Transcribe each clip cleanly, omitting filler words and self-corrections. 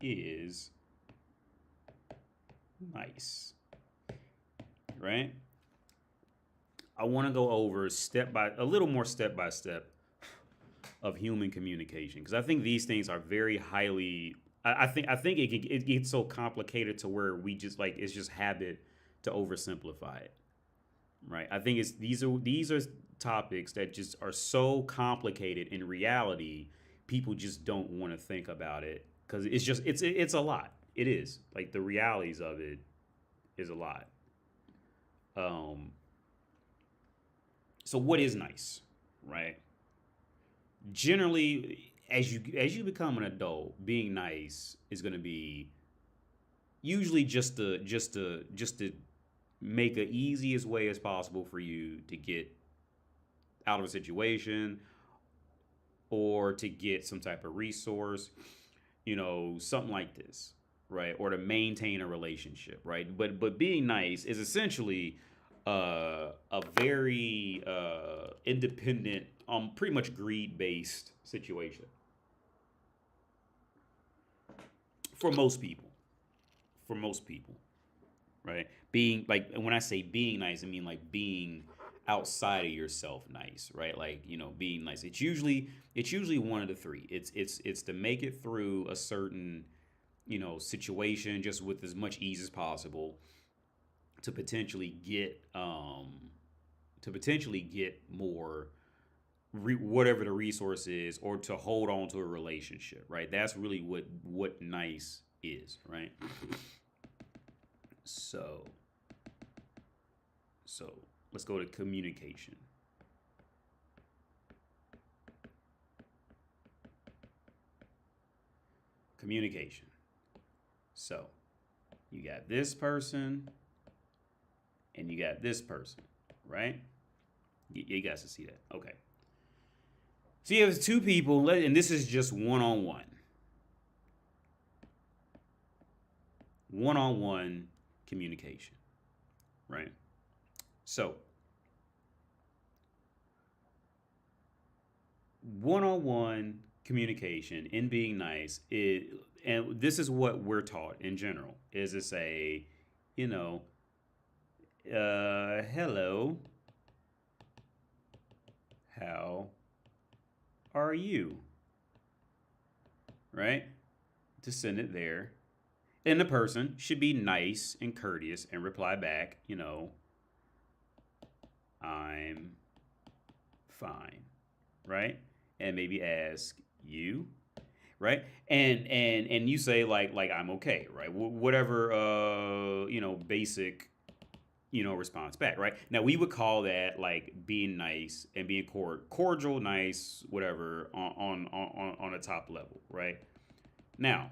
is nice, right? I want to go over a little more step by step of human communication because I think these things are very highly. I think it gets so complicated to where we just like it's just habit to oversimplify it, right? I think these are topics that just are so complicated in reality. People just don't want to think about it because it's a lot. It is like the realities of it is a lot. Um, so what is nice, right? Generally, as you become an adult, being nice is going to be usually just to make the easiest way as possible for you to get out of a situation or to get some type of resource, something like this, right? Or to maintain a relationship, right? But being nice is essentially a very independent, pretty much greed based situation for most people. For most people, right? Being like when I say being nice, I mean like being outside of yourself nice, right? Like being nice. It's usually one of the three. It's to make it through a certain situation just with as much ease as possible to potentially get more whatever the resource is or to hold on to a relationship, right? That's really what nice is, right? So so let's go to communication. Communication. So you got this person and you got this person, right? You guys can see that. Okay. So you have two people, and this is just one-on-one communication, right? So one-on-one communication in being nice and this is what we're taught in general is to say, you know, hello, how are you, right? To send it there. And the person should be nice and courteous and reply back, I'm fine, right? And maybe ask you, right? And you say like I'm okay, right? Whatever basic response back, right? Now we would call that like being nice and being cordial, nice, whatever on a top level, right? Now,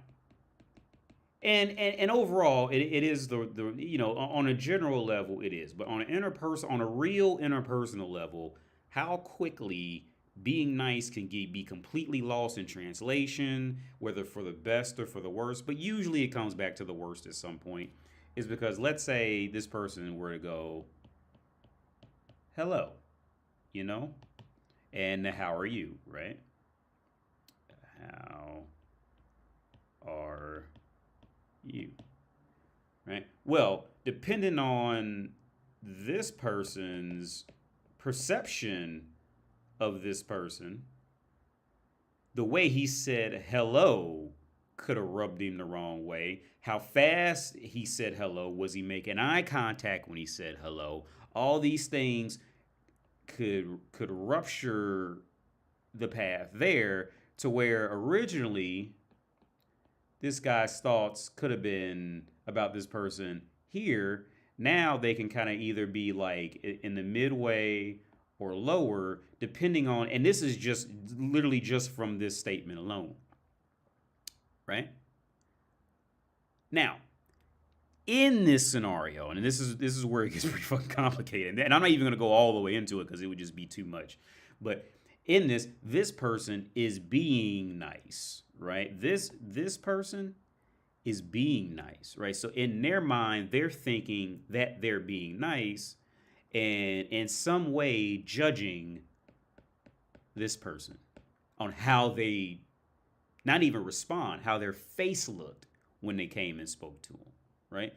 and overall, it is the on a general level it is, but on a real interpersonal level, how quickly being nice can be completely lost in translation, whether for the best or for the worst. But usually it comes back to the worst at some point, is because let's say this person were to go, hello, you know, and how are you, right? How are you, right? Well, depending on this person's perception of this person, the way he said hello could have rubbed him the wrong way. How fast he said hello, was he making eye contact when he said hello? All these things could rupture the path there to where originally this guy's thoughts could have been about this person here. Now they can kind of either be like in the midway or lower, depending on, and this is just literally just from this statement alone, right? Now, in this scenario, and this is where it gets pretty fucking complicated, and I'm not even gonna go all the way into it because it would just be too much. But in this person is being nice, right? This person is being nice, right? So in their mind, they're thinking that they're being nice and in some way judging this person on how they Not even respond, how their face looked when they came and spoke to them, right?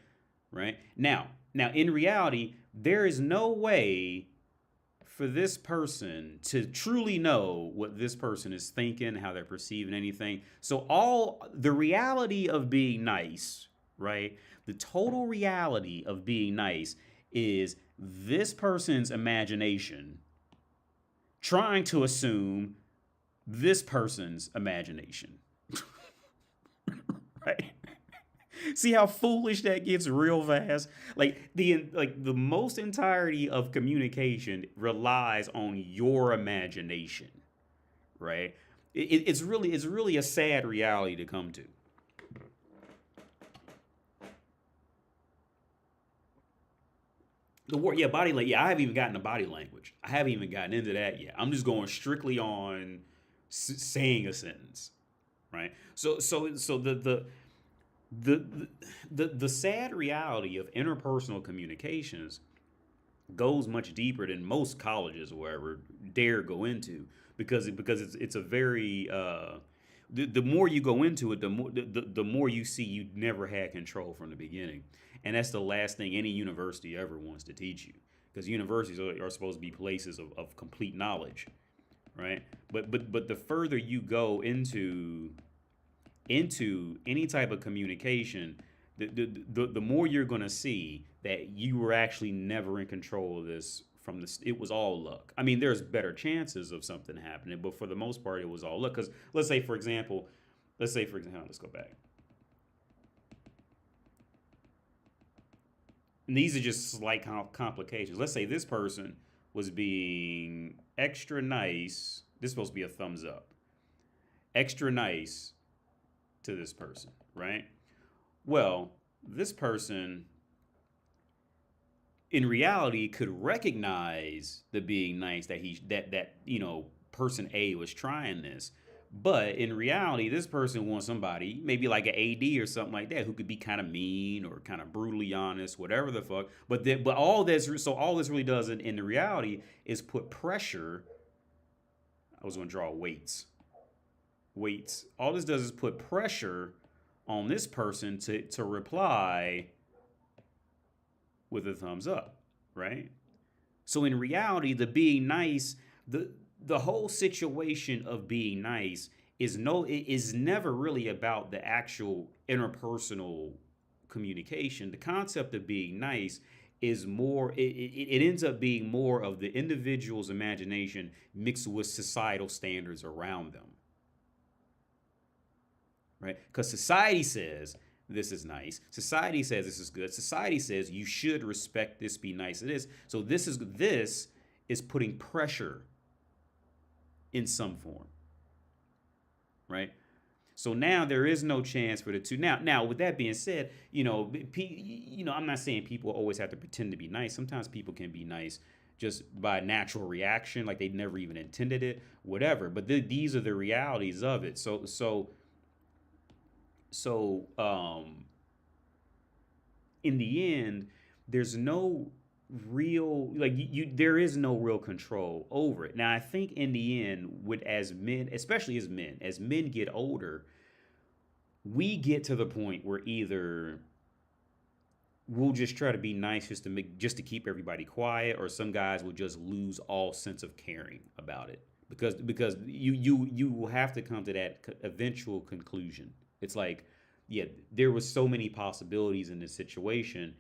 Right? Now in reality, there is no way for this person to truly know what this person is thinking, how they're perceiving anything. So all the reality of being nice, right? The total reality of being nice is this person's imagination trying to assume this person's imagination. Right? See how foolish that gets real fast? Like the most entirety of communication relies on your imagination, right? It's really a sad reality to come to. The word, yeah, body language. Yeah, I haven't even gotten to body language. I haven't even gotten into that yet. I'm just going strictly on saying a sentence, right? So the the sad reality of interpersonal communications goes much deeper than most colleges or wherever dare go into, because it's a very the more you go into it, the more you see you never had control from the beginning, and that's the last thing any university ever wants to teach you, because universities are supposed to be places of complete knowledge, right? But the further you go into any type of communication, the more you're going to see that you were actually never in control of this from this. It was all luck. I mean, there's better chances of something happening, but for the most part, it was all luck. Because let's say for example, let's go back. And these are just slight complications. Let's say this person was being extra nice. This is supposed to be a thumbs up. Extra nice to this person, right? Well, this person in reality could recognize the being nice that person A was trying this. But in reality, this person wants somebody, maybe like an AD or something like that, who could be kind of mean or kind of brutally honest, whatever the fuck. But all this really does in the reality is put pressure. I was going to draw weights. All this does is put pressure on this person to reply with a thumbs up, right? So in reality, the being nice, the whole situation of being nice is never really about the actual interpersonal communication. The concept of being nice is more it ends up being more of the individual's imagination mixed with societal standards around them, right? Because society says this is nice. Society says this is good. Society says you should respect this, be nice. It is. So this is putting pressure in some form, right? So now there is no chance for the two. Now with that being said, I'm not saying people always have to pretend to be nice. Sometimes people can be nice just by natural reaction, like they never even intended it, whatever. But these are the realities of it. So in the end, there's no real there is no real control over it. Now I think in the end, with as men, especially as men get older, we get to the point where either we'll just try to be nice just to keep everybody quiet, or some guys will just lose all sense of caring about it, because you will have to come to that eventual conclusion. It's like, yeah, there was so many possibilities in this situation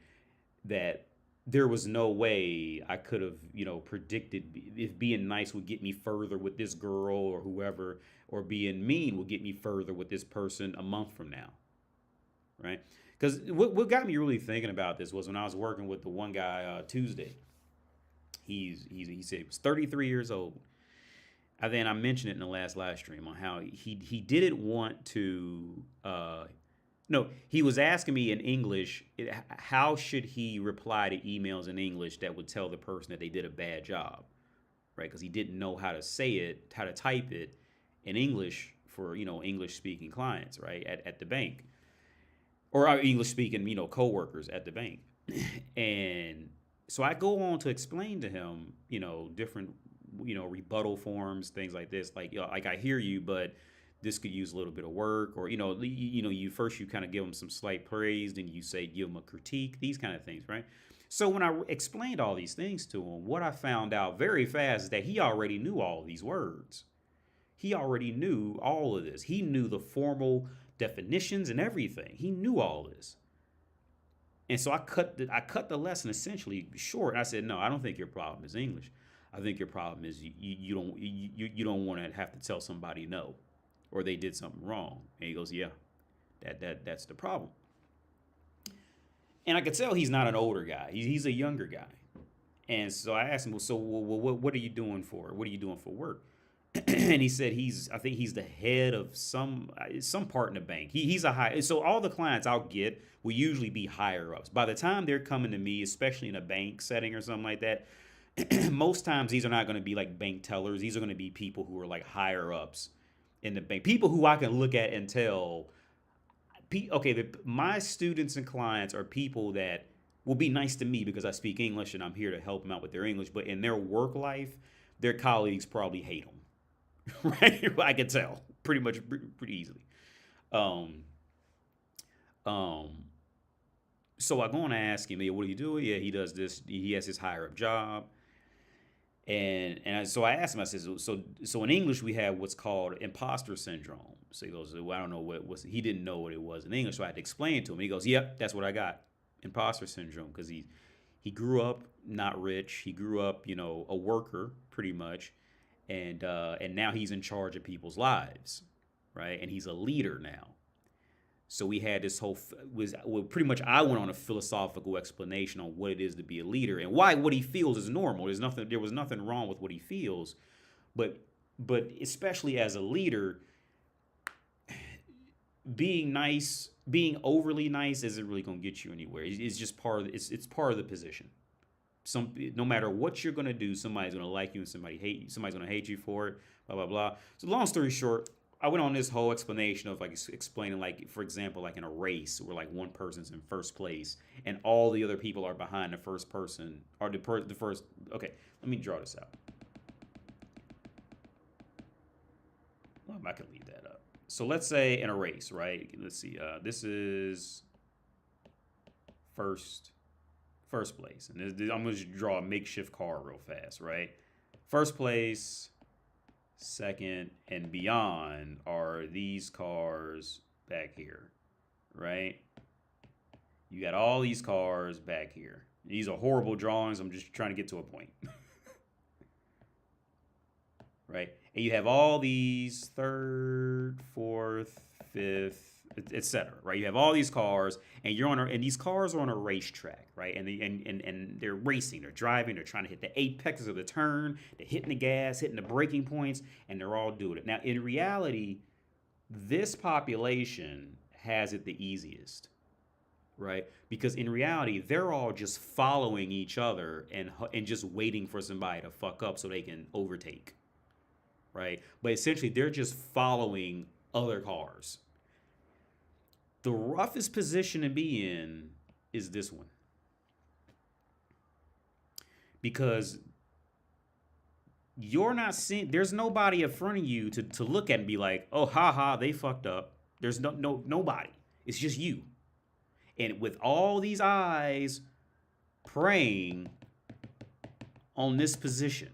that there was no way I could have, predicted if being nice would get me further with this girl or whoever, or being mean would get me further with this person a month from now, right? Because what got me really thinking about this was when I was working with the one guy Tuesday. He said he was 33 years old. And then I mentioned it in the last live stream on how he didn't want to. No, he was asking me in English, how should he reply to emails in English that would tell the person that they did a bad job, right? Because he didn't know how to say it, how to type it in English for, English speaking clients, right, at the bank, or our English speaking, coworkers at the bank. And so I go on to explain to him, different, rebuttal forms, things like this. Like, like I hear you, but this could use a little bit of work, or you first you kind of give them some slight praise, then you say give them a critique, these kind of things, right? So when I explained all these things to him, what I found out very fast is that he already knew all of these words. He already knew all of this. He knew the formal definitions and everything. He knew all this. And so I cut the lesson essentially short. I said, no, I don't think your problem is English. I think your problem is you don't want to have to tell somebody no, or they did something wrong. And he goes, yeah, that's the problem. And I could tell he's not an older guy. He's a younger guy. And so I asked him, well, so what are you doing for? What are you doing for work? And he said I think he's the head of some part in the bank. He's a high. So all the clients I'll get will usually be higher ups. By the time they're coming to me, especially in a bank setting or something like that, most times these are not going to be like bank tellers. These are going to be people who are like higher ups in the bank. People who I can look at and tell, okay, my students and clients are people that will be nice to me because I speak English and I'm here to help them out with their English. But in their work life, their colleagues probably hate them. Right? I can tell pretty easily. Um, um, so I go and ask him, yeah, what do you do? Yeah, he does this. He has his higher up job. So I asked him, I said, so in English we have what's called imposter syndrome. So he goes, well, I don't know he didn't know what it was in English, so I had to explain it to him. He goes, yep, that's what I got, imposter syndrome, because he grew up not rich. He grew up, a worker pretty much, and now he's in charge of people's lives, right? And he's a leader now. So we had this whole pretty much I went on a philosophical explanation on what it is to be a leader and why what he feels is normal. There was nothing wrong with what he feels, but especially as a leader, being nice, being overly nice isn't really going to get you anywhere. It's just it's part of the position. No matter what you're going to do, somebody's going to like you and somebody's going to hate you for it, blah blah blah. So long story short, I went on this whole explanation of like explaining, like, for example, like in a race where like one person's in first place and all the other people are behind the first person, or the first. Okay, let me draw this out. Well, I can leave that up. So let's say in a race, right? Let's see. This is first place, and I'm going to draw a makeshift car real fast, right? First place, second, and beyond are these cars back here, right? You got all these cars back here. These are horrible drawings. I'm just trying to get to a point. Right? And you have all these third, fourth, fifth, etc. Right? You have all these cars, and and these cars are on a racetrack, right? And they're racing, they're driving, they're trying to hit the apexes of the turn, they're hitting the gas, hitting the braking points, and they're all doing it. Now, in reality, this population has it the easiest, right? Because in reality, they're all just following each other and just waiting for somebody to fuck up so they can overtake, right? But essentially, they're just following other cars. The roughest position to be in is this one. Because you're not seeing, there's nobody in front of you to look at and be like, oh, haha, they fucked up. There's nobody. It's just you. And with all these eyes praying on this position,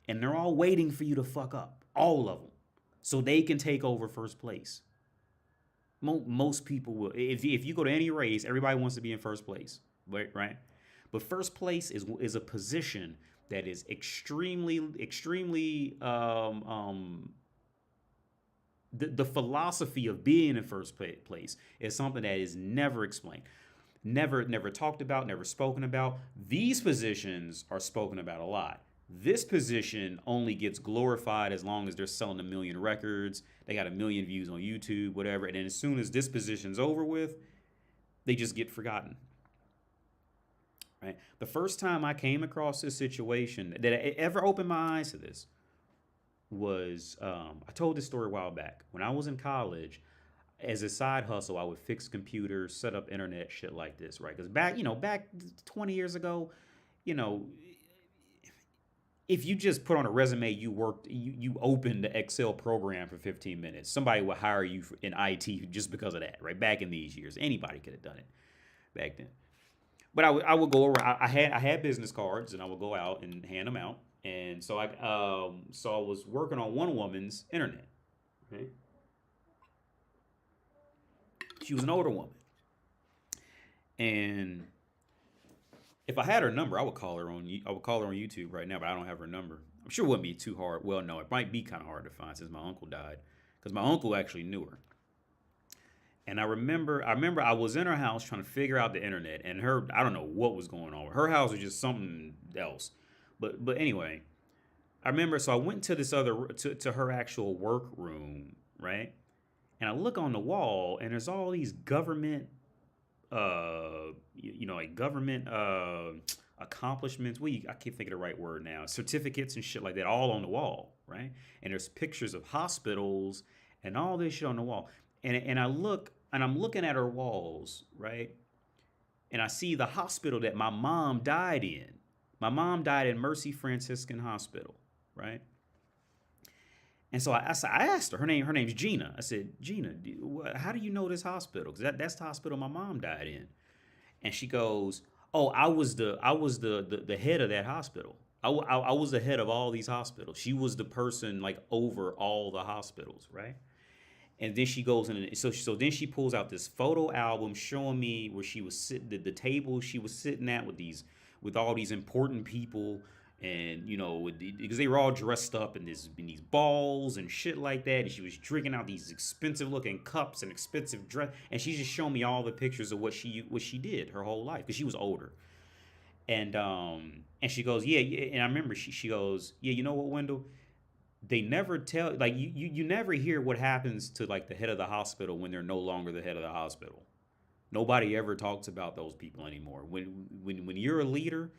and they're all waiting for you to fuck up, all of them, so they can take over first place. Most people will. If you go to any race, everybody wants to be in first place, right? But first place is a position that is extremely. The philosophy of being in first place is something that is never explained, never talked about, never spoken about. These positions are spoken about a lot. This position only gets glorified as long as they're selling 1 million records. They got 1 million views on YouTube, whatever. And then as soon as this position's over with, they just get forgotten. Right? The first time I came across this situation that ever opened my eyes to this was, I told this story a while back. When I was in college, as a side hustle, I would fix computers, set up internet, shit like this, right? Because back 20 years ago, you know, if you just put on a resume you opened the Excel program for 15 minutes, somebody would hire you in IT just because of that, right? Back in these years, anybody could have done it back then. But I would go around. I had business cards, and I would go out and hand them out. And so I was working on one woman's internet. Right? She was an older woman, and if I had her number, I would call her on YouTube right now, but I don't have her number. I'm sure it wouldn't be too hard. Well, no, it might be kind of hard to find since my uncle died, because my uncle actually knew her. And I remember I was in her house trying to figure out the internet, and I don't know what was going on. Her house was just something else. But anyway, I remember. So I went to this other to her actual work room, right? And I look on the wall, and there's all these government, like government accomplishments. I can't think of the right word now. Certificates and shit like that, all on the wall, right? And there's pictures of hospitals and all this shit on the wall. And I look, and I'm looking at her walls, right? And I see the hospital that my mom died in. My mom died in Mercy Franciscan Hospital, right? And so I asked her. Her name's Gina. I said, Gina, how do you know this hospital? Because that's the hospital my mom died in. And she goes, "Oh, I was the head of that hospital. I was the head of all these hospitals. She was the person like over all the hospitals, right?" And then she goes in, and so then she pulls out this photo album showing me where she was sitting, the table she was sitting at with all these important people, and because they were all dressed up in these balls and shit like that, and she was drinking out these expensive looking cups and expensive dress, and she's just showing me all the pictures of what she did her whole life because she was older. And she goes, yeah, yeah, and I remember she goes, yeah, you know what, Wendell? They never tell, like, you never hear what happens to like the head of the hospital when they're no longer the head of the hospital. Nobody ever talks about those people anymore. When you're a leader,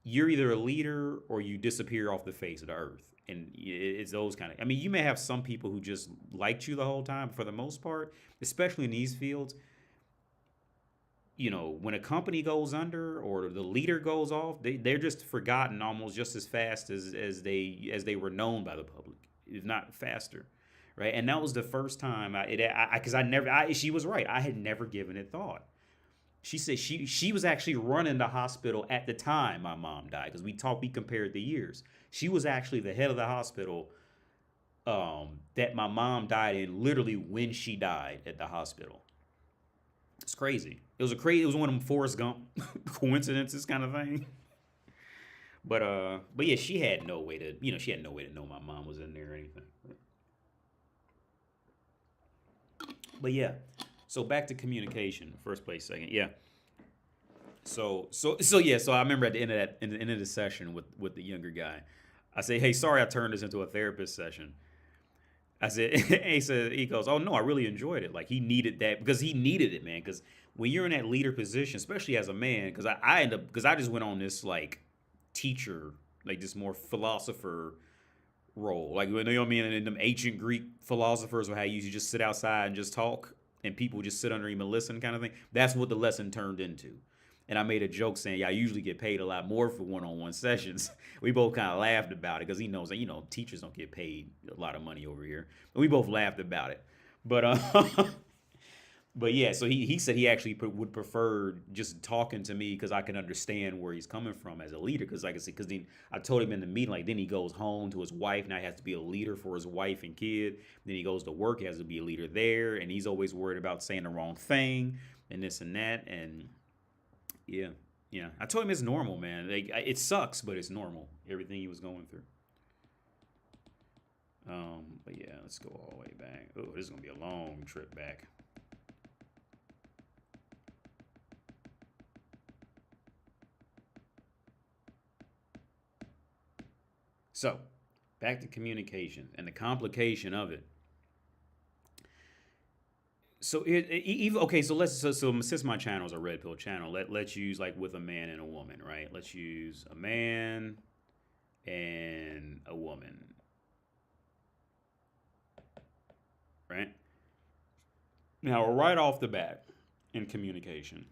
you're either a leader or you disappear off the face of the earth. And it's those kind of. I mean, you may have some people who just liked you the whole time, but for the most part, especially in these fields, when a company goes under or the leader goes off, they're just forgotten almost just as fast as they were known by the public, if not faster, right? And that was the first time because I never, she was right. I had never given it thought. She said she was actually running the hospital at the time my mom died because we compared the years. She was actually the head of the hospital that my mom died in, literally when she died at the hospital. It's crazy. It was one of them Forrest Gump coincidences kind of thing. But yeah, she had no way to know my mom was in there or anything. But yeah, so back to communication, first place, second. Yeah. So I remember at the end of the session with the younger guy, I say, hey, sorry, I turned this into a therapist session. I said, he goes, oh no, I really enjoyed it. Like he needed that because he needed it, man. Because when you're in that leader position, especially as a man, because I just went on this like teacher, like this more philosopher role. Like, you know what I mean? And them ancient Greek philosophers were how you used to just sit outside and just talk and people just sit under him and listen kind of thing. That's what the lesson turned into. And I made a joke saying, yeah, I usually get paid a lot more for one-on-one sessions. We both kind of laughed about it because he knows that, teachers don't get paid a lot of money over here. And we both laughed about it. But but yeah, so he said he actually would prefer just talking to me because I can understand where he's coming from as a leader. Because like I said, because then I told him in the meeting, like then he goes home to his wife. Now he has to be a leader for his wife and kid. Then he goes to work, he has to be a leader there. And he's always worried about saying the wrong thing and this and that. And yeah, yeah. I told him it's normal, man. Like, it sucks, but it's normal. Everything he was going through. But yeah, let's go all the way back. Oh, this is gonna be a long trip back. So, back to communication and the complication of it. So even okay. So since my channel is a red pill channel, let's use like with a man and a woman, right? Let's use a man and a woman, right? Now, right off the bat in communication,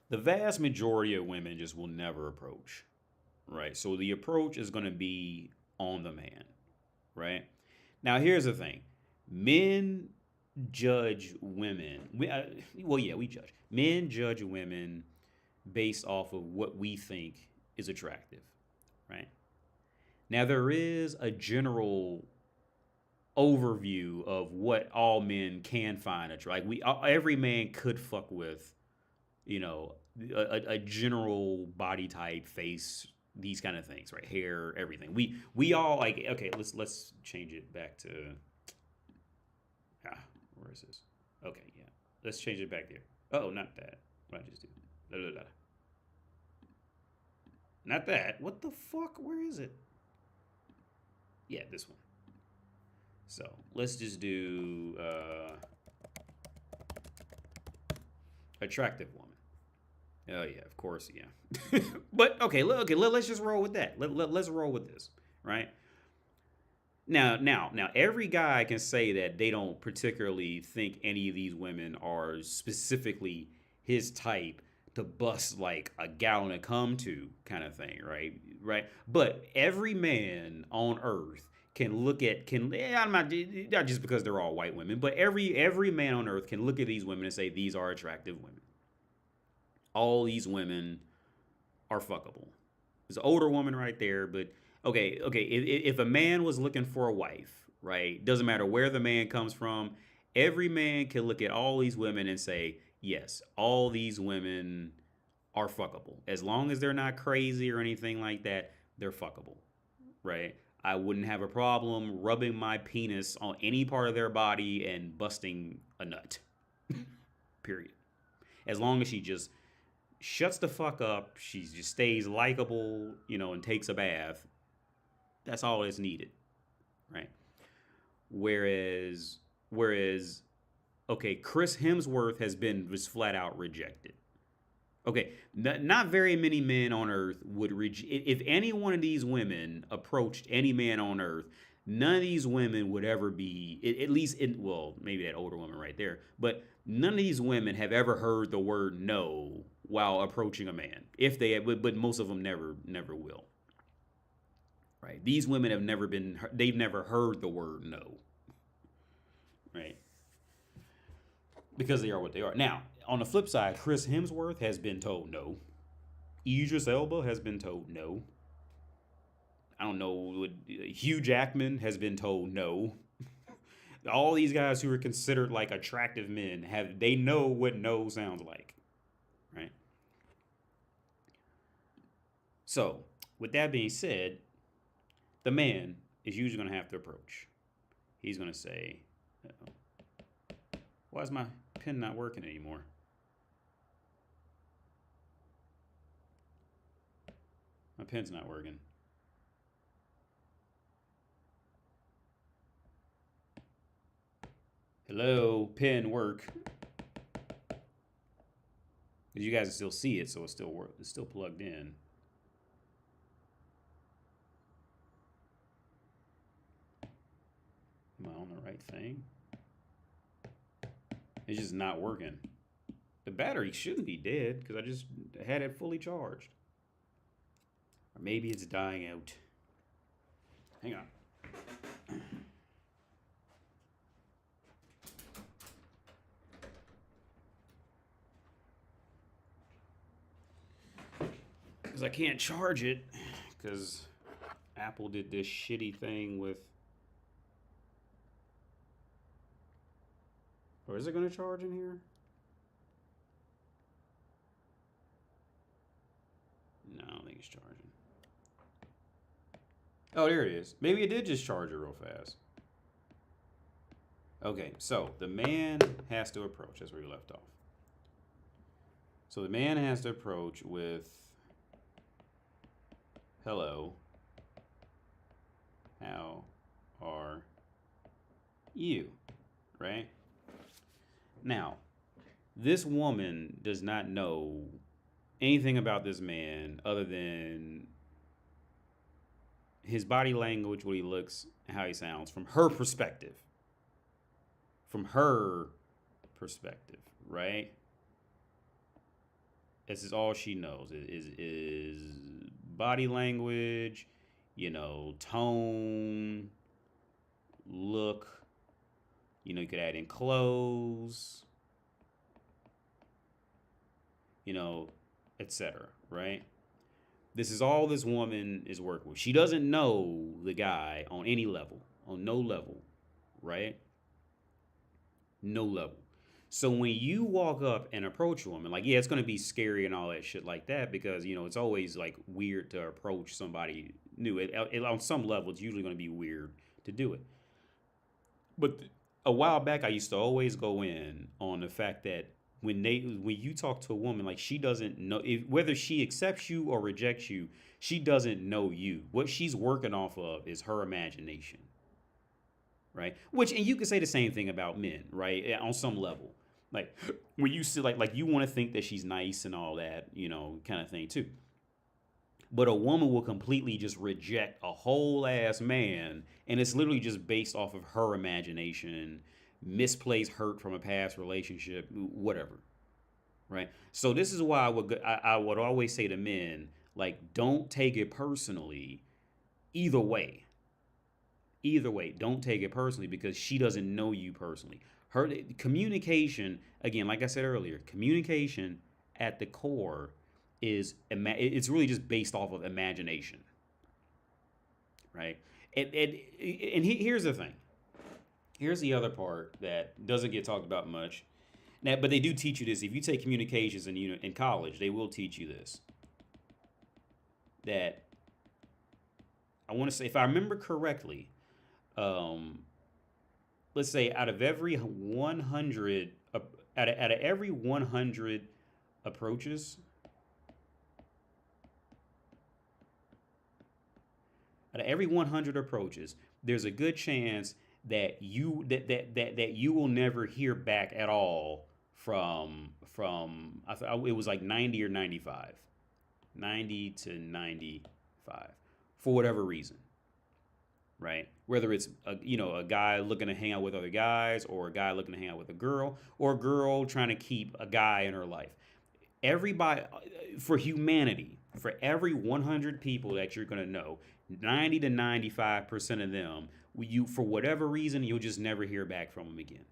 the vast majority of women just will never approach, right? So the approach is going to be on the man, right? Now, here's the thing: men judge women. We judge. Men judge women based off of what we think is attractive, right? Now, there is a general overview of what all men can find attractive. Like every man could fuck with, you know, a general body type, face, these kind of things, right? Hair, everything. We all like. Okay, let's change it back to. Where is this? Okay, yeah. Let's change it back there. Oh, not that. What I just do? Da, da, da. Not that. What the fuck? Where is it? Yeah, this one. So let's just do attractive woman. Oh yeah, of course, yeah. But okay, let's just roll with that. Let's roll with this, right? Now, every guy can say that they don't particularly think any of these women are specifically his type to bust like a gallon of cum to kind of thing, right? Right. But every man on earth can look at I'm not just because they're all white women, but every man on earth can look at these women and say these are attractive women. All these women are fuckable. There's an older woman right there, but okay. If a man was looking for a wife, right? Doesn't matter where the man comes from. Every man can look at all these women and say, yes, all these women are fuckable. As long as they're not crazy or anything like that, they're fuckable, right? I wouldn't have a problem rubbing my penis on any part of their body and busting a nut. Period. As long as she just shuts the fuck up, she just stays likable, and takes a bath. That's all that's needed, right? Whereas, okay, Chris Hemsworth has been just flat out rejected. Okay, not very many men on Earth would if any one of these women approached any man on Earth. None of these women would ever be, at least well, maybe that older woman right there, but none of these women have ever heard the word no while approaching a man. If they, but most of them never will. Right? These women they've never heard the word no. Right? Because they are what they are. Now, on the flip side, Chris Hemsworth has been told no. Idris Elba has been told no. I don't know. Hugh Jackman has been told no. All these guys who are considered like attractive men they know what no sounds like, right? So, with that being said, the man is usually going to have to approach. He's going to say, "Why is my pen not working anymore?" My pen's not working. Hello, pen work. You guys can still see it, so it's still plugged in. Am I on the right thing? It's just not working. The battery shouldn't be dead because I just had it fully charged. Or maybe it's dying out. Hang on. Because I can't charge it because Apple did this shitty thing with... Or is it going to charge in here? No, I don't think it's charging. Oh, there it is. Maybe it did just charge it real fast. Okay, so the man has to approach. That's where we left off. So the man has to approach with, "Hello, how are you?" Right? Now, this woman does not know anything about this man other than his body language, what he looks, and how he sounds from her perspective. From her perspective, right? This is all she knows is body language, tone, look. You could add in clothes, you know, etc. Right? This is all this woman is working with. She doesn't know the guy on any level, on no level, right? No level. So when you walk up and approach a woman, like, yeah, it's gonna be scary and all that shit like that because it's always like weird to approach somebody new. On some level, it's usually gonna be weird to do it. But a while back, I used to always go in on the fact that when you talk to a woman, like she doesn't know whether she accepts you or rejects you, she doesn't know you. What she's working off of is her imagination, right? Which and you can say the same thing about men, right? On some level, like when you see like you want to think that she's nice and all that, kind of thing too. But a woman will completely just reject a whole ass man, and it's literally just based off of her imagination, misplaced hurt from a past relationship, whatever, right? So this is why I would always say to men, like, don't take it personally. Either way, don't take it personally because she doesn't know you personally. Her communication, again, like I said earlier, communication at the core it's really just based off of imagination, right? And here's the thing. Here's the other part that doesn't get talked about much. Now, but they do teach you this. If you take communications in college, they will teach you this. That I want to say, if I remember correctly, let's say out of every 100, out of every 100 approaches, out of every 100 approaches, there's a good chance that you will never hear back at all from it was like 90 or 95, 90 to 95 for whatever reason, right? Whether it's a guy looking to hang out with other guys, or a guy looking to hang out with a girl, or a girl trying to keep a guy in her life. Everybody, for humanity, for every 100 people that you're going to know, 90 to 95% of them, for whatever reason, you'll just never hear back from them again.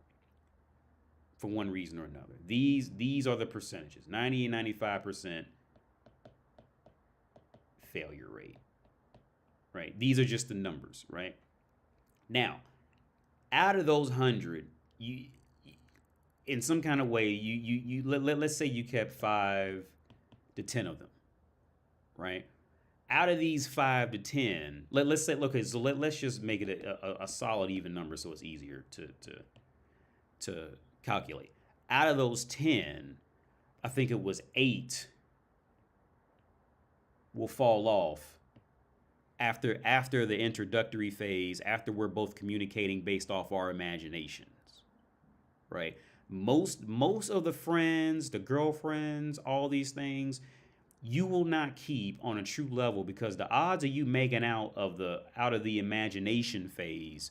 For one reason or another. These are the percentages. 90 and 95% failure rate. Right? These are just the numbers, right? Now, out of those 100, you in some kind of way, let's say you kept 5 to 10 of them, right? Out of these 5 to 10, let's say, okay, so let's just make it a solid even number so it's easier to calculate. Out of those 10, I think it was 8 will fall off after the introductory phase, after we're both communicating based off our imaginations, right? Most of the friends, the girlfriends, all these things, you will not keep on a true level because the odds of you making out of the imagination phase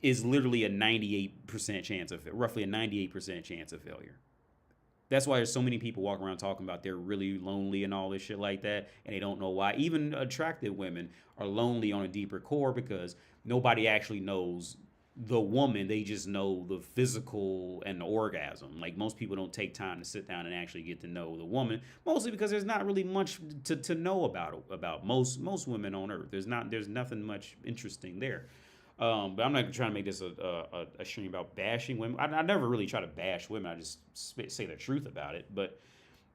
is literally a 98% chance of roughly a 98% chance of failure. That's why there's so many people walking around talking about they're really lonely and all this shit like that, and they don't know why. Even attractive women are lonely on a deeper core because nobody actually knows the woman. They just know the physical and the orgasm. Like, most people don't take time to sit down and actually get to know the woman, mostly because there's not really much to know about most women on earth. There's nothing much interesting there. But I'm not trying to make this a stream about bashing women. I never really try to bash women. I just say the truth about it. But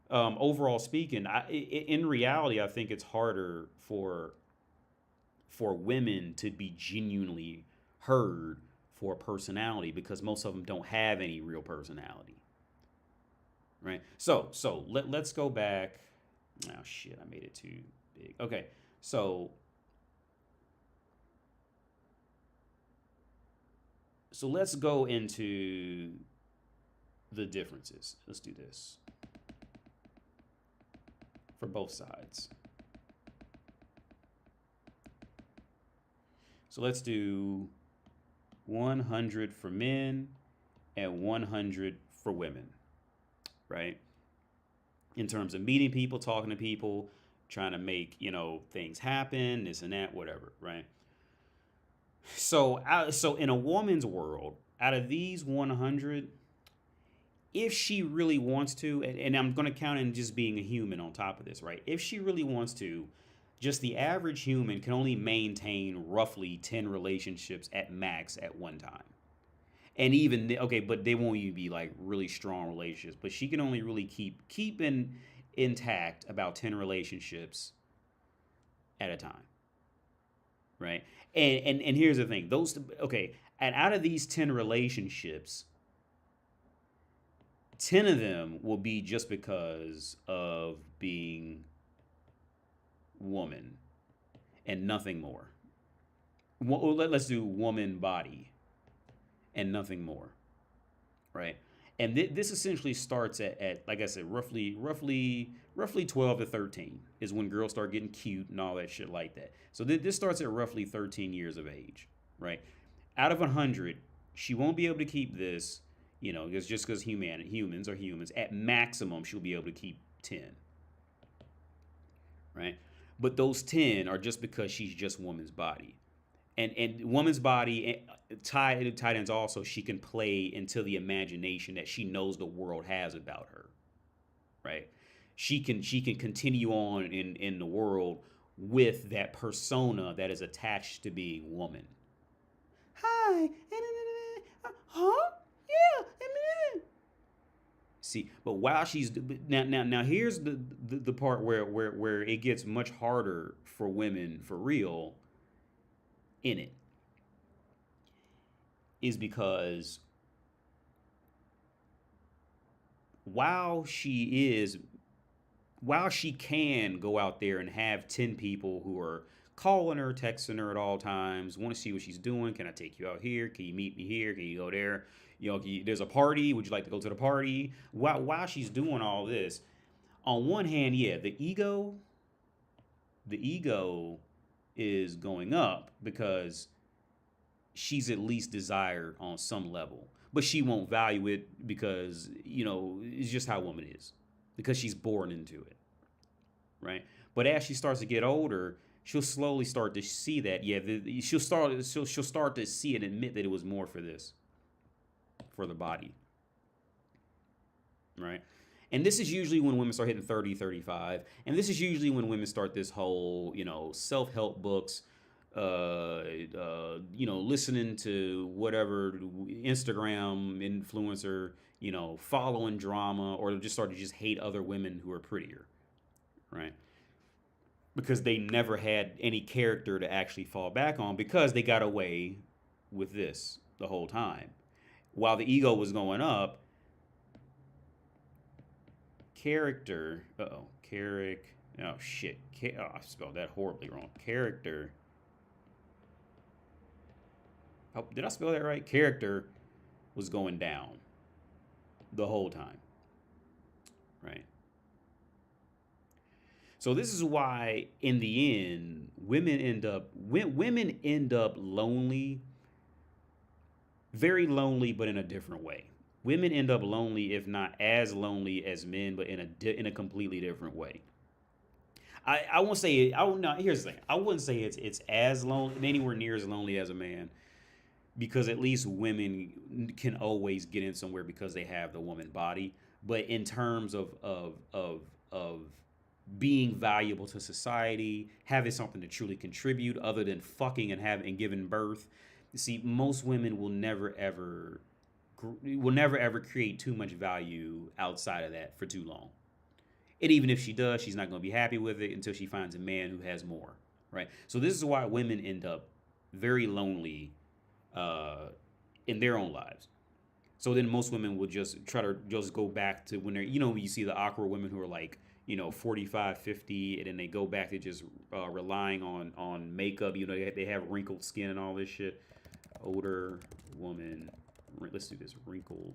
overall speaking, in reality, I think it's harder for women to be genuinely heard for personality because most of them don't have any real personality, right? So let's go back. Oh shit, I made it too big. Okay, so let's go into the differences. Let's do this for both sides. So let's do 100 for men and 100 for women, right? In terms of meeting people, talking to people, trying to make, things happen, this and that, whatever, right? So in a woman's world, out of these 100, if she really wants to, and I'm going to count in just being a human on top of this, right? If she really wants to, just the average human can only maintain roughly 10 relationships at max at one time. And even okay, but they won't even be like really strong relationships. But she can only really keep intact about 10 relationships at a time, right? And here's the thing: those okay, and out of these 10 relationships, 10 of them will be just because of being woman and nothing more. Let's do woman body and nothing more, right? And this essentially starts at like I said, roughly 12 to 13 is when girls start getting cute and all that shit like that. So this starts at roughly 13 years of age, right? Out of 100, she won't be able to keep this, because just because humans are humans. At maximum, she'll be able to keep 10, right? But those 10 are just because she's just woman's body. And woman's body tied ends also she can play into the imagination that she knows the world has about her, right? She can continue on in the world with that persona that is attached to being woman. Hi, huh? Yeah. See, but while she's now here's the part where it gets much harder for women for real in it is because while she is while she can go out there and have 10 people who are calling her, texting her at all times, want to see what she's doing, can I take you out here, can you meet me here, can you go there, there's a party, would you like to go to the party, while she's doing all this, on one hand, yeah, the ego is going up because she's at least desired on some level. But she won't value it because, it's just how a woman is. Because she's born into it. Right? But as she starts to get older, she'll slowly start to see that. Yeah, she'll start to see and admit that it was more for this. For the body. Right? And this is usually when women start hitting 30, 35. And this is usually when women start this whole, self-help books, listening to whatever Instagram influencer, following drama, or just start to just hate other women who are prettier, right? Because they never had any character to actually fall back on because they got away with this the whole time. While the ego was going up, character, oh shit, I spelled that horribly wrong. Character. Oh, did I spell that right? Character was going down the whole time, right? So this is why, in the end, women end up lonely, very lonely, but in a different way. Women end up lonely, if not as lonely as men, but in a completely different way. I won't say I won't, no. Here's the thing. I wouldn't say it's as lonely, anywhere near as lonely as a man, because at least women can always get in somewhere because they have the woman body. But in terms of being valuable to society, having something to truly contribute other than fucking and having and giving birth, you see, most women will never ever create too much value outside of that for too long. And even if she does, she's not going to be happy with it until she finds a man who has more, right? So this is why women end up very lonely uh, in their own lives. So then most women will just try to just go back to when they're, when you see the awkward women who are like, 45, 50, and then they go back to just relying on makeup. They have wrinkled skin and all this shit. Older woman, let's do this, wrinkled.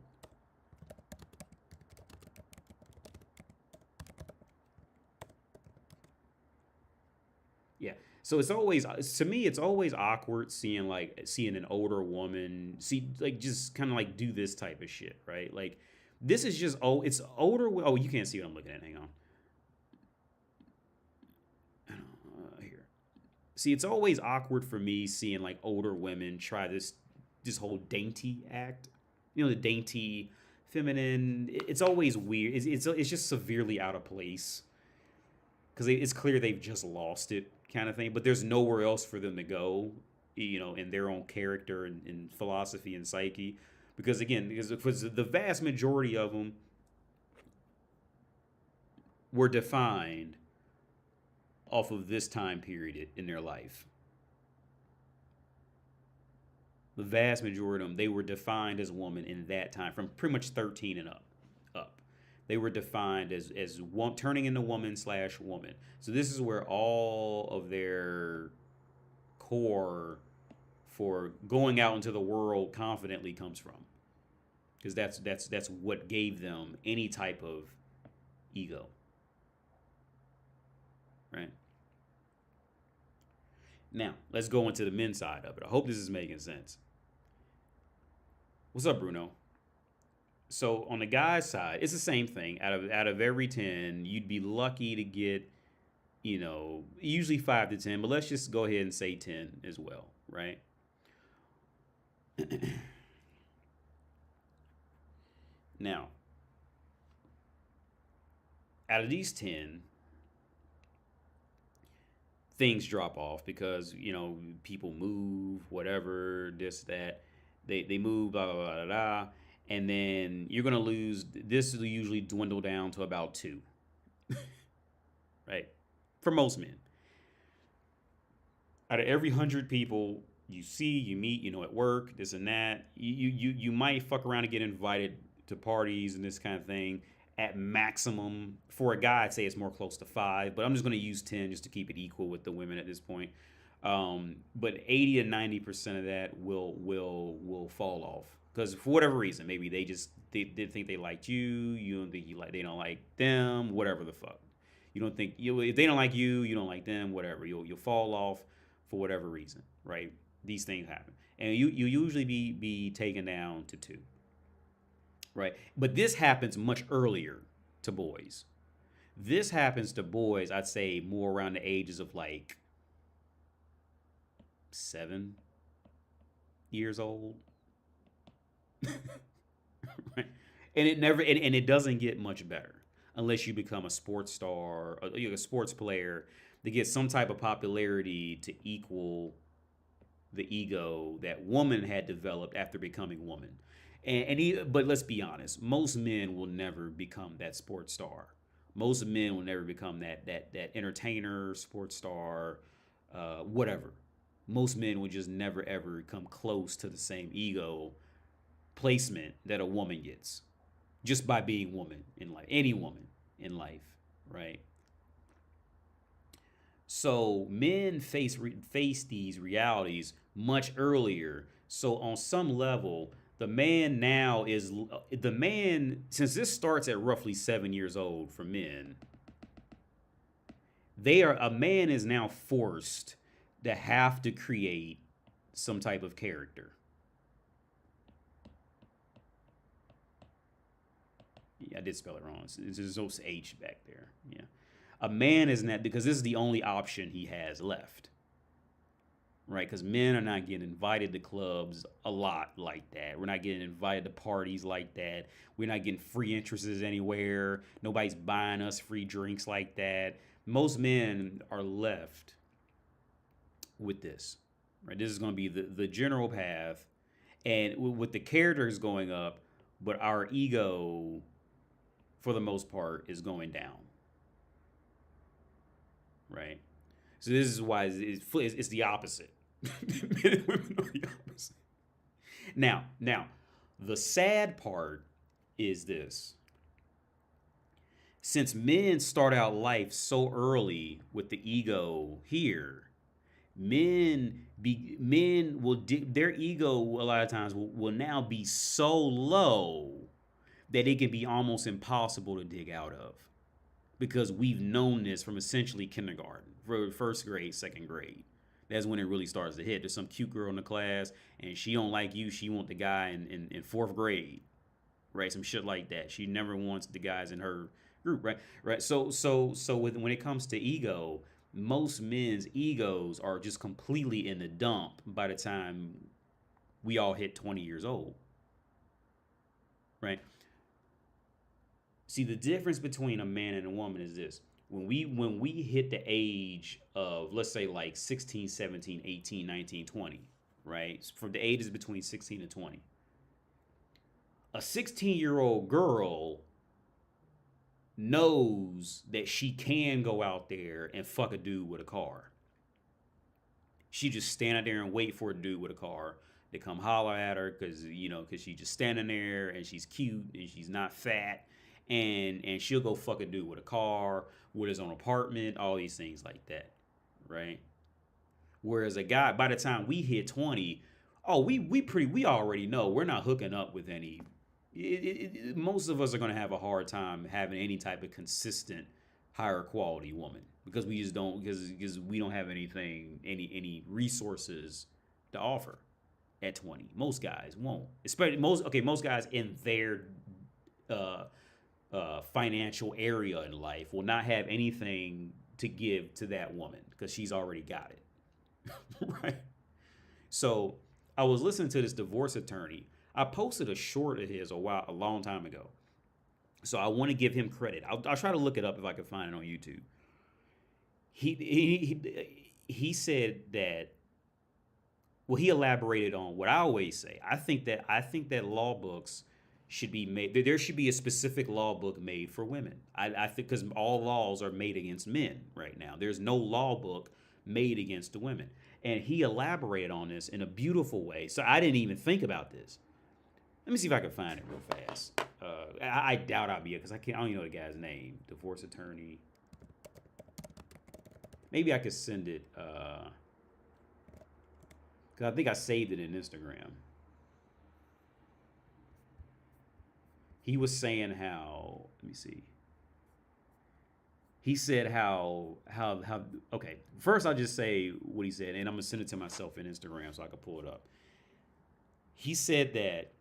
Yeah. So it's always to me it's always awkward seeing an older woman see like just kind of like do this type of shit, right? Like this is just it's older. Oh, you can't see what I'm looking at. Hang on. See, it's always awkward for me seeing like older women try this whole dainty act. You know, the dainty, feminine. It's always weird. It's just severely out of place because it's clear they've just lost it, kind of thing. But there's nowhere else for them to go. You know, in their own character and philosophy and psyche, because again, because the vast majority of them were defined off of this time period in their life. The vast majority of them, they were defined as woman in that time, from pretty much 13 and up. They were defined as one, turning into woman slash woman. So this is where all of their core for going out into the world confidently comes from, because that's what gave them any type of ego, right? Now let's go into the men's side of it. I hope this is making sense. What's up, Bruno? So on the guy's side, it's the same thing. Out of every 10, you'd be lucky to get, usually 5 to 10, but let's just go ahead and say 10 as well, right? Now, out of these 10, things drop off because, people move, whatever, this, that. They move, blah, blah, blah, blah, blah. And then you're going to lose. This will usually dwindle down to about 2, right? For most men. Out of every 100 people you see, you meet, at work, this and that, you might fuck around and get invited to parties and this kind of thing. At maximum, for a guy, I'd say it's more close to 5, but I'm just going to use 10 just to keep it equal with the women at this point. But 80 to 90% of that will fall off because for whatever reason, maybe they did think they liked you. You don't think they don't like them. Whatever the fuck, you don't think if they don't like you, you don't like them. Whatever, you'll fall off for whatever reason, right? These things happen, and you usually be taken down to 2, right? But this happens much earlier to boys. This happens to boys, I'd say, more around the ages of like 7 years old. Right? And it doesn't get much better unless you become a sports star or you're a sports player to get some type of popularity to equal the ego that woman had developed after becoming woman. But let's be honest, most men will never become that sports star. Most men will never become that entertainer, sports star, whatever. Most men will just never ever come close to the same ego placement that a woman gets just by being woman in life, any woman in life, right? So men face these realities much earlier. So on some level, the man, since this starts at roughly 7 years old for men, a man is now forced to have to create some type of character. Yeah, I did spell it wrong. There's no H back there. Yeah. A man is not, because this is the only option he has left. Right? Because men are not getting invited to clubs a lot like that. We're not getting invited to parties like that. We're not getting free entrances anywhere. Nobody's buying us free drinks like that. Most men are left with this. Right? This is going to be the general path. And with the characters going up, but our ego, for the most part, is going down. Right? So this is why it's the opposite. Men and women are the opposite. Now, the sad part is this. Since men start out life so early with the ego here, their ego a lot of times will now be so low that it can be almost impossible to dig out of, because we've known this from essentially kindergarten, first grade, second grade. That's when it really starts to hit. There's some cute girl in the class and she don't like you. She want the guy in fourth grade, right? Some shit like that. She never wants the guys in her group, right? So when it comes to ego, most men's egos are just completely in the dump by the time we all hit 20 years old, right? See, the difference between a man and a woman is this. When we hit the age of, let's say, like 16, 17, 18, 19, 20, right? From the ages between 16 and 20. A 16-year-old girl knows that she can go out there and fuck a dude with a car. She just stand out there and wait for a dude with a car to come holler at her because she's just standing there and she's cute and she's not fat, and she'll go fuck a dude with a car, with his own apartment, all these things like that, right? Whereas a guy, by the time we hit 20, oh, we already know we're not hooking up with any. Most of us are going to have a hard time having any type of consistent higher quality woman because we just don't because we don't have any resources to offer at 20. Most guys won't, especially most guys in their uh, financial area in life will not have anything to give to that woman because she's already got it. Right? So I was listening to this divorce attorney. I posted a short of his a long time ago. So I want to give him credit. I'll try to look it up if I can find it on YouTube. He said that, well, he elaborated on what I always say. I think that law books should be made. There should be a specific law book made for women. I think because all laws are made against men right now. There's no law book made against the women. And he elaborated on this in a beautiful way. So I didn't even think about this. Let me see if I can find it real fast. I doubt I'll be it because I don't even know the guy's name. Divorce attorney. Maybe I could send it. Because I think I saved it in Instagram. He was saying how. Let me see. He said how. Okay, first I'll just say what he said, and I'm gonna send it to myself in Instagram so I can pull it up. He said that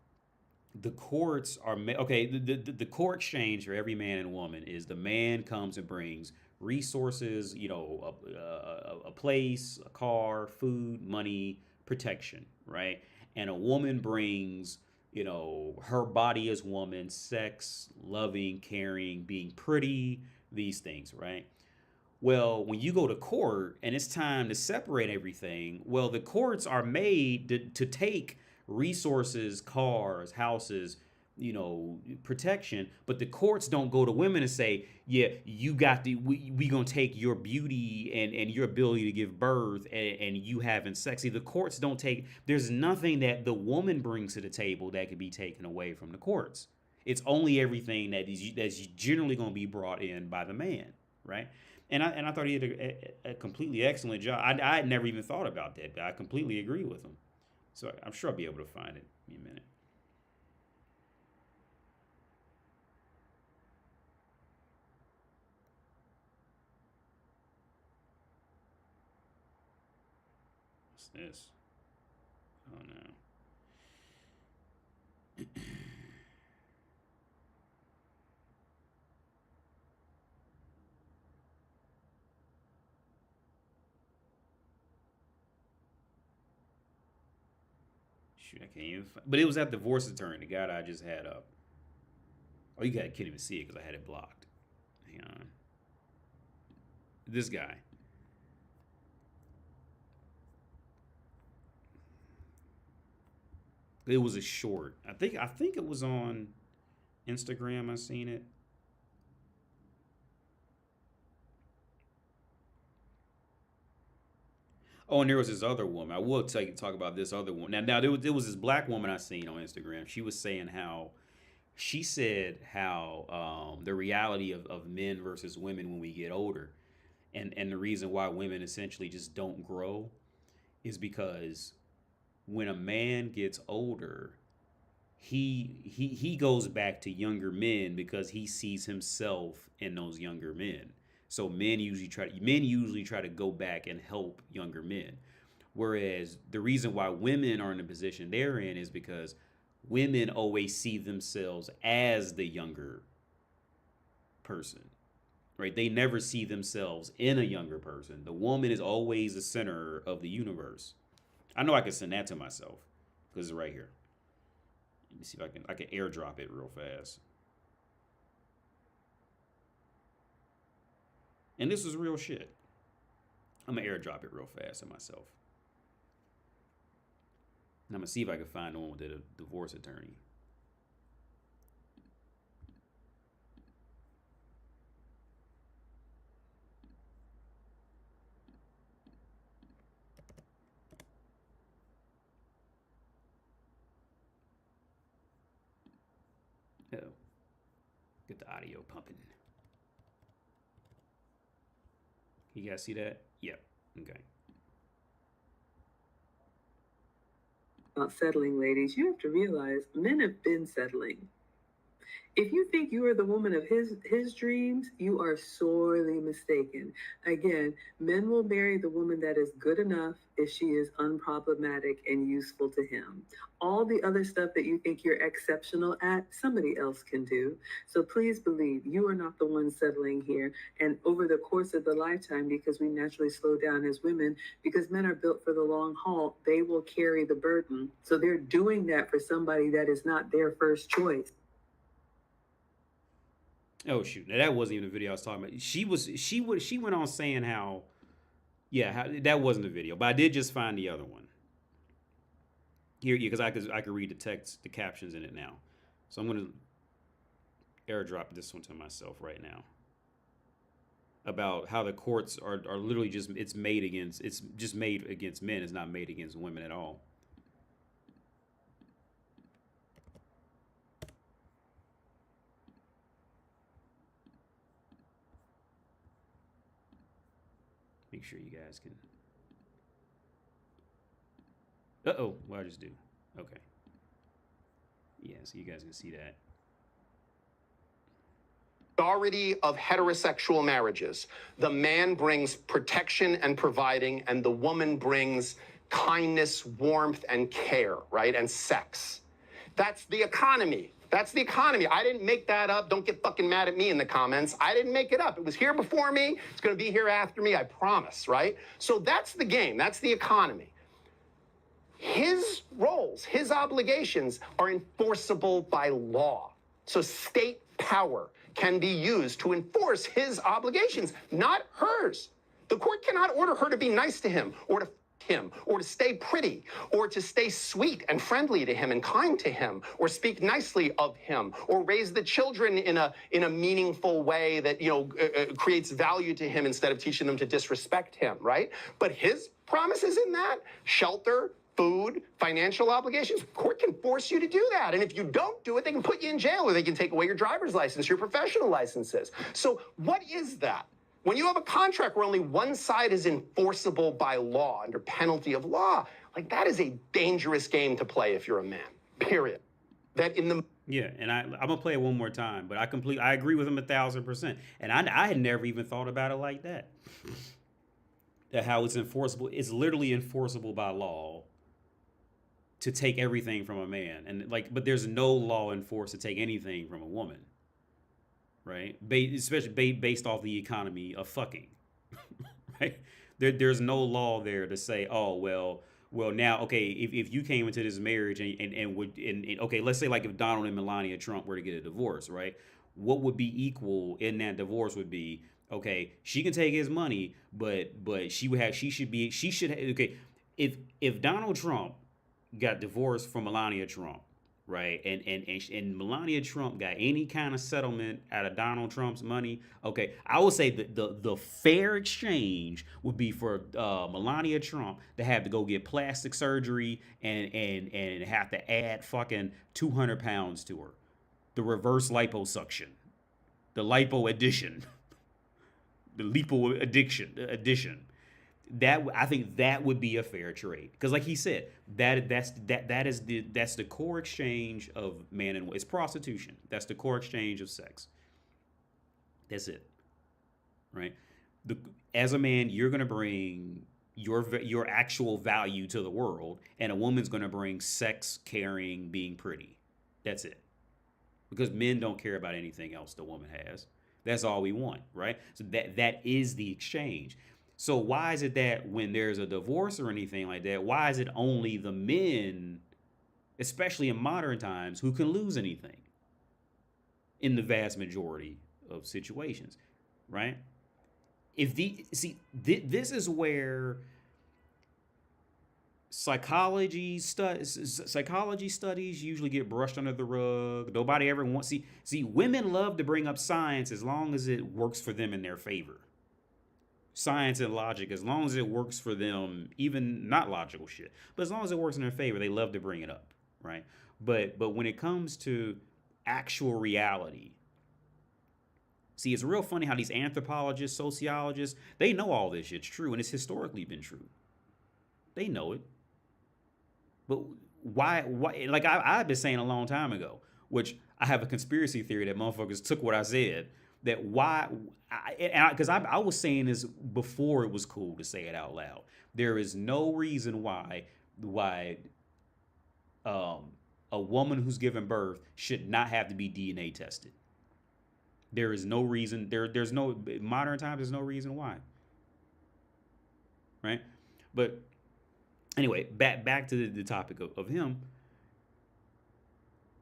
the courts are okay. The court exchange for every man and woman is the man comes and brings resources, a place, a car, food, money, protection, right? And a woman brings, her body as woman, sex, loving, caring, being pretty, these things, right? Well, when you go to court and it's time to separate everything, well, the courts are made to take resources, cars, houses, protection, but the courts don't go to women and say, yeah, you got we gonna take your beauty and your ability to give birth and you having sex. See, the courts don't take, there's nothing that the woman brings to the table that could be taken away from the courts. It's only everything that's generally going to be brought in by the man, right? And I thought he did a completely excellent job. I had never even thought about that, but I completely agree with him. So I'm sure I'll be able to find it in a minute. What's this? Oh no. Shoot, I can't even. But it was that divorce attorney, the guy that I just had up. Oh, you guys can't even see it because I had it blocked. Hang on. This guy. It was a short. I think it was on Instagram. I seen it. Oh, and there was this other woman. I will talk about this other one. Now there was this black woman I seen on Instagram. She was saying how she said how the reality of men versus women when we get older, and the reason why women essentially just don't grow is because when a man gets older, he goes back to younger men because he sees himself in those younger men. So men usually try to go back and help younger men. Whereas the reason why women are in the position they're in is because women always see themselves as the younger person. right? They never see themselves in a younger person. The woman is always the center of the universe. I know I can send that to myself because it's right here. Let me see if I can airdrop it real fast. And this is real shit. I'm gonna airdrop it real fast to myself. And I'm gonna see if I can find the one with the divorce attorney. Oh, get the audio pumping. You guys see that? Yep. Okay. About settling, ladies, you have to realize men have been settling. If you think you are the woman of his dreams, you are sorely mistaken. Again, men will marry the woman that is good enough if she is unproblematic and useful to him. All the other stuff that you think you're exceptional at, somebody else can do. So please believe you are not the one settling here. And over the course of the lifetime, because we naturally slow down as women, because men are built for the long haul, they will carry the burden. So they're doing that for somebody that is not their first choice. Oh shoot! Now that wasn't even the video I was talking about. She went on saying how, yeah, that wasn't the video, but I did just find the other one here, yeah, because I could read the text, the captions in it now. So I'm gonna airdrop this one to myself right now about how the courts are literally just it's just made against men. It's not made against women at all. Make sure you guys can. Uh-oh, what did I just do? Okay. Yeah, so you guys can see that. Majority of heterosexual marriages, the man brings protection and providing, and the woman brings kindness, warmth, and care, right? And sex. That's the economy. That's the economy. I didn't make that up. Don't get fucking mad at me in the comments. I didn't make it up. It was here before me. It's going to be here after me, I promise, right? So that's the game. That's the economy. His roles, his obligations are enforceable by law. So state power can be used to enforce his obligations, not hers. The court cannot order her to be nice to him or to him or to stay pretty or to stay sweet and friendly to him and kind to him or speak nicely of him or raise the children in a meaningful way that creates value to him instead of teaching them to disrespect him, right? But his promises in that, shelter, food, financial obligations, court can force you to do that. And if you don't do it, they can put you in jail or they can take away your driver's license, your professional licenses. So what is that? When you have a contract where only one side is enforceable by law, under penalty of law, like that is a dangerous game to play if you're a man, period. That in the Yeah, and I'm gonna play it one more time, but I agree with him 1,000%. And I had never even thought about it like that. That how it's enforceable. It's literally enforceable by law to take everything from a man, and like, but there's no law enforced to take anything from a woman, right? Especially based off the economy of fucking, right? There's no law there to say, oh well now okay, if you came into this marriage and okay, let's say like if Donald and Melania Trump were to get a divorce, right? What would be equal in that divorce would be, okay, she can take his money, but she should okay, if Donald Trump got divorced from Melania Trump, right? And Melania Trump got any kind of settlement out of Donald Trump's money. Okay, I would say that the fair exchange would be for Melania Trump to have to go get plastic surgery and have to add fucking 200 pounds to her, the reverse liposuction, the lipo addition, the lipo addition. That I think that would be a fair trade because, like he said, that's the core exchange of man and it's prostitution. That's the core exchange of sex. That's it, right? The As a man, you're gonna bring your actual value to the world, and a woman's gonna bring sex, caring, being pretty. That's it, because men don't care about anything else the woman has. That's all we want, right? So that is the exchange. So why is it that when there's a divorce or anything like that, why is it only the men, especially in modern times, who can lose anything in the vast majority of situations, right? If the see this is where psychology studies usually get brushed under the rug. Nobody ever wants see women love to bring up science as long as it works for them in their favor. Science and logic, as long as it works for them, even not logical shit, but as long as it works in their favor, they love to bring it up, right? But when it comes to actual reality, see, it's real funny how these anthropologists, sociologists, they know all this shit's true, and it's historically been true. They know it. But why? Like I've been saying a long time ago, which I have a conspiracy theory that motherfuckers took what I said. That why? Because I was saying this before it was cool to say it out loud. There is no reason why a woman who's given birth should not have to be DNA tested. There is no reason. There's no modern times. There's no reason why. Right? But anyway, back to the topic of him.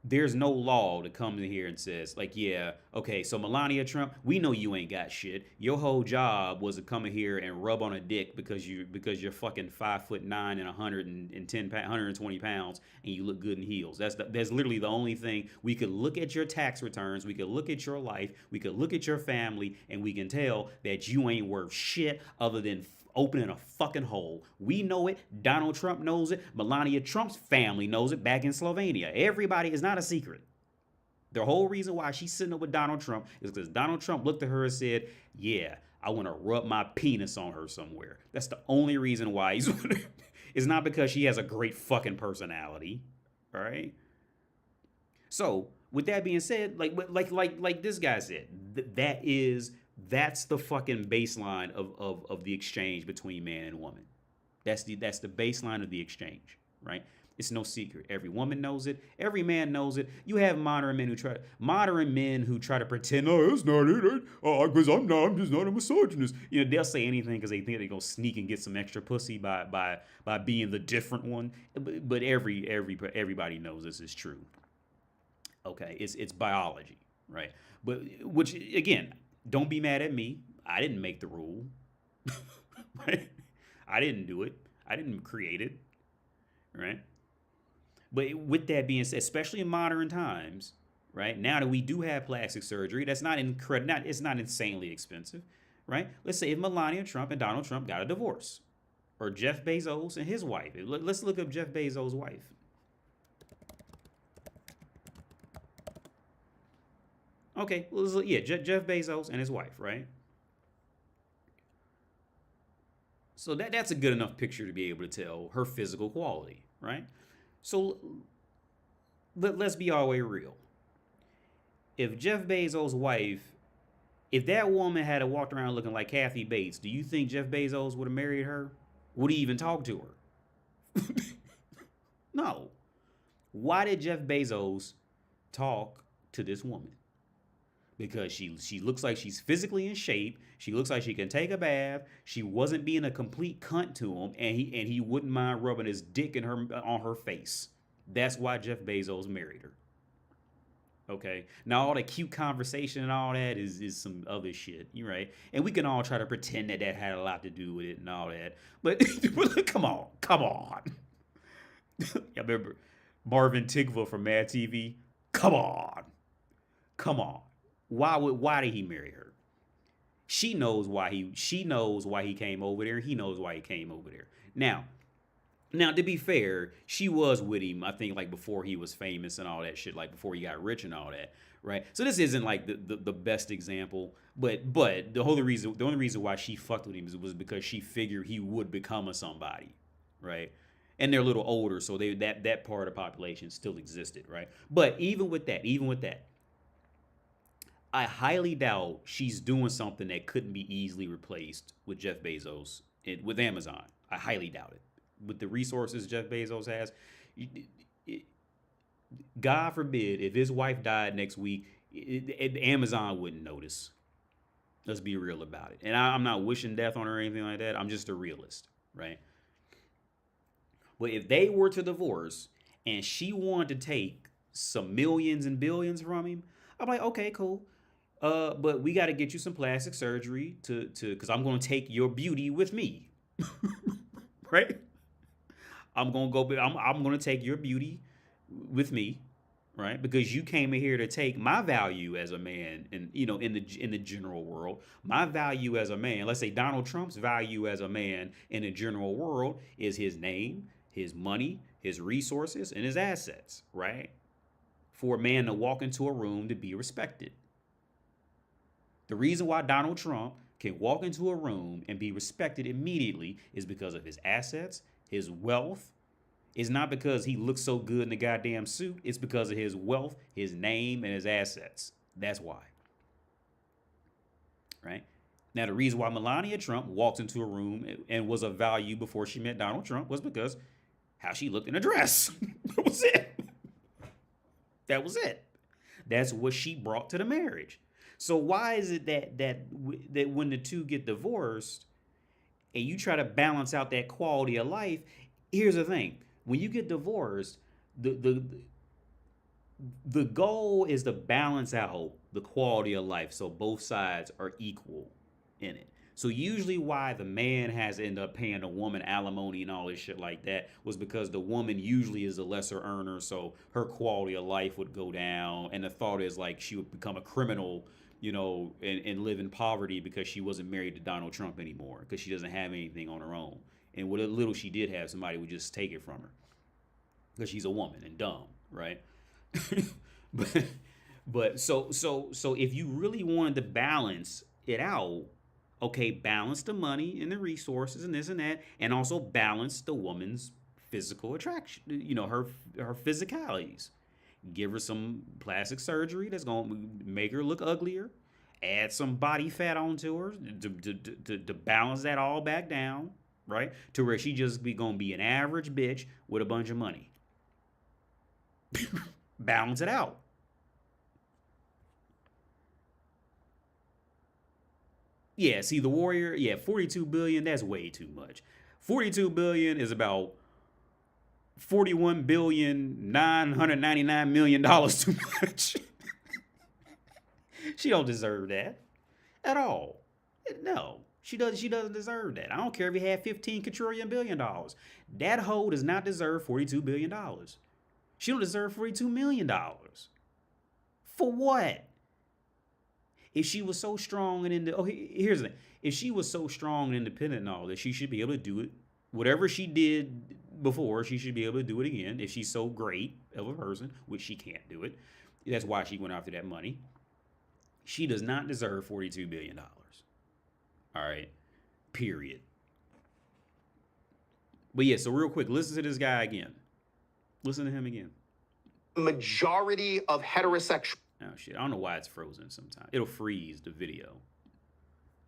There's no law that comes in here and says, like, yeah, okay, so Melania Trump, we know you ain't got shit. Your whole job was to come in here and rub on a dick because you're fucking 5'9" and 120 pounds and you look good in heels. That's literally the only thing. We could look at your tax returns, we could look at your life, we could look at your family, and we can tell that you ain't worth shit other than opening a fucking hole. We know it. Donald Trump knows it. Melania Trump's family knows it back in Slovenia. Everybody is not a secret. The whole reason why she's sitting up with Donald Trump is because Donald Trump looked at her and said, yeah, I want to rub my penis on her somewhere. That's the only reason why he's it's not because she has a great fucking personality. All right? So, with that being said, like this guy said, that's the fucking baseline of the exchange between man and woman. That's the baseline of the exchange, right? It's no secret. Every woman knows it. Every man knows it. You have modern men who try to pretend, oh, that's not it, because I'm just not a misogynist. You know, they'll say anything because they think they're gonna sneak and get some extra pussy by being the different one. But everybody knows this is true. Okay, it's biology, right? But which again, don't be mad at me. I didn't make the rule. Right? I didn't do it. I didn't create it. Right? But with that being said, especially in modern times, right? Now that we do have plastic surgery, that's not it's not insanely expensive, right? Let's say if Melania Trump and Donald Trump got a divorce, or Jeff Bezos and his wife. Let's look up Jeff Bezos' wife. Okay, well, yeah, Jeff Bezos and his wife, right? So that's a good enough picture to be able to tell her physical quality, right? So let's be all the way real. If Jeff Bezos' wife, if that woman had walked around looking like Kathy Bates, do you think Jeff Bezos would have married her? Would he even talk to her? No. Why did Jeff Bezos talk to this woman? Because she looks like she's physically in shape. She looks like she can take a bath. She wasn't being a complete cunt to him, and he wouldn't mind rubbing his dick on her face. That's why Jeff Bezos married her. Okay. Now all the cute conversation and all that is some other shit. You're right. And we can all try to pretend that had a lot to do with it and all that. But come on. I remember Marvin Tigva from Mad TV. Come on. Why did he marry her? She knows why he came over there. He knows why he came over there. Now, to be fair, she was with him, I think, like before he was famous and all that shit, like before he got rich and all that, right? So this isn't like the best example, but the only reason why she fucked with him was because she figured he would become a somebody, right? And they're a little older, so that part of the population still existed, right? But even with that, I highly doubt she's doing something that couldn't be easily replaced with Jeff Bezos, with Amazon. I highly doubt it. With the resources Jeff Bezos has, God forbid, if his wife died next week, Amazon wouldn't notice. Let's be real about it. And I'm not wishing death on her or anything like that. I'm just a realist, right? But if they were to divorce and she wanted to take some millions and billions from him, I'm like, okay, cool. But we got to get you some plastic surgery because I'm going to take your beauty with me, right? I'm gonna go. I'm gonna take your beauty with me, right? Because you came in here to take my value as a man, and in the general world, my value as a man. Let's say Donald Trump's value as a man in the general world is his name, his money, his resources, and his assets, right? For a man to walk into a room to be respected. The reason why Donald Trump can walk into a room and be respected immediately is because of his assets, his wealth. It's not because he looks so good in the goddamn suit. It's because of his wealth, his name, and his assets. That's why. Right? Now, the reason why Melania Trump walked into a room and was of value before she met Donald Trump was because how she looked in a dress. That was it. That was it. That's what she brought to the marriage. So why is it that when the two get divorced and you try to balance out that quality of life? Here's the thing: when you get divorced, the goal is to balance out the quality of life so both sides are equal in it. So usually why the man has to end up paying the woman alimony and all this shit like that was because the woman usually is a lesser earner, so her quality of life would go down, and the thought is like she would become a criminal, and live in poverty because she wasn't married to Donald Trump anymore because she doesn't have anything on her own. And what little she did have, somebody would just take it from her because she's a woman and dumb, right? but so if you really wanted to balance it out, okay, balance the money and the resources and this and that, and also balance the woman's physical attraction, her physicalities. Give her some plastic surgery that's gonna make her look uglier. Add some body fat onto her to balance that all back down, right? To where she just gonna be an average bitch with a bunch of money. Balance it out. Yeah, see the Warrior, yeah, 42 billion, that's way too much. 42 billion is about 41,999,000,000 too much. She don't deserve that at all. No, she doesn't deserve that. I don't care if he had 15 quadrillion billion dollars. That hoe does not deserve 42 billion dollars. She don't deserve 42 million dollars. For what? If she was so strong and here's the thing. If she was so strong and independent and all that, she should be able to do it. Whatever she did before, she should be able to do it again. If she's so great of a person, which she can't do it. That's why she went after that money. She does not deserve $42 billion. All right. Period. But yeah, so real quick, listen to this guy again. Listen to him again. Majority of heterosexual. Oh shit, I don't know why it's frozen sometimes. It'll freeze the video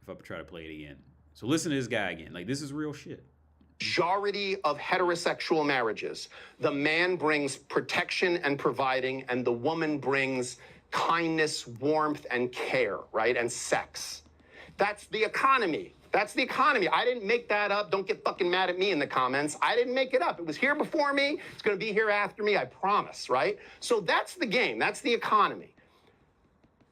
if I try to play it again. So listen to this guy again. Like, this is real shit. Majority of heterosexual marriages, the man brings protection and providing, and the woman brings kindness, warmth, and care, right? And sex. That's the economy. That's the economy. I didn't make that up. Don't get fucking mad at me in the comments. I didn't make it up. It was here before me. It's going to be here after me, I promise, right? So that's the game. That's the economy.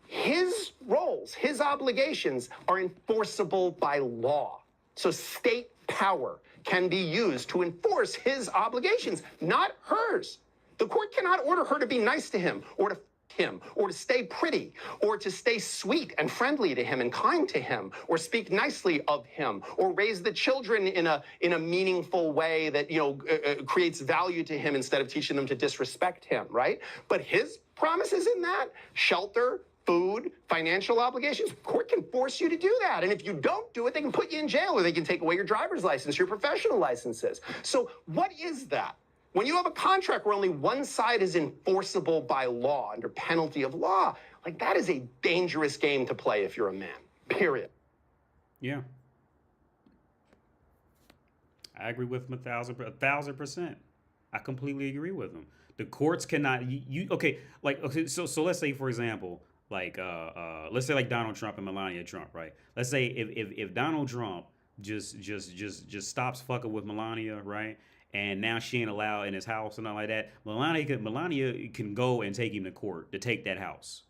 His roles, his obligations are enforceable by law. So state power can be used to enforce his obligations, not hers. The court cannot order her to be nice to him or to him or to stay pretty or to stay sweet and friendly to him and kind to him or speak nicely of him or raise the children in a meaningful way that creates value to him instead of teaching them to disrespect him, right? But his promises in that, shelter, food, financial obligations, court can force you to do that. And if you don't do it, they can put you in jail or they can take away your driver's license, your professional licenses. So what is that? When you have a contract where only one side is enforceable by law, under penalty of law, like, that is a dangerous game to play if you're a man, period. Yeah. I agree with him 1,000%. I completely agree with him. The courts cannot, okay, so let's say, for example, Like let's say like Donald Trump and Melania Trump, right? Let's say if Donald Trump just stops fucking with Melania, right? And now she ain't allowed in his house and all like that. Melania can go and take him to court to take that house.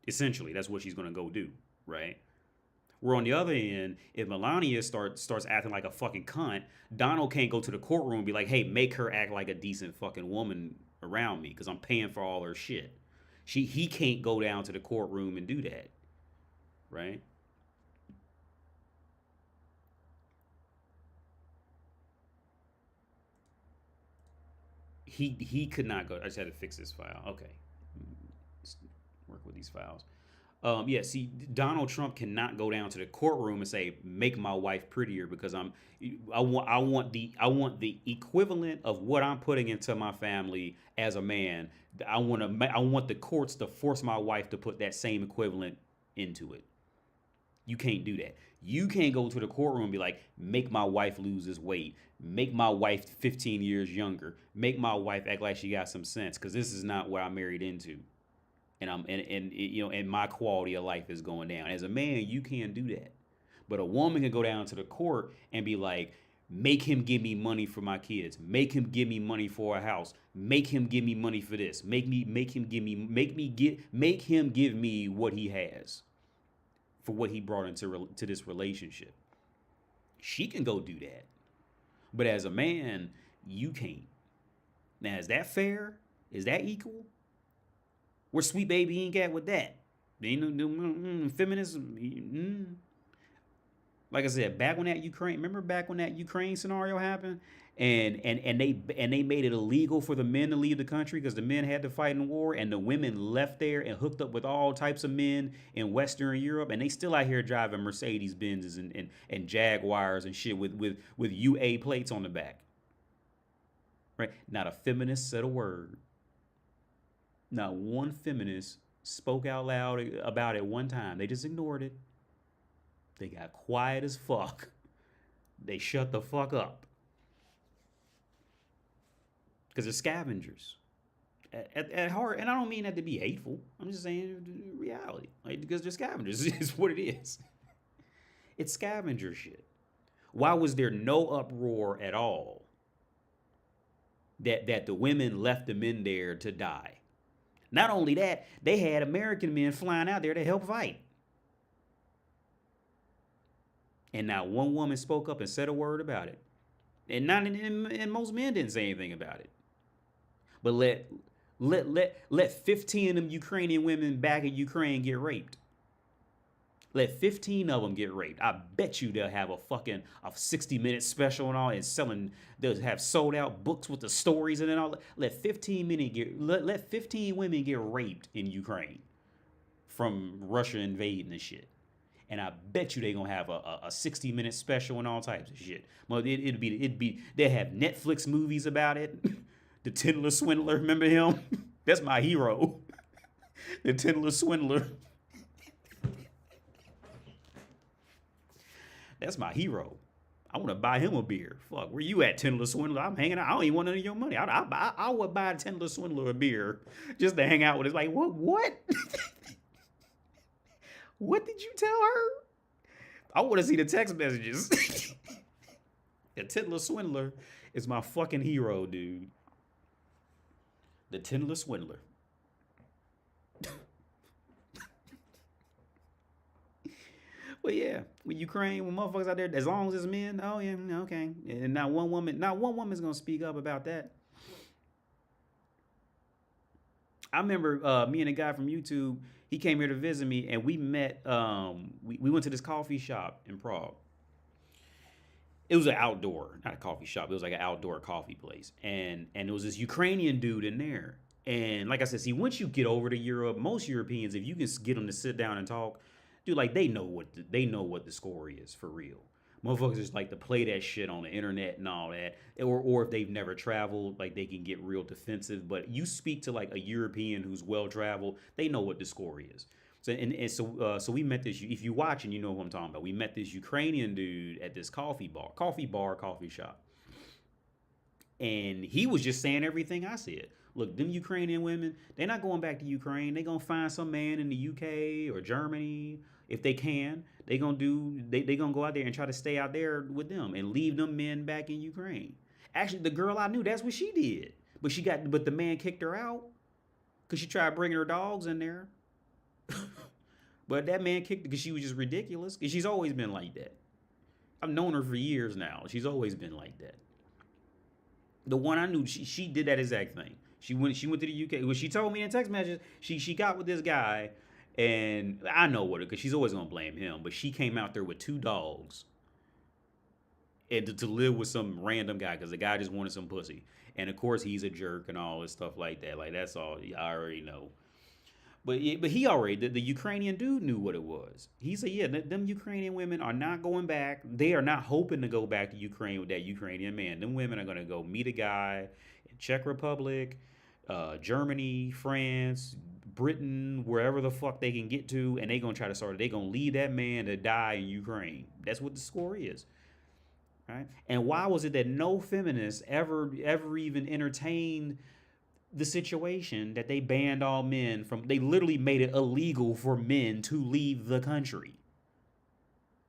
Essentially, that's what she's gonna go do, right? Where on the other end, if Melania starts acting like a fucking cunt, Donald can't go to the courtroom and be like, "Hey, make her act like a decent fucking woman around me because I'm paying for all her shit." He can't go down to the courtroom and do that, right? He could not go. I just had to fix this file. Okay, let's work with these files. Yeah, see, Donald Trump cannot go down to the courtroom and say, "Make my wife prettier," because I want the equivalent of what I'm putting into my family as a man. I want the courts to force my wife to put that same equivalent into it. You can't do that. You can't go to the courtroom and be like, "Make my wife lose this weight, make my wife 15 years younger, make my wife act like she got some sense," because this is not what I married into, and my quality of life is going down. As a man, you can't do that. But a woman can go down to the court and be like, "Make him give me money for my kids, make him give me money for a house, make him give me money for this, make him give me what he has for what he brought to this relationship." She can go do that. But as a man, you can't. Now, is that fair? Is that equal? Where Sweet Baby ain't got with that? Ain't no feminism. Like I said, back when that Ukraine, remember back when that Ukraine scenario happened, and they made it illegal for the men to leave the country because the men had to fight in war, and the women left there and hooked up with all types of men in Western Europe, and they still out here driving Mercedes Benzes and Jaguars and shit with UA plates on the back. Right? Not a feminist said a word. Not one feminist spoke out loud about it one time. They just ignored it. They got quiet as fuck. They shut the fuck up. Because they're scavengers. At heart, and I don't mean that to be hateful. I'm just saying reality. Like, because they're scavengers is what it is. It's scavenger shit. Why was there no uproar at all that the women left the men there to die? Not only that, they had American men flying out there to help fight. And not one woman spoke up and said a word about it. And most men didn't say anything about it. But let 15 of them Ukrainian women back in Ukraine get raped. Let 15 of them get raped. I bet you they'll have a 60-minute special and all, and they'll have sold out books with the stories and all. Let 15 women get raped in Ukraine from Russia invading and shit. And I bet you they gonna have a 60-minute special and all types of shit. Well, they have Netflix movies about it. The Tendler Swindler, remember him? That's my hero. The Tendler Swindler. That's my hero. I want to buy him a beer. Fuck, where you at, Tendler Swindler? I'm hanging out. I don't even want none of your money. I would buy Tendler Swindler a beer just to hang out with. It's like, what? What did you tell her? I want to see the text messages. The Tendler Swindler is my fucking hero, dude. The Tendler Swindler. But yeah, with Ukraine, when motherfuckers out there, as long as it's men, oh yeah, okay. And not one woman's gonna speak up about that. I remember me and a guy from YouTube, he came here to visit me, and we met, we went to this coffee shop in Prague. It was an outdoor, not a coffee shop, it was like an outdoor coffee place. And there was this Ukrainian dude in there. And like I said, see, once you get over to Europe, most Europeans, if you can get them to sit down and talk, dude, like they know what the score is for real. Motherfuckers just like to play that shit on the internet and all that, or if they've never traveled, like they can get real defensive. But you speak to like a European who's well traveled, they know what the score is. So we met this. If you watching, you know who I'm talking about. We met this Ukrainian dude at this coffee shop, and he was just saying everything I said. Look, them Ukrainian women, they're not going back to Ukraine. They're gonna find some man in the UK or Germany if they can. They gonna go out there and try to stay out there with them and leave them men back in Ukraine. Actually, the girl I knew, that's what she did. But the man kicked her out because she tried bringing her dogs in there. But that man kicked her because she was just ridiculous. Because she's always been like that. I've known her for years now. She's always been like that. The one I knew, she did that exact thing. She went to the UK. Well, she told me in text messages she got with this guy, and I know what it because she's always gonna blame him. But she came out there with 2 dogs and to live with some random guy because the guy just wanted some pussy. And of course he's a jerk and all this stuff like that. Like that's all I already know. But he already the Ukrainian dude knew what it was. He said, yeah, them Ukrainian women are not going back. They are not hoping to go back to Ukraine with that Ukrainian man. Them women are gonna go meet a guy in Czech Republic, Germany, France, Britain, wherever the fuck they can get to, and they gonna try to start it. They gonna leave that man to die in Ukraine. That's what the score is. Right? And why was it that no feminists ever even entertained the situation that they banned all men from? They literally made it illegal for men to leave the country,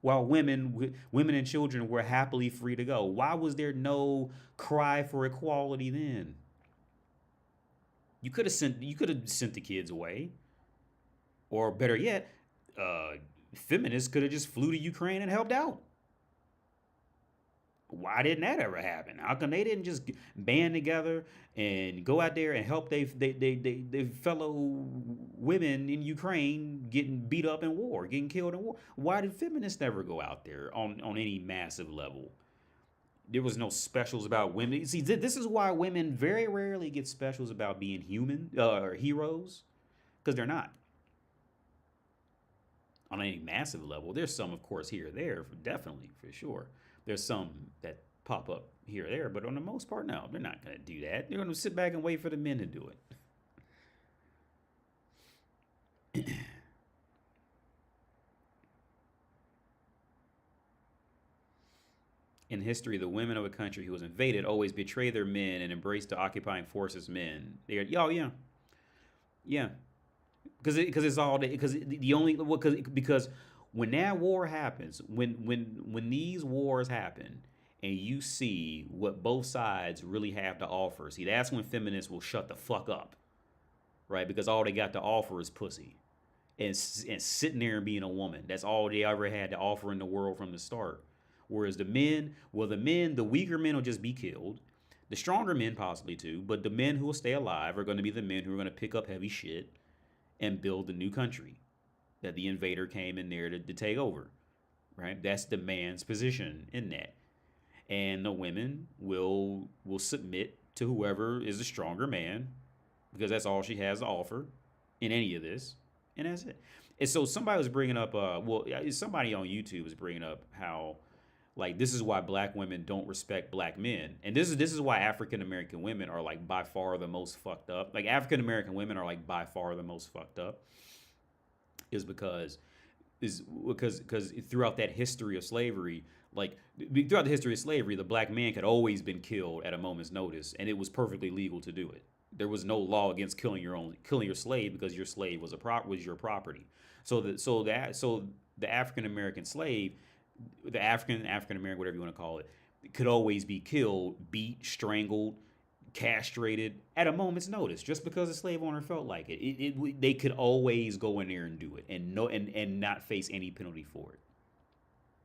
while women and children were happily free to go. Why was there no cry for equality then? You could have sent the kids away, or better yet, feminists could have just flew to Ukraine and helped out. Why didn't that ever happen? How come they didn't just band together and go out there and help they fellow women in Ukraine getting beat up in war, getting killed in war? Why did feminists never go out there on any massive level? There was no specials about women. See, this is why women very rarely get specials about being human or heroes, because they're not on any massive level. There's some, of course, here or there, definitely, for sure. There's some that pop up here or there, but on the most part, no, they're not going to do that. They're going to sit back and wait for the men to do it. In history, the women of a country who was invaded always betray their men and embrace the occupying forces men. They're, oh yeah, yeah, because it's all because the only because when that war happens, when these wars happen, and you see what both sides really have to offer, see, that's when feminists will shut the fuck up, right? Because all they got to offer is pussy, and sitting there and being a woman. That's all they ever had to offer in the world from the start. Whereas the men, the weaker men will just be killed. The stronger men possibly too, but the men who will stay alive are going to be the men who are going to pick up heavy shit and build the new country that the invader came in there to take over, right? That's the man's position in that. And the women will submit to whoever is the stronger man, because that's all she has to offer in any of this, and that's it. And so somebody was bringing up, somebody on YouTube was bringing up how, like, this is why black women don't respect black men, and this is why African American women are like by far the most fucked up. Like African American women are like by far the most fucked up, is because throughout that history of slavery, the black man could always been killed at a moment's notice, and it was perfectly legal to do it. There was no law against killing your slave, because your slave was your property. So the African American slave, the African American, whatever you want to call it, could always be killed, beat, strangled, castrated at a moment's notice, just because the slave owner felt like it. They could always go in there and do it, and not face any penalty for it,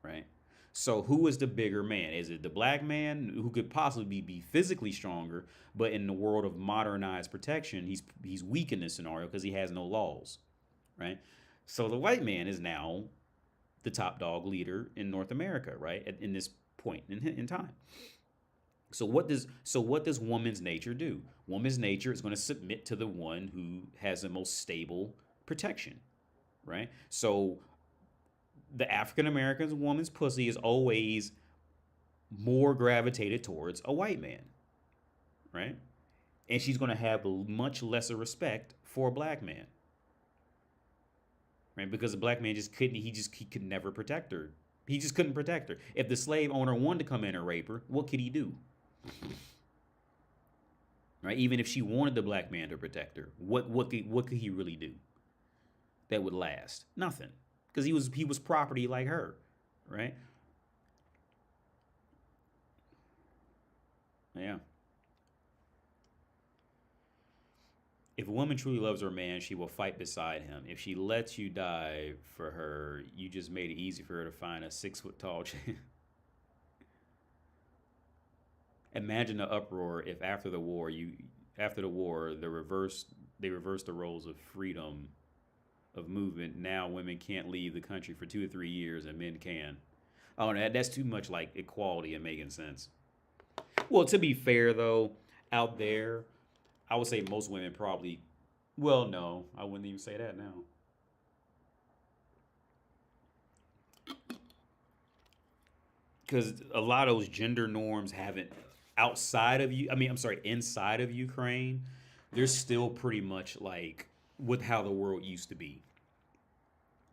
right? So who is the bigger man? Is it the black man, who could possibly be physically stronger, but in the world of modernized protection, he's weak in this scenario because he has no laws, right? So the white man is now the top dog leader in North America, right? In this point in time. So what does woman's nature do? Woman's nature is going to submit to the one who has the most stable protection, right? So the African American woman's pussy is always more gravitated towards a white man, right? And she's going to have a much lesser respect for a black man, right? Because the black man he could never protect her. He just couldn't protect her. If the slave owner wanted to come in and rape her, what could he do? right? Even if she wanted the black man to protect her, what could he really do that would last? Nothing, because he was property like her, right? Yeah. If a woman truly loves her man, she will fight beside him. If she lets you die for her, you just made it easy for her to find a 6 foot tall. Imagine the uproar if after the war they reversed the roles of freedom of movement. Now women can't leave the country for 2 or 3 years and men can. Oh, that's too much like equality and making sense. Well, to be fair though, out there, I would say most women probably. Well, no, I wouldn't even say that now. Because a lot of those gender norms haven't outside of you. I mean, I'm sorry, inside of Ukraine, they're still pretty much like with how the world used to be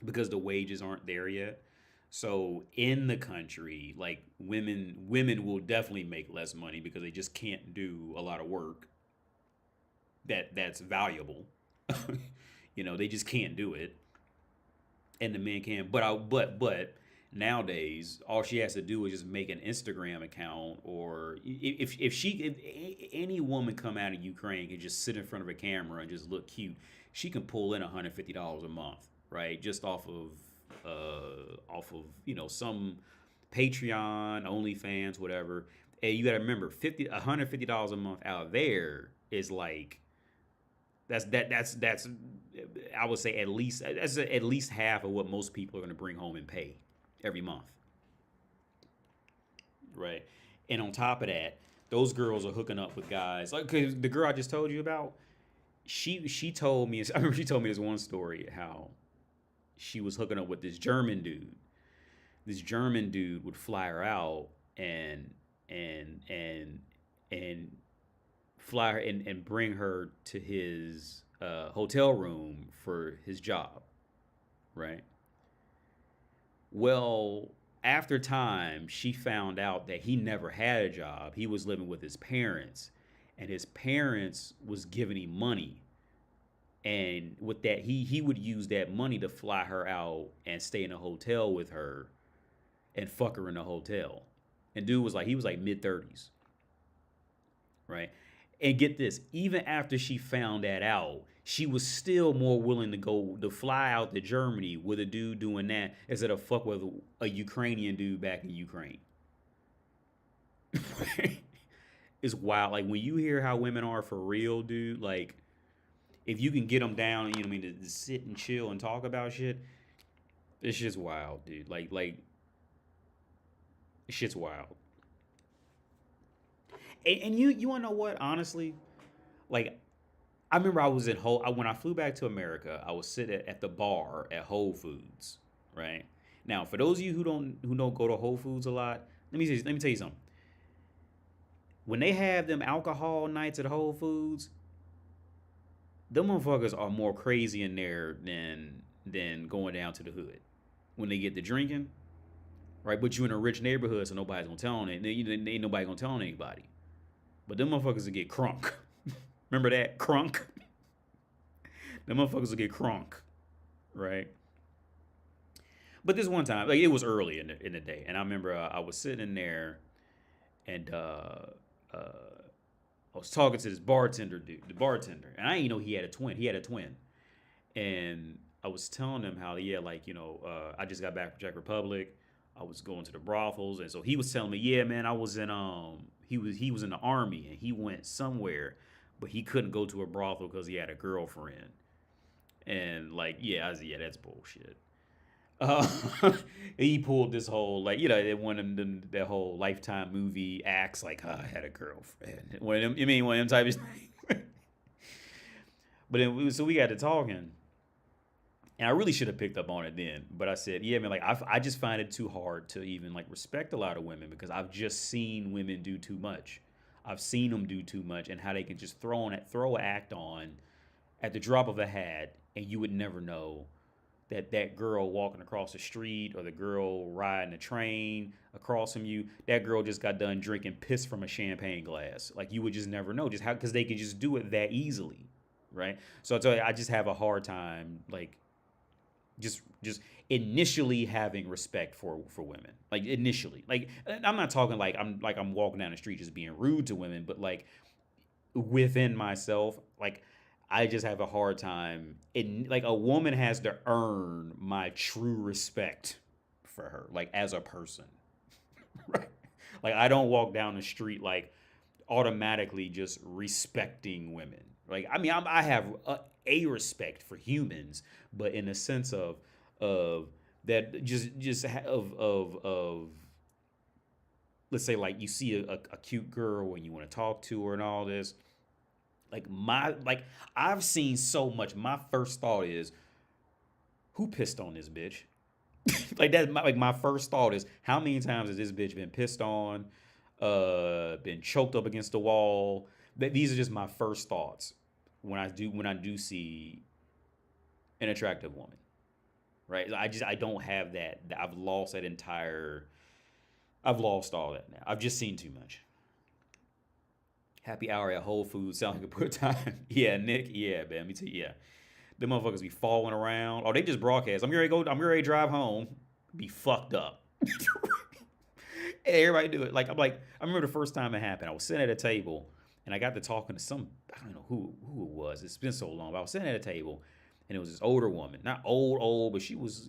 because the wages aren't there yet. So in the country, like women will definitely make less money because they just can't do a lot of work that's valuable. They just can't do it, and the men can. But nowadays, all she has to do is just make an Instagram account, or if any woman come out of Ukraine can just sit in front of a camera and just look cute, she can pull in $150 a month, right? Just off of some Patreon, OnlyFans, whatever. And you got to remember, $150 a month out there is like that's I would say at least half of what most people are going to bring home and pay every month, right? And on top of that, those girls are hooking up with guys like 'cause the girl I just told you about. She told me I remember she told me this one story how she was hooking up with this German dude. This German dude would fly her out and fly her and bring her to his hotel room for his job, right? Well, after time, she found out that he never had a job. He was living with his parents, and his parents was giving him money. And with that, he would use that money to fly her out and stay in a hotel with her and fuck her in a hotel. And dude was like he was like mid 30s, right? And get this, even after she found that out, she was still more willing to go to fly out to Germany with a dude doing that instead of fuck with a Ukrainian dude back in Ukraine. It's wild. Like when you hear how women are for real, dude. Like if you can get them down, you know what I mean, to sit and chill and talk about shit, it's just wild, dude. Like shit's wild. And you wanna know what? Honestly, like I remember I was in Whole when I flew back to America. I was sitting at the bar at Whole Foods, right? Now, for those of you who don't go to Whole Foods a lot, let me tell you something. When they have them alcohol nights at Whole Foods, them motherfuckers are more crazy in there than going down to the hood. When they get to drinking, right? But you in a rich neighborhood, so nobody's gonna tell on it. Ain't nobody gonna tell on anybody. But them motherfuckers will get crunk. Remember that crunk? Them motherfuckers will get crunk, right? But this one time, like it was early in the day, and I remember I was sitting in there, and I was talking to this bartender dude, the bartender, and I didn't know he had a twin. He had a twin, and I was telling him how yeah, like I just got back from Czech Republic. I was going to the brothels, and so he was telling me, yeah, man, I was in he was in the army, and he went somewhere, but he couldn't go to a brothel because he had a girlfriend, and like yeah, I said, yeah, that's bullshit. Uh, he pulled this whole like one of them that whole Lifetime movie acts like I had a girlfriend. One of them, you mean one of them type of things. But then so we got to talking, and I really should have picked up on it then. But I said, yeah, man, like I just find it too hard to even like respect a lot of women because I've just seen women do too much. I've seen them do too much, and how they can just throw an act on at the drop of a hat, and you would never know that girl walking across the street or the girl riding a train across from you, that girl just got done drinking piss from a champagne glass. Like you would just never know, just how because they can just do it that easily, right? So I tell you, I just have a hard time like just initially having respect for women. Like initially, like I'm not talking like I'm walking down the street just being rude to women, but like within myself, like I just have a hard time. Like a woman has to earn my true respect for her, like as a person. Right? Like I don't walk down the street like automatically just respecting women. Like I mean, I have a respect for humans, but in the sense of that just of let's say like you see a cute girl and you want to talk to her and all this. Like I've seen so much. My first thought is, who pissed on this bitch? Like that's my first thought is, how many times has this bitch been pissed on, been choked up against the wall? These are just my first thoughts when I do see an attractive woman, right? I don't have that. I've lost that entire. I've lost all that now. I've just seen too much. Happy hour at Whole Foods sound like a good time. Yeah, Nick. Yeah, man. Me too. Yeah, the motherfuckers be falling around. Oh, they just broadcast. I'm ready to go. I'm ready to drive home. Be fucked up. Hey, everybody do it. Like I remember the first time it happened. I was sitting at a table and I got to talking to some. I don't know who it was. It's been so long. But I was sitting at a table and it was this older woman, not old, but she was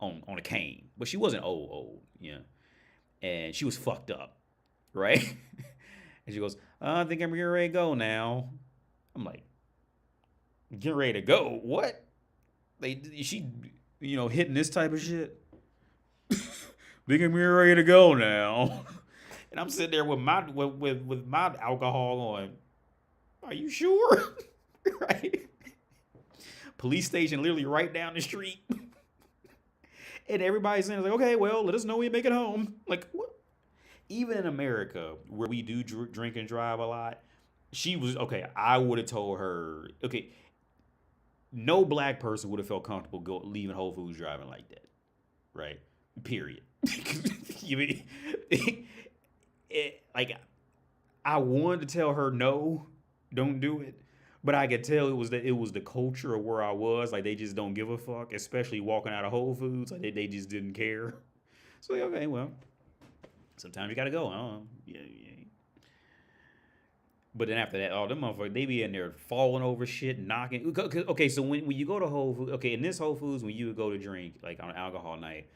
on a cane, but she wasn't old, yeah. And she was fucked up, right? And she goes, I think I'm getting ready to go now. I'm like, getting ready to go? What? She, hitting this type of shit. Think I'm getting ready to go now. And I'm sitting there with my alcohol on. Are you sure? Right? Police station literally right down the street. And everybody's saying like, okay, well, let us know when you make it home. Like, what? Even in America, where we do drink and drive a lot, she was okay. I would have told her, okay, no black person would have felt comfortable leaving Whole Foods driving like that, right? Period. You mean, like, I wanted to tell her no, don't do it, but I could tell it was the culture of where I was. Like they just don't give a fuck, especially walking out of Whole Foods. Like they just didn't care. So like, okay, well, sometimes you gotta go. I don't know. Yeah. But then after that, all them motherfuckers, they be in there falling over shit, knocking. Okay, so when you go to Whole Foods, okay, in this Whole Foods, when you would go to drink, like on an alcohol night,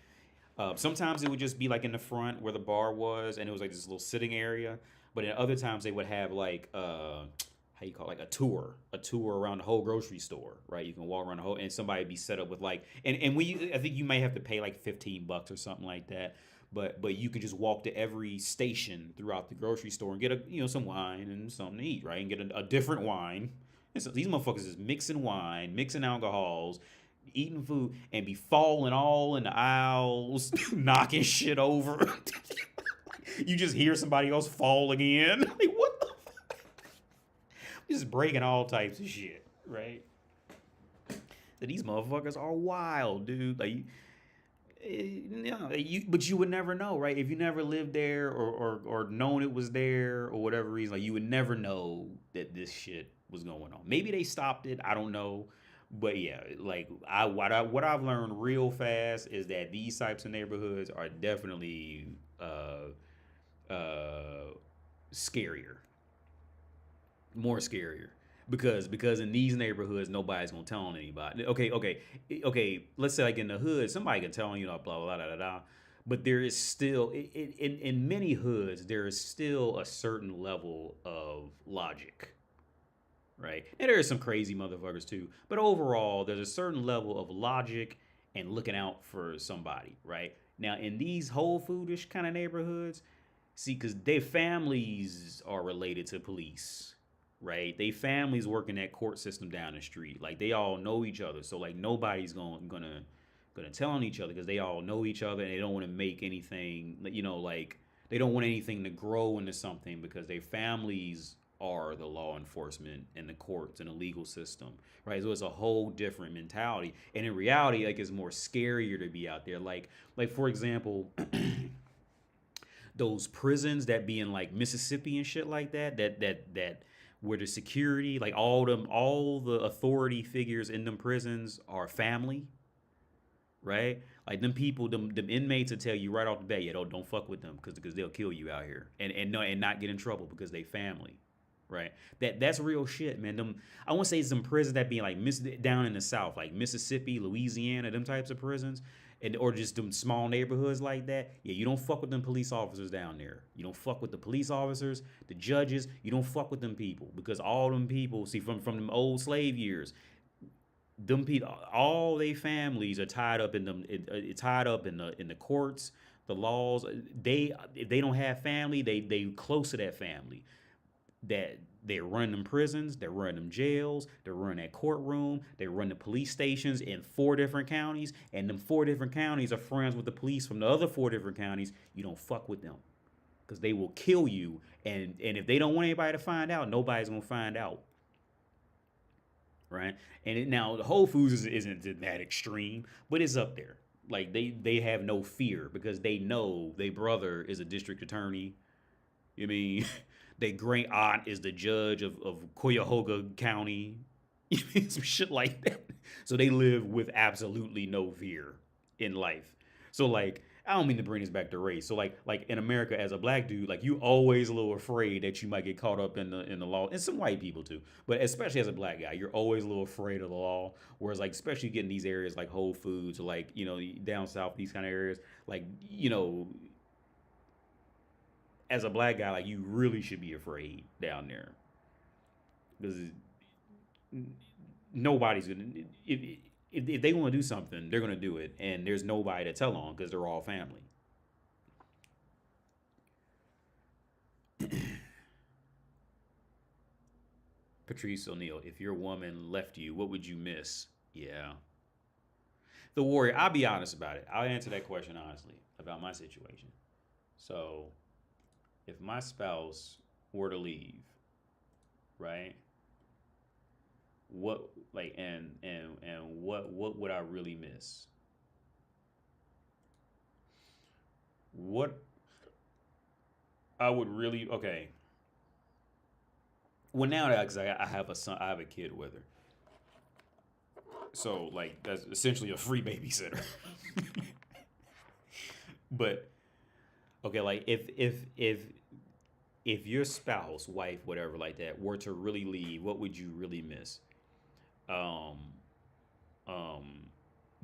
sometimes it would just be like in the front where the bar was, and it was like this little sitting area. But in other times, they would have like, how you call it, like a tour around the whole grocery store, right? You can walk around the whole, and somebody be set up with like, and I think you may have to pay like $15 or something like that. But you could just walk to every station throughout the grocery store and get some wine and something to eat, right? And get a different wine. And so these motherfuckers is mixing wine, mixing alcohols, eating food, and be falling all in the aisles, knocking shit over. You just hear somebody else fall again. Like what the fuck? Just breaking all types of shit, right? These motherfuckers are wild, dude. Like yeah, but you would never know, right? If you never lived there or known it was there or whatever reason, like you would never know that this shit was going on. Maybe they stopped it, I don't know. But yeah, like what I've learned real fast is that these types of neighborhoods are definitely scarier, more scarier. Because in these neighborhoods nobody's gonna tell on anybody. Okay. Let's say like in the hood, somebody can tell on blah blah blah da da da. But there is still in many hoods there is still a certain level of logic, right? And there are some crazy motherfuckers too. But overall, there's a certain level of logic and looking out for somebody, right? Now in these Whole Foodish kind of neighborhoods, see, because their families are related to police, right? They families working that court system down the street. Like they all know each other. So like nobody's gonna tell on each other because they all know each other and they don't want to make anything, like they don't want anything to grow into something because their families are the law enforcement and the courts and the legal system, right? So it's a whole different mentality, and in reality, like it's more scarier to be out there. Like for example, those prisons that be in like Mississippi and shit like that, that where the security, like all the authority figures in them prisons are family, right? Like them people, them inmates will tell you right off the bat, yeah, don't fuck with them because they'll kill you out here, and no, and not get in trouble because they family, right? That's real shit, man. Them, I want to say some prisons that be like down in the South, like Mississippi, Louisiana, them types of prisons, and or just them small neighborhoods like that. Yeah, you don't fuck with them police officers down there. You don't fuck with the police officers, the judges. You don't fuck with them people because all them people, see, from them old slave years, them people, all they families are tied up in them, tied up in the courts, the laws. They if they don't have family, they close to that family. That they run them prisons, they run them jails, they run that courtroom, they run the police stations in 4 different counties, and them 4 different counties are friends with the police from the other 4 different counties. You don't fuck with them because they will kill you, and if they don't want anybody to find out, nobody's gonna find out, right? Now the Whole Foods isn't that extreme, but it's up there. Like they have no fear because they know their brother is a district attorney. I mean, their great aunt is the judge of Cuyahoga County. Some shit like that. So they live with absolutely no fear in life. So like, I don't mean to bring this back to race. So like in America as a black dude, like you always a little afraid that you might get caught up in the law, and some white people too. But especially as a black guy, you're always a little afraid of the law. Whereas like especially getting these areas like Whole Foods or like down south, these kind of areas, like as a black guy, like you really should be afraid down there because nobody's gonna if they want to do something, they're gonna do it, and there's nobody to tell on because they're all family. Patrice O'Neill, if your woman left you, what would you miss? Yeah, the warrior. I'll be honest about it. I'll answer that question honestly about my situation. So, if my spouse were to leave, right? What like and what would I really miss? What I would really okay. Well, now that because I have a son, I have a kid with her, so like that's essentially a free babysitter. But okay, like if your spouse, wife, whatever, like that, were to really leave, what would you really miss? Um, um,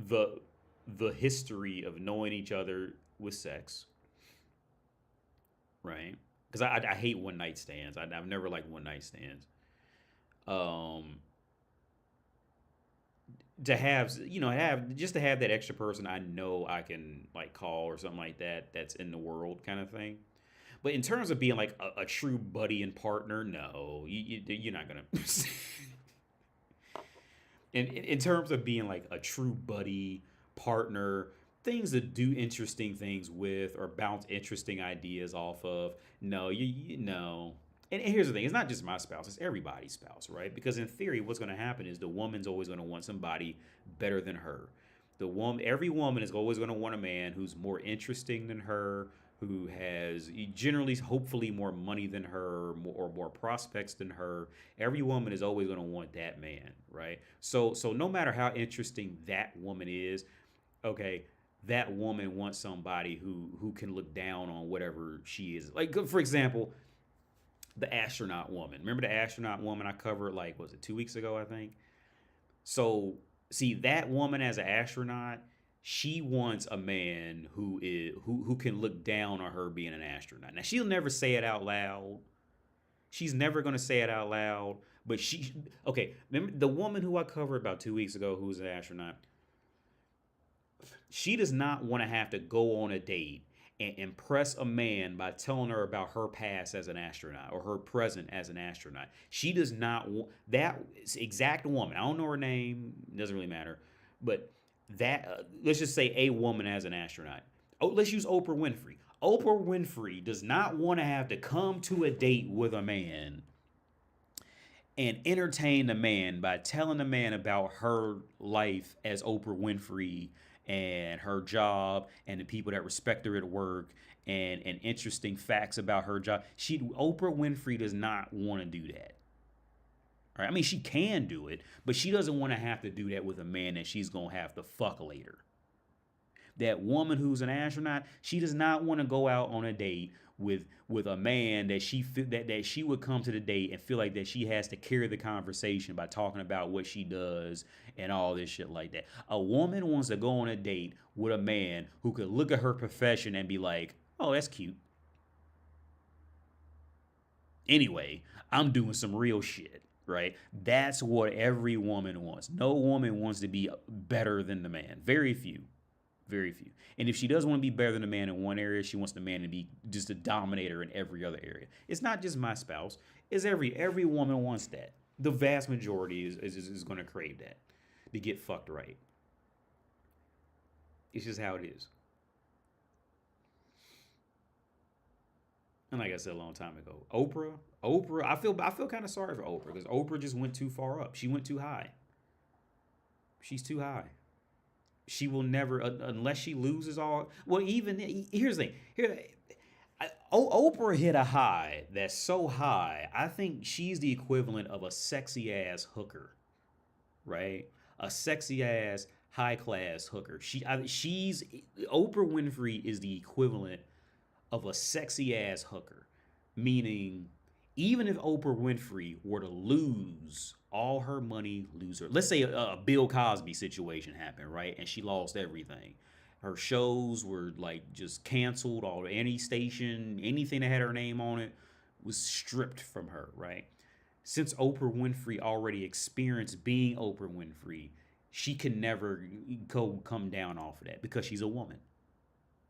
the the history of knowing each other with sex, right? Because I hate one night stands. I've never liked one night stands. Um, to have have just to have that extra person I know I can like call or something like that that's in the world kind of thing. But in terms of being like a true buddy and partner, no, you're not gonna. In terms of being like a true buddy partner, things to do interesting things with or bounce interesting ideas off of. No, you know. And here's the thing: it's not just my spouse; it's everybody's spouse, right? Because in theory, what's going to happen is the woman's always going to want somebody better than her. Every woman is always going to want a man who's more interesting than her, who has generally, hopefully, more money than her, or more prospects than her. Every woman is always going to want that man, right? So no matter how interesting that woman is, okay, that woman wants somebody who can look down on whatever she is. Like for example, the astronaut woman. Remember the astronaut woman I covered like was it 2 weeks ago, I think? So see that woman as an astronaut, she wants a man who can look down on her being an astronaut. Now she'll never say it out loud. She's never gonna say it out loud. But she okay. Remember the woman who I covered about 2 weeks ago, who was an astronaut. She does not want to have to go on a date and impress a man by telling her about her past as an astronaut or her present as an astronaut. She does not want that exact woman. I don't know her name, doesn't really matter, but that let's just say a woman as an astronaut. Oh, let's use Oprah Winfrey. Oprah Winfrey does not want to have to come to a date with a man and entertain the man by telling the man about her life as Oprah Winfrey and her job and the people that respect her at work and interesting facts about her job. Oprah Winfrey does not want to do that. Right? I mean, she can do it, but she doesn't want to have to do that with a man that she's gonna have to fuck later. That woman who's an astronaut, she does not want to go out on a date with a man that that she would come to the date and feel like that she has to carry the conversation by talking about what she does and all this shit like that. A woman wants to go on a date with a man who could look at her profession and be like, "Oh, that's cute." Anyway, I'm doing some real shit, right? That's what every woman wants. No woman wants to be better than the man. Very few. Very few. And if she does want to be better than the man in one area, she wants the man to be just a dominator in every other area. It's not just my spouse. It's every woman wants that. The vast majority is going to crave that to get fucked right. It's just how it is. And like I said a long time ago, Oprah, I feel kind of sorry for Oprah because Oprah just went too far up. She went too high. She's too high. She will never, unless she loses all. Well, even here's the thing. Oprah hit a high that's so high. I think she's the equivalent of a sexy ass hooker, right? A sexy ass high class hooker. She's Oprah Winfrey is the equivalent of a sexy ass hooker, meaning even if Oprah Winfrey were to lose all her money, let's say a Bill Cosby situation happened, right? And she lost everything. Her shows were like just canceled, any station, anything that had her name on it was stripped from her, right? Since Oprah Winfrey already experienced being Oprah Winfrey, she can never come down off of that because she's a woman.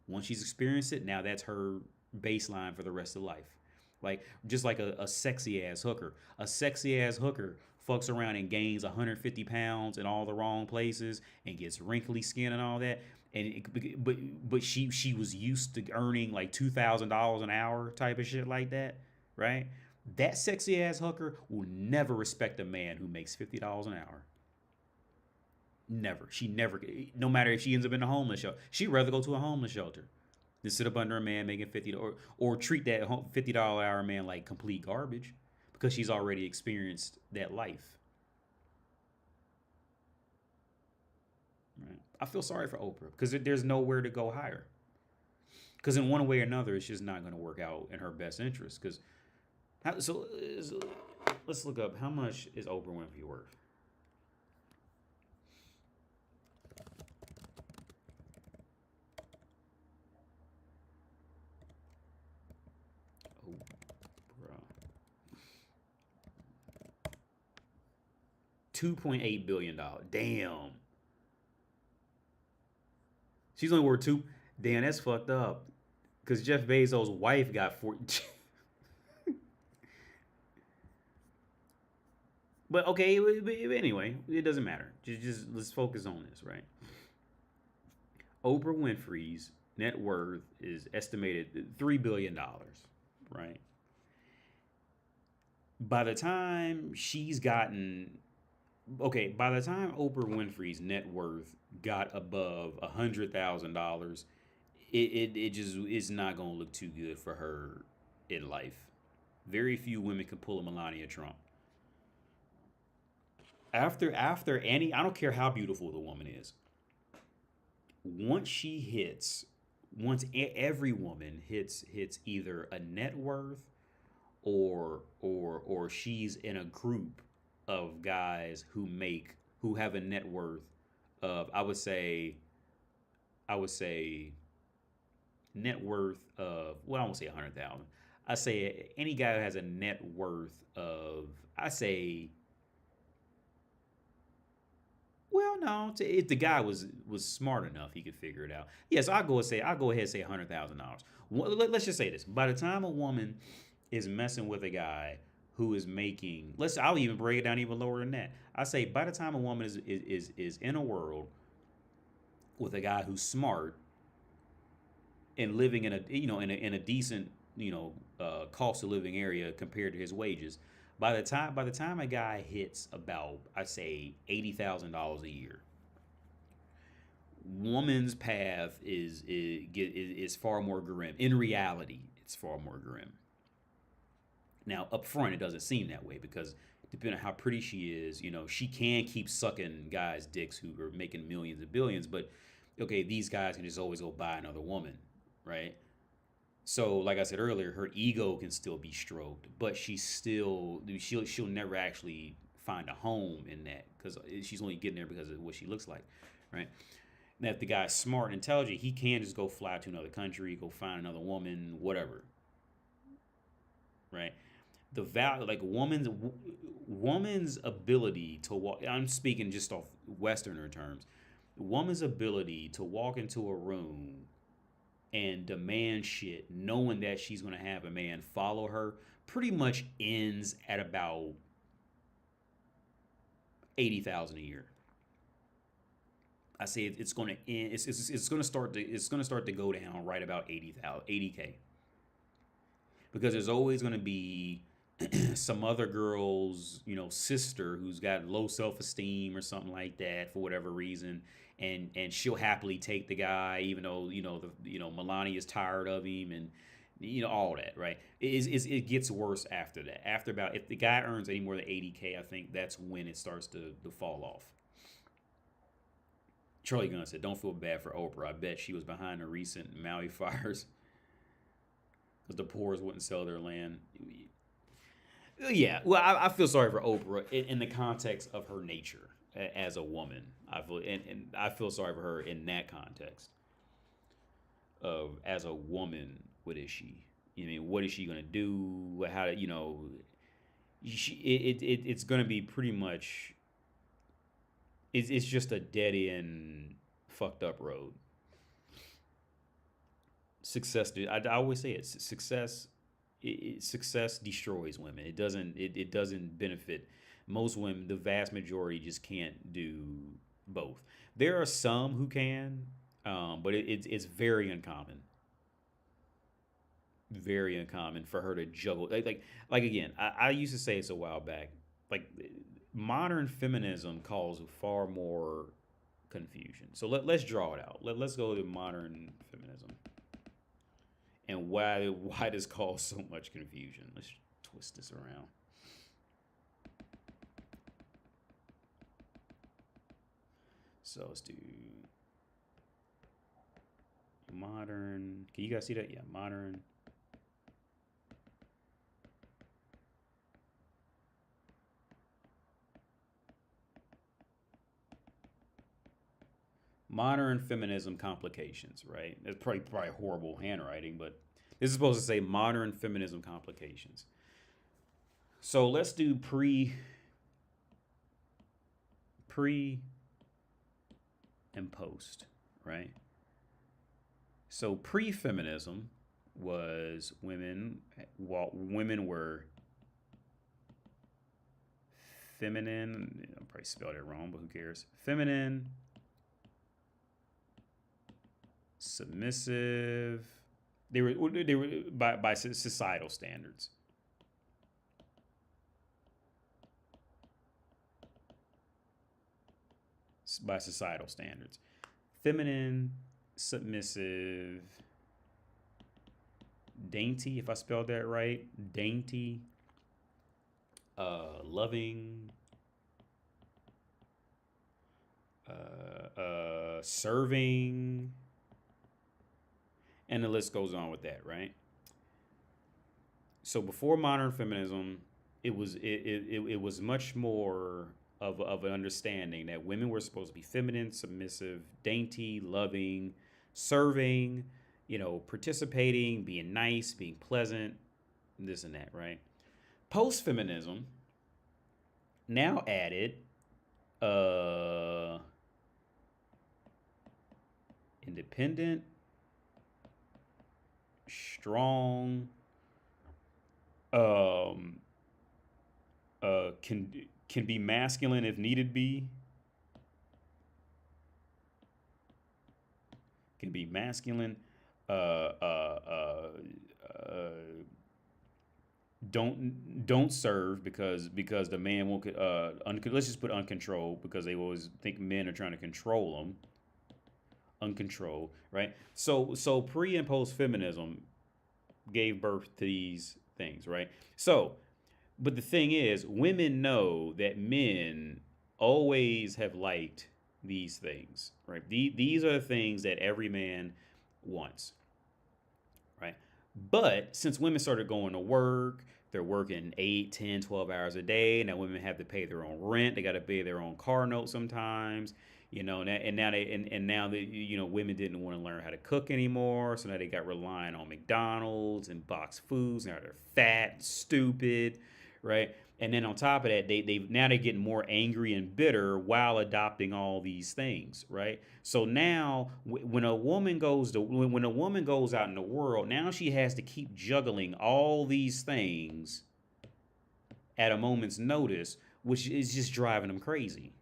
Once she's experienced it, now that's her baseline for the rest of life. Like just like a sexy ass hooker. A sexy ass hooker fucks around and gains 150 pounds in all the wrong places and gets wrinkly skin and all that. But she was used to earning like $2,000 an hour type of shit like that, right? That sexy ass hooker will never respect a man who makes $50 an hour. Never. She never. No matter if she ends up in a homeless shelter, she'd rather go to a homeless shelter than sit up under a man making 50 or treat that $50 an hour man like complete garbage because she's already experienced that life. Right? I feel sorry for Oprah because there's nowhere to go higher. Because in one way or another, it's just not going to work out in her best interest. Because so let's look up how much is Oprah Winfrey worth. $2.8 billion. Damn. She's only worth two. Damn, that's fucked up. Because Jeff Bezos' wife got 14. But okay, anyway, it doesn't matter. Just let's focus on this, right? Oprah Winfrey's net worth is estimated $3 billion, right? By the time she's gotten by the time Oprah Winfrey's net worth got above $100,000, it just is not gonna look too good for her in life. Very few women can pull a Melania Trump. After any, I don't care how beautiful the woman is. Once she hits, every woman hits either a net worth or she's in a group of guys who have a net worth of I would say net worth of, well, I won't say 100,000. I say any guy who has a net worth of, I say, well, no, if the guy was smart enough, he could figure it out. Yes, I'll go ahead and say $100,000. Let's just say this: by the time a woman is messing with a guy who is making, I'll even break it down even lower than that. I say by the time a woman is in a world with a guy who's smart and living in a decent cost of living area compared to his wages, By the time a guy hits about, I say, $80,000 a year, woman's path is far more grim. In reality, it's far more grim. Now, up front, it doesn't seem that way because depending on how pretty she is, she can keep sucking guys' dicks who are making millions and billions. But okay, these guys can just always go buy another woman, right? So, like I said earlier, her ego can still be stroked, but she'll never actually find a home in that because she's only getting there because of what she looks like, right? And if the guy's smart and intelligent, he can just go fly to another country, go find another woman, whatever, right? The value, like woman's ability to walk. I'm speaking just off Westerner terms. Woman's ability to walk into a room and demand shit, knowing that she's gonna have a man follow her, pretty much ends at about 80,000 a year. I say it's going to end. It's going to start to go down right about 80,000, 80K, because there's always going to be some other girl's sister who's got low self esteem or something like that for whatever reason, and she'll happily take the guy even though Melania's tired of him and all that, right? It gets worse after that. After about, if the guy earns any more than 80K, I think that's when it starts to fall off. Charlie Gunn said, "Don't feel bad for Oprah. I bet she was behind the recent Maui fires because the poors wouldn't sell their land." Yeah, well, I feel sorry for Oprah in the context of her nature as a woman. And I feel sorry for her in that context of, as a woman, what is she? What is she gonna do? How to it's gonna be pretty much. It's just a dead end, fucked up road. Success. I always say it. Success destroys women. It doesn't benefit most women. The vast majority just can't do both. There are some who can, but it's very uncommon. Very uncommon for her to juggle. Like again, I used to say this a while back. Like modern feminism calls far more confusion. So let's draw it out. Let's go to modern feminism and why this cause so much confusion. Let's twist this around. So let's do modern. Can you guys see that? Yeah, modern. Modern feminism complications, right? It's probably horrible handwriting, but this is supposed to say modern feminism complications. So let's do pre and post, right? So pre-feminism was women were feminine. I probably spelled it wrong, but who cares? Feminine, submissive. They were by societal standards. By societal standards, feminine, submissive, dainty. If I spelled that right, dainty, loving, serving, and the list goes on with that, right? So before modern feminism, it was much more of an understanding that women were supposed to be feminine, submissive, dainty, loving, serving, participating, being nice, being pleasant, this and that, right? Post feminism now added independent, strong, um, can be masculine if needed be. Can be masculine, uh, uh, uh, uh, don't serve because the man won't let's just put uncontrolled because they always think men are trying to control them. Uncontrolled, right? So pre and post feminism gave birth to these things, right? So, but the thing is, women know that men always have liked these things, right? These are the things that every man wants, right? But since women started going to work, they're working 8, 10, 12 hours a day. Now women have to pay their own rent. They got to pay their own car note sometimes. And now that women didn't want to learn how to cook anymore, so now they got relying on McDonald's and boxed foods. Now they're fat, stupid, right? And then on top of that, they're getting more angry and bitter while adopting all these things, right? So now, when a woman goes to when a woman goes out in the world, now she has to keep juggling all these things at a moment's notice, which is just driving them crazy.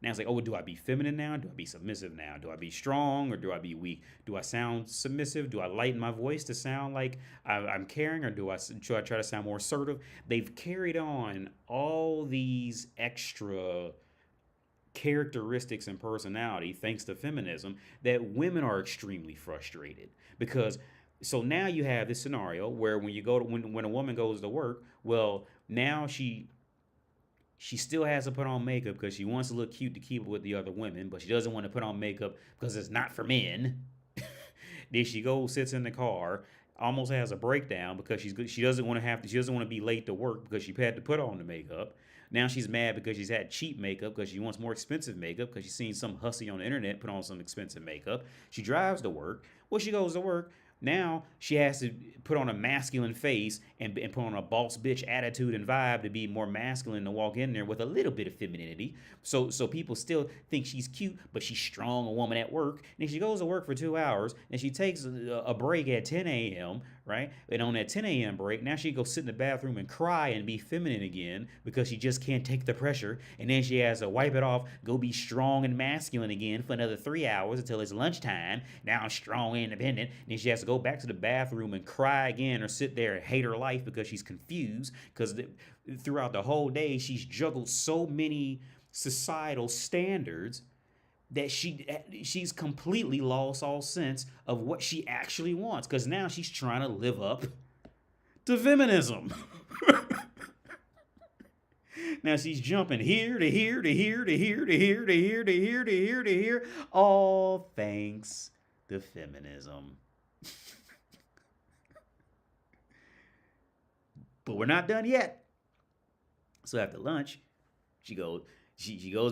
Now it's like, oh, do I be feminine now? Do I be submissive now? Do I be strong or do I be weak? Do I sound submissive? Do I lighten my voice to sound like I'm caring, or do I try to sound more assertive? They've carried on all these extra characteristics and personality thanks to feminism that women are extremely frustrated because so now you have this scenario where when a woman goes to work, well, now she still has to put on makeup because she wants to look cute to keep up with the other women, but she doesn't want to put on makeup because it's not for men. Then she goes, sits in the car, almost has a breakdown because she doesn't want to she doesn't want to be late to work because she had to put on the makeup. Now she's mad because she's had cheap makeup because she wants more expensive makeup because she's seen some hussy on the internet put on some expensive makeup. She drives to work. Well, she goes to work. Now she has to put on a masculine face and put on a boss bitch attitude and vibe to be more masculine to walk in there with a little bit of femininity. So people still think she's cute, but she's strong, a woman at work. And then she goes to work for 2 hours and she takes a break at 10 a.m., right? And on that 10 a.m. break, now she go sit in the bathroom and cry and be feminine again because she just can't take the pressure. And then she has to wipe it off, go be strong and masculine again for another 3 hours until it's lunchtime. Now I'm strong and independent. And then she has to go back to the bathroom and cry again or sit there and hate her life because she's confused because throughout the whole day she's juggled so many societal standards that she's completely lost all sense of what she actually wants because now she's trying to live up to feminism. Now she's jumping here to here to here to here to here to here to here to here to here, all thanks to feminism. But we're not done yet. So after lunch, she goes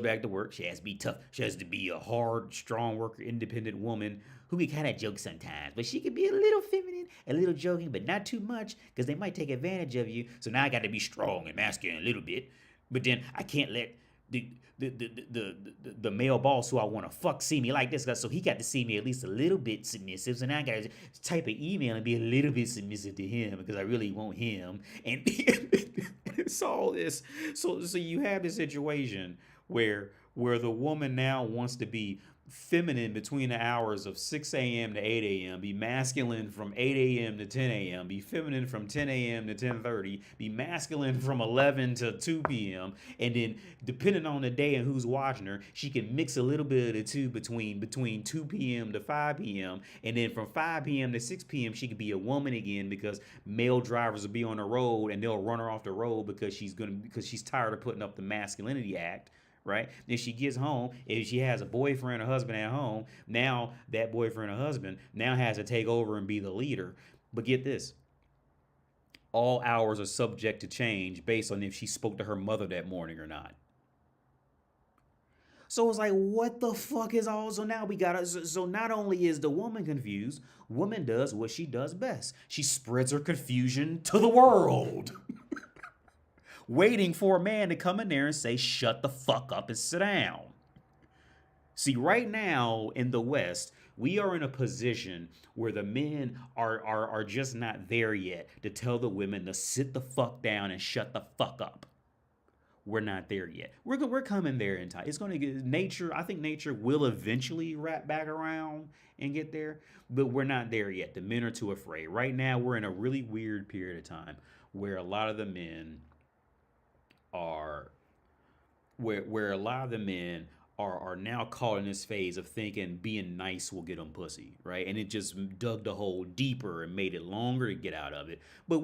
back to work. She has to be tough. She has to be a hard, strong worker, independent woman who can kind of joke sometimes. But she can be a little feminine, a little joking, but not too much because they might take advantage of you. So now I got to be strong and masculine a little bit. But then I can't let the male boss who I want to fuck see me like this, so he got to see me at least a little bit submissive. So now I got to type an email and be a little bit submissive to him because I really want him. And it's all this. So you have this situation where the woman now wants to be feminine between the hours of 6 a.m. to 8 a.m., be masculine from 8 a.m. to 10 a.m., be feminine from 10 a.m. to 10:30, be masculine from 11 to 2 p.m., and then depending on the day and who's watching her, she can mix a little bit of the two between 2 p.m. to 5 p.m., and then from 5 p.m. to 6 p.m. she could be a woman again because male drivers will be on the road and they'll run her off the road because she's tired of putting up the masculinity act. Right? Then she gets home. If she has a boyfriend or husband at home, now that boyfriend or husband now has to take over and be the leader. But get this. All hours are subject to change based on if she spoke to her mother that morning or not. So it's like, what the fuck is all? So now we got so not only is the woman confused, woman does what she does best. She spreads her confusion to the world. Waiting for a man to come in there and say, shut the fuck up and sit down. See, right now in the West, we are in a position where the men are just not there yet to tell the women to sit the fuck down and shut the fuck up. We're not there yet. We're coming there in time. It's going to get nature. I think nature will eventually wrap back around and get there, but we're not there yet. The men are too afraid. Right now, we're in a really weird period of time where a lot of the men are where a lot of the men are now caught in this phase of thinking being nice will get them pussy, right? And it just dug the hole deeper and made it longer to get out of it. But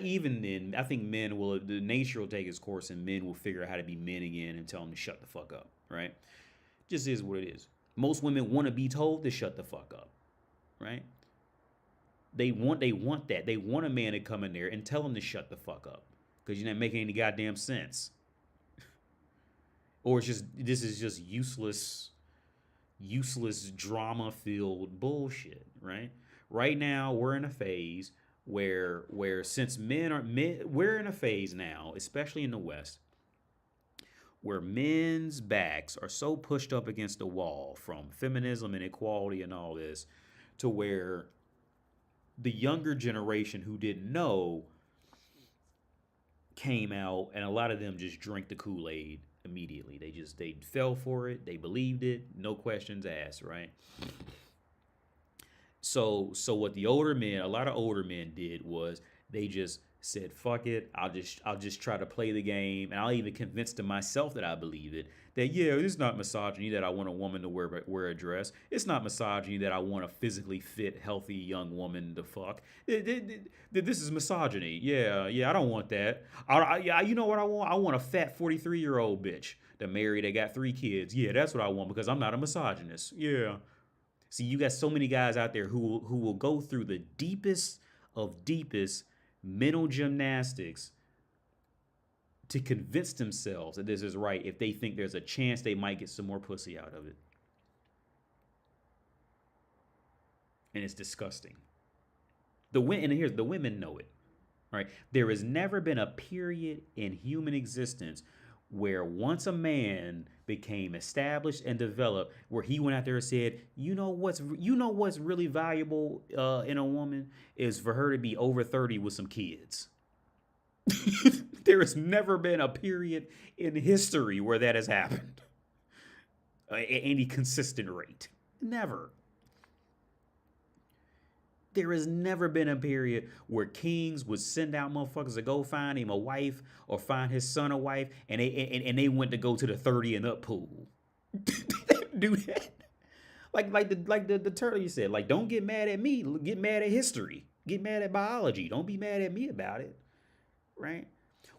even then, I think men will, the nature will take its course, and men will figure out how to be men again and tell them to shut the fuck up, right? Just is what it is. Most women want to be told to shut the fuck up, right? They want that. They want a man to come in there and tell them to shut the fuck up because you're not making any goddamn sense. Or it's just this is just useless drama filled bullshit, right? Right now we're in a phase where since we're in a phase now, especially in the West, where men's backs are so pushed up against the wall from feminism and equality and all this, to where the younger generation who didn't know came out, and a lot of them just drank the Kool-Aid immediately. They fell for it. They believed it. No questions asked, right? So what a lot of older men did was they just said, fuck it. I'll just try to play the game, and I'll even convince to myself that I believe it. That yeah, it's not misogyny that I want a woman to wear a dress. It's not misogyny that I want a physically fit, healthy young woman to fuck. This is misogyny. Yeah, I don't want that. You know what I want? I want a fat 43-year-old bitch to marry that got 3 kids. Yeah, that's what I want because I'm not a misogynist. Yeah. See, you got so many guys out there who will go through the deepest of deepest mental gymnastics to convince themselves that this is right if they think there's a chance they might get some more pussy out of it. And it's disgusting. The women know it. All right. There has never been a period in human existence where once a man became established and developed, where he went out there and said, you know what's really valuable in a woman is for her to be over 30 with some kids. There has never been a period in history where that has happened at any consistent rate. Never. There has never been a period where kings would send out motherfuckers to go find him a wife or find his son a wife, and they went to go to the 30 and up pool. Do that. Like the turtle you said, like, don't get mad at me, get mad at history. Get mad at biology. Don't be mad at me about it. Right?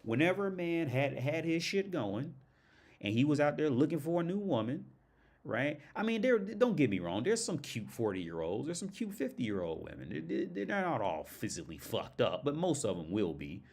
Whenever a man had his shit going and he was out there looking for a new woman, right? I mean, don't get me wrong. There's some cute 40-year-olds. There's some cute 50-year-old women. They're not all physically fucked up, but most of them will be.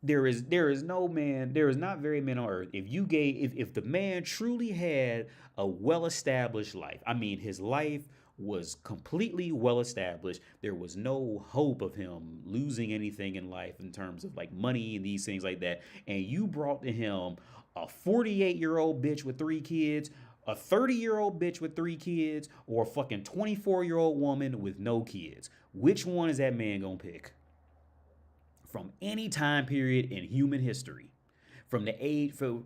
There is not very men on earth. If the man truly had a well-established life, I mean, his life was completely well established. There was no hope of him losing anything in life in terms of like money and these things like that. And you brought to him a 48-year-old bitch with 3 kids, a 30-year-old bitch with 3 kids, or a fucking 24-year-old woman with no kids. Which one is that man gonna pick? From any time period in human history, from the age from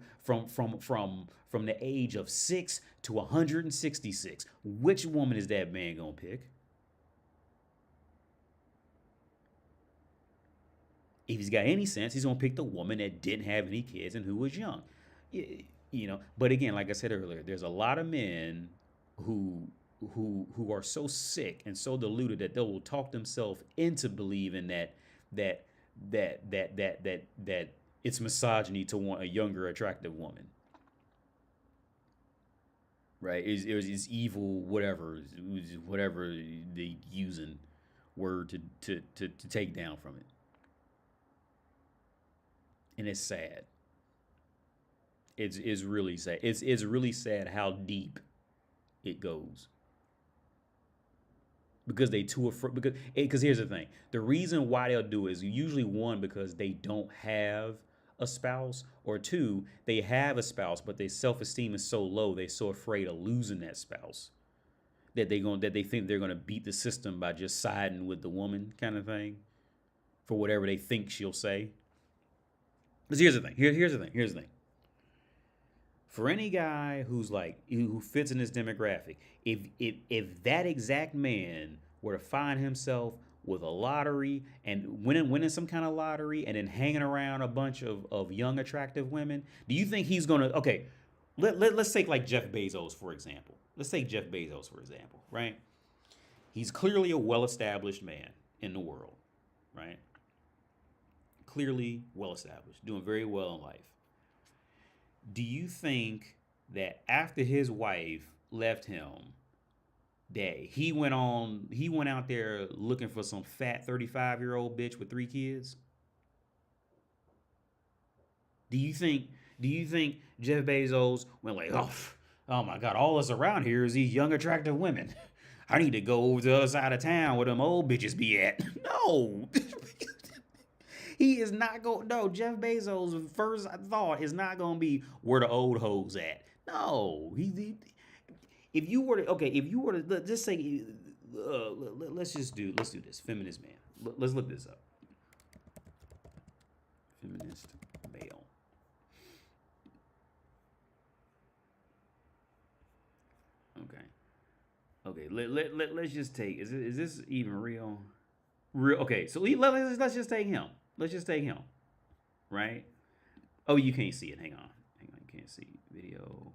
the age of 6 to 166, which woman is that man gonna pick? If he's got any sense, he's gonna pick the woman that didn't have any kids and who was young. You know, but again, like I said earlier, there's a lot of men who are so sick and so deluded that they will talk themselves into believing that it's misogyny to want a younger, attractive woman. Right? It's evil, whatever they using word to take down from it. And it's sad. It's really sad. It's really sad how deep it goes. Because they too afraid. Because here's the thing: the reason why they'll do it is usually, one, because they don't have a spouse, or 2, they have a spouse, but their self-esteem is so low, they're so afraid of losing that spouse that they think they're gonna beat the system by just siding with the woman, kind of thing, for whatever they think she'll say. Because here's the thing. Here's the thing. For any guy who fits in this demographic, if that exact man were to find himself with a lottery and winning some kind of lottery and then hanging around a bunch of young attractive women, do you think he's gonna okay? Let's take like Jeff Bezos for example. Let's take Jeff Bezos for example, right? He's clearly a well-established man in the world, right? Clearly well-established, doing very well in life. Do you think that after his wife left him, that he went out there looking for some fat 35-year-old bitch with 3 kids? Do you think Jeff Bezos went like, oh my god, all that's around here is these young attractive women. I need to go over to the other side of town where them old bitches be at. No. He is not going. No, Jeff Bezos' first thought is not going to be where the old hoes at. No, if you were to just say, let's do this. Feminist man. Let's look this up. Feminist male. Okay. Okay. Let's just take. Is this even real? Real. Okay. So let's just take him. Let's just take him. Right. Oh, you can't see it. Hang on. You can't see video.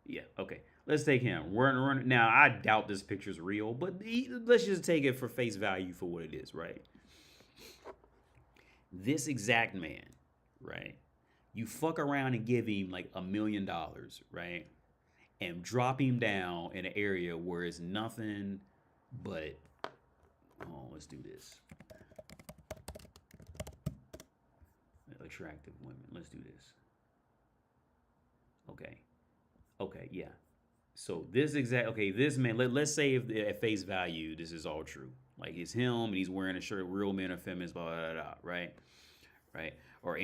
Yeah. Okay. Let's take him. Run. Now I doubt this picture's real, but let's just take it for face value for what it is. Right. This exact man. Right. You fuck around and give him like $1 million. Right. And drop him down in an area where it's nothing but, oh, let's do this. Attractive women. Let's do this. Okay. Okay, yeah. So this man, let's say if at face value, this is all true. Like it's him and he's wearing a shirt, real men are feminists, blah, blah, blah, blah, right? Right? Or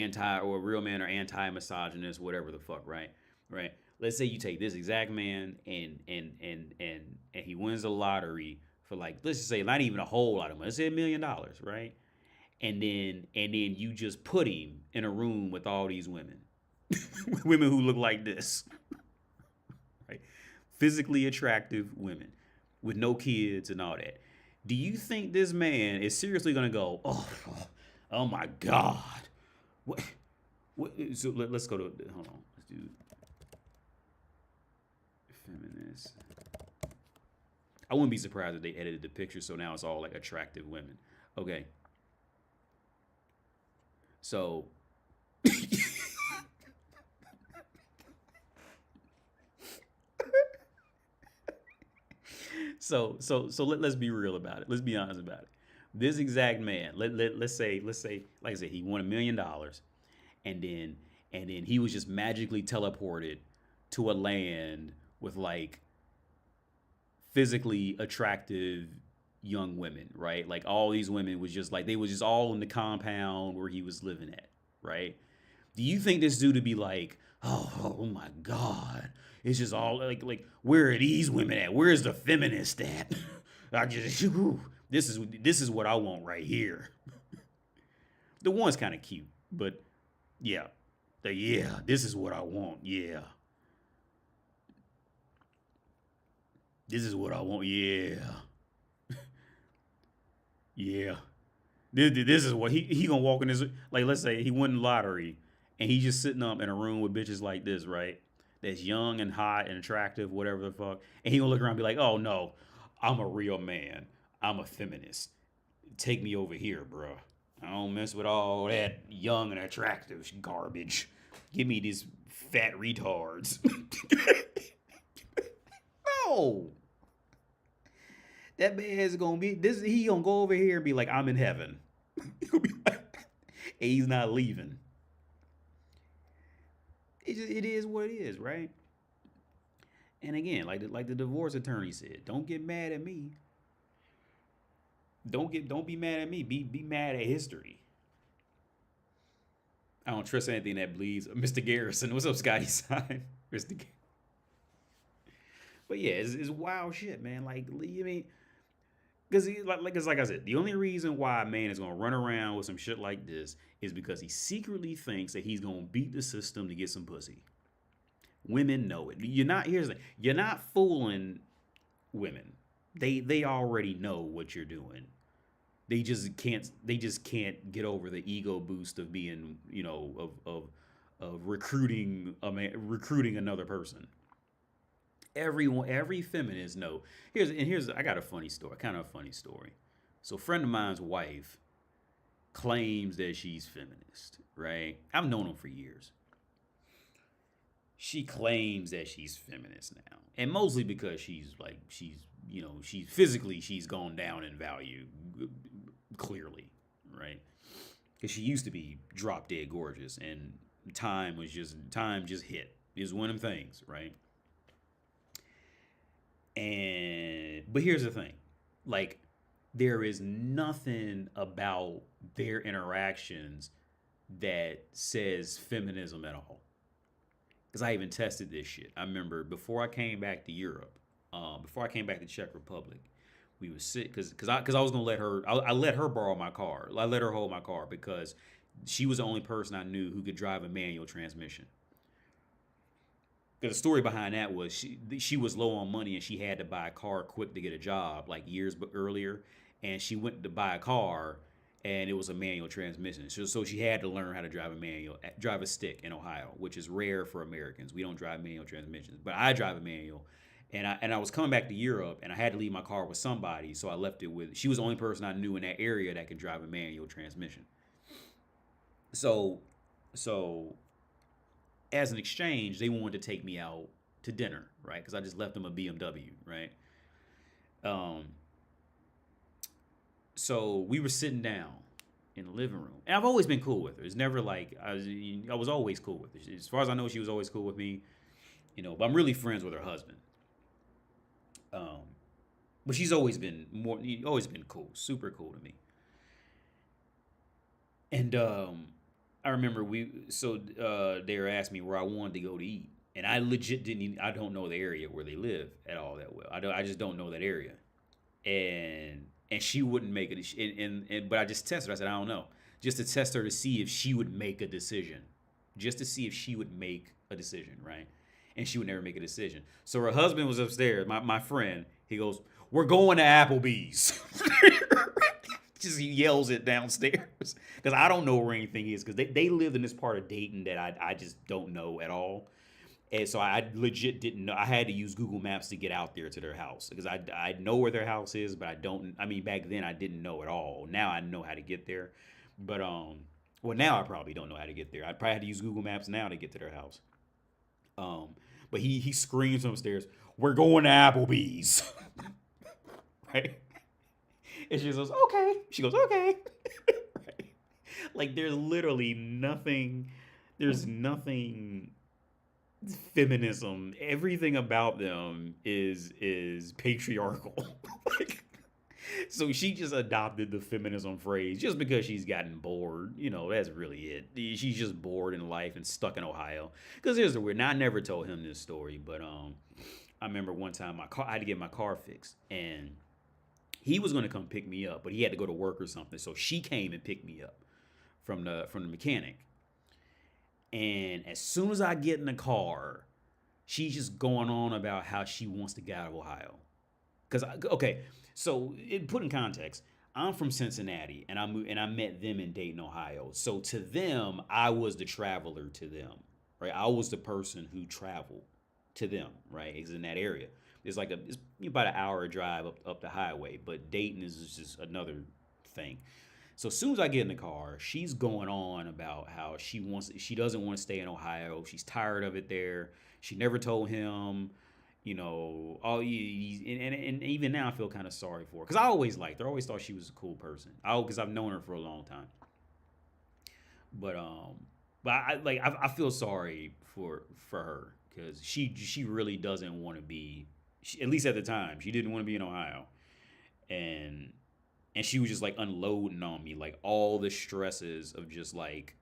real men are anti-misogynist, whatever the fuck, right? Right? Let's say you take this exact man and he wins the lottery for like, let's just say not even a whole lot of money. Let's say $1 million, right? And then you just put him in a room with all these women. Women who look like this. Right? Physically attractive women with no kids and all that. Do you think this man is seriously gonna go, oh my God. What so let's go to hold on. Let's do feminist. I wouldn't be surprised if they edited the picture so now it's all like attractive women. Okay. So let's be real about it. Let's be honest about it. This exact man, let's say, like I said, he won $1 million, and then he was just magically teleported to a land with like physically attractive young women, right? Like all these women was just like they was just all in the compound where he was living at, right? Do you think this dude would be like, oh my God, it's just all like where are these women at? Where's the feminist at? I just this is what I want right here. The one's kind of cute, but yeah, this is what I want. Yeah, this is what I want. Yeah. Yeah. This is what he gonna walk in this, like let's say he won the lottery and he's just sitting up in a room with bitches like this, right? That's young and hot and attractive, whatever the fuck. And he gonna look around and be like, oh no, I'm a real man. I'm a feminist. Take me over here, bro. I don't mess with all that young and attractive garbage. Give me these fat retards. No. That man is gonna be this. He gonna go over here and be like, "I'm in heaven." And he's not leaving. It is what it is, right? And again, like the divorce attorney said, don't get mad at me. Don't be mad at me. Be mad at history. I don't trust anything that bleeds. Mr. Garrison, what's up, Scotty Sign? Mr. But yeah, it's wild shit, man. Like I mean. Because like I said, the only reason why a man is going to run around with some shit like this is because he secretly thinks that he's going to beat the system to get some pussy. Women know it. Here's the thing. You're not fooling women. They already know what you're doing. They just can't get over the ego boost of being, of recruiting another person. Every feminist know. Here's I got a funny story, kind of a funny story. So a friend of mine's wife claims that she's feminist, right? I've known him for years. She claims that she's feminist now, and mostly because she's physically she's gone down in value, clearly, right? Because she used to be drop dead gorgeous, and time just hit. Is one of them things, right? And but here's the thing, like there is nothing about their interactions that says feminism at all. Because I even tested this shit. I remember before I came back to Europe, before I came back to Czech Republic, we was sit because I was gonna let her. I let her borrow my car. I let her hold my car because she was the only person I knew who could drive a manual transmission. The story behind that was she was low on money and she had to buy a car quick to get a job like years earlier, and she went to buy a car and it was a manual transmission. So she had to learn how to drive a stick in Ohio, which is rare for Americans. We don't drive manual transmissions, but I drive a manual. And I was coming back to Europe and I had to leave my car with somebody, so I left it with. She was the only person I knew in that area that could drive a manual transmission. So so as an exchange, they wanted to take me out to dinner, right? Because I just left them a BMW, right? Um, so we were sitting down in the living room, and I've always been cool with her. It's never like I was always cool with her. As far as I know, she was always cool with me, But I'm really friends with her husband. Um, but she's always been cool, super cool to me. And I remember they were asking me where I wanted to go to eat, and I legit didn't. I don't know the area where they live at all that well. I just don't know that area, and she wouldn't make it. But I just tested her. I said I don't know, just to test her to see if she would make a decision, just to see if she would make a decision, right? And she would never make a decision. So her husband was upstairs. My friend. He goes, "We're going to Applebee's." Just he yells it downstairs because I don't know where anything is because they live in this part of Dayton that I just don't know at all. And so I legit didn't know. I had to use Google Maps to get out there to their house because I know where their house is, but I don't. I mean, back then I didn't know at all. Now I know how to get there, but well now I probably don't know how to get there. I probably had to use Google Maps now to get to their house. Um, but he screams upstairs, "We're going to Applebee's," right? And she goes, "Okay." She goes, "Okay." Right? Like there's literally nothing. There's nothing feminism. Everything about them is patriarchal. Like, so she just adopted the feminism phrase just because she's gotten bored. That's really it. She's just bored in life and stuck in Ohio. Because here's the weird. Now I never told him this story, but I remember one time I had to get my car fixed, and he was going to come pick me up, but he had to go to work or something. So she came and picked me up from the mechanic. And as soon as I get in the car, she's just going on about how she wants to get out of Ohio. Cause okay, so put in context, I'm from Cincinnati, and I met them in Dayton, Ohio. So to them, I was the traveler to them, right? I was the person who traveled to them, right? It's in that area. It's about an hour drive up the highway, but Dayton is just another thing. So as soon as I get in the car, she's going on about how she doesn't want to stay in Ohio. She's tired of it there. She never told him, all and even now I feel kind of sorry for her because I always liked her. I always thought she was a cool person. Because I've known her for a long time. But I feel sorry for her because she really doesn't want to be. At least at the time, she didn't want to be in Ohio, and she was just like unloading on me like all the stresses of just like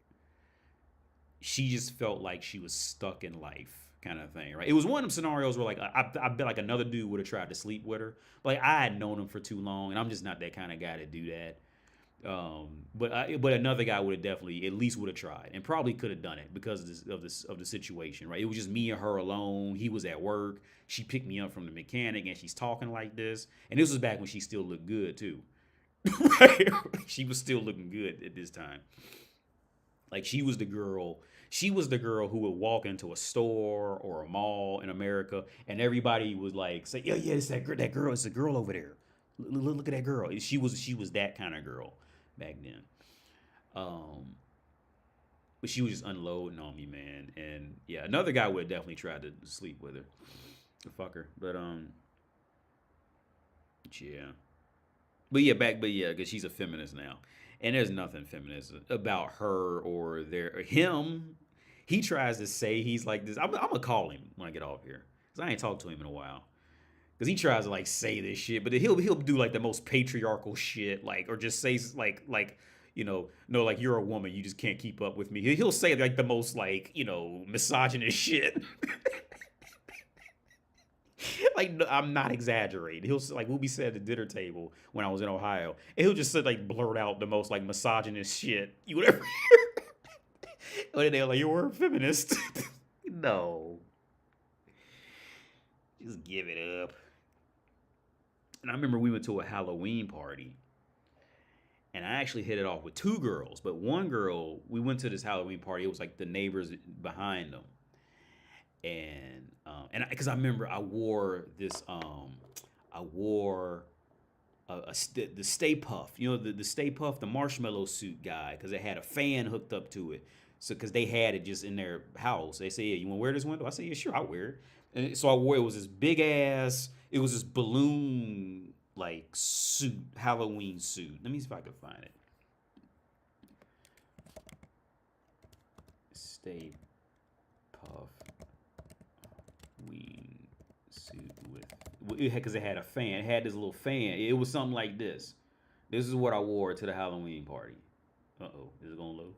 she just felt like she was stuck in life kind of thing, right? It was one of them scenarios where like I bet like another dude would have tried to sleep with her, but like I had known him for too long, and I'm just not that kind of guy to do that. But another guy would have definitely at least would have tried and probably could have done it because of the situation, right? It was just me and her alone. He was at work. She picked me up from the mechanic, and she's talking like this. And this was back when she still looked good too, Right? She was still looking good at this time. Like she was the girl who would walk into a store or a mall in America, and everybody would like say, "Yeah, yeah, it's that girl. It's the girl over there. Look at that girl." She was that kind of girl back then. Um, but she was just unloading on me, man. And yeah, another guy would have definitely tried to sleep with her, to fuck her. Yeah. But yeah, because she's a feminist now, and there's nothing feminist about her or him. He tries to say he's like this. I'm gonna call him when I get off here because I ain't talked to him in a while. Because he tries to like say this shit, but he'll do like the most patriarchal shit, like or just say like no, like you're a woman, you just can't keep up with me. He'll say like the most like misogynist shit. Like no, I'm not exaggerating. Like we'll be sitting at the dinner table when I was in Ohio, and he'll just like blurt out the most like misogynist shit you would ever hear. And they're like, "You're a feminist." No, just give it up. And I remember we went to a Halloween party, and I actually hit it off with two girls. But one girl, we went to this Halloween party. It was like the neighbors behind them, and because I remember I wore the Stay Puff, the Stay Puff, the marshmallow suit guy, because it had a fan hooked up to it. So because they had it just in their house, they say, "Yeah, you want to wear this window?" I said, "Yeah, sure, I'll wear it." And so I wore it. Was this big ass. It was this balloon like suit, Halloween suit. Let me see if I can find it. Stay Puff Ween suit with because it had a fan. It had this little fan. It was something like this. This is what I wore to the Halloween party. Is it gonna load?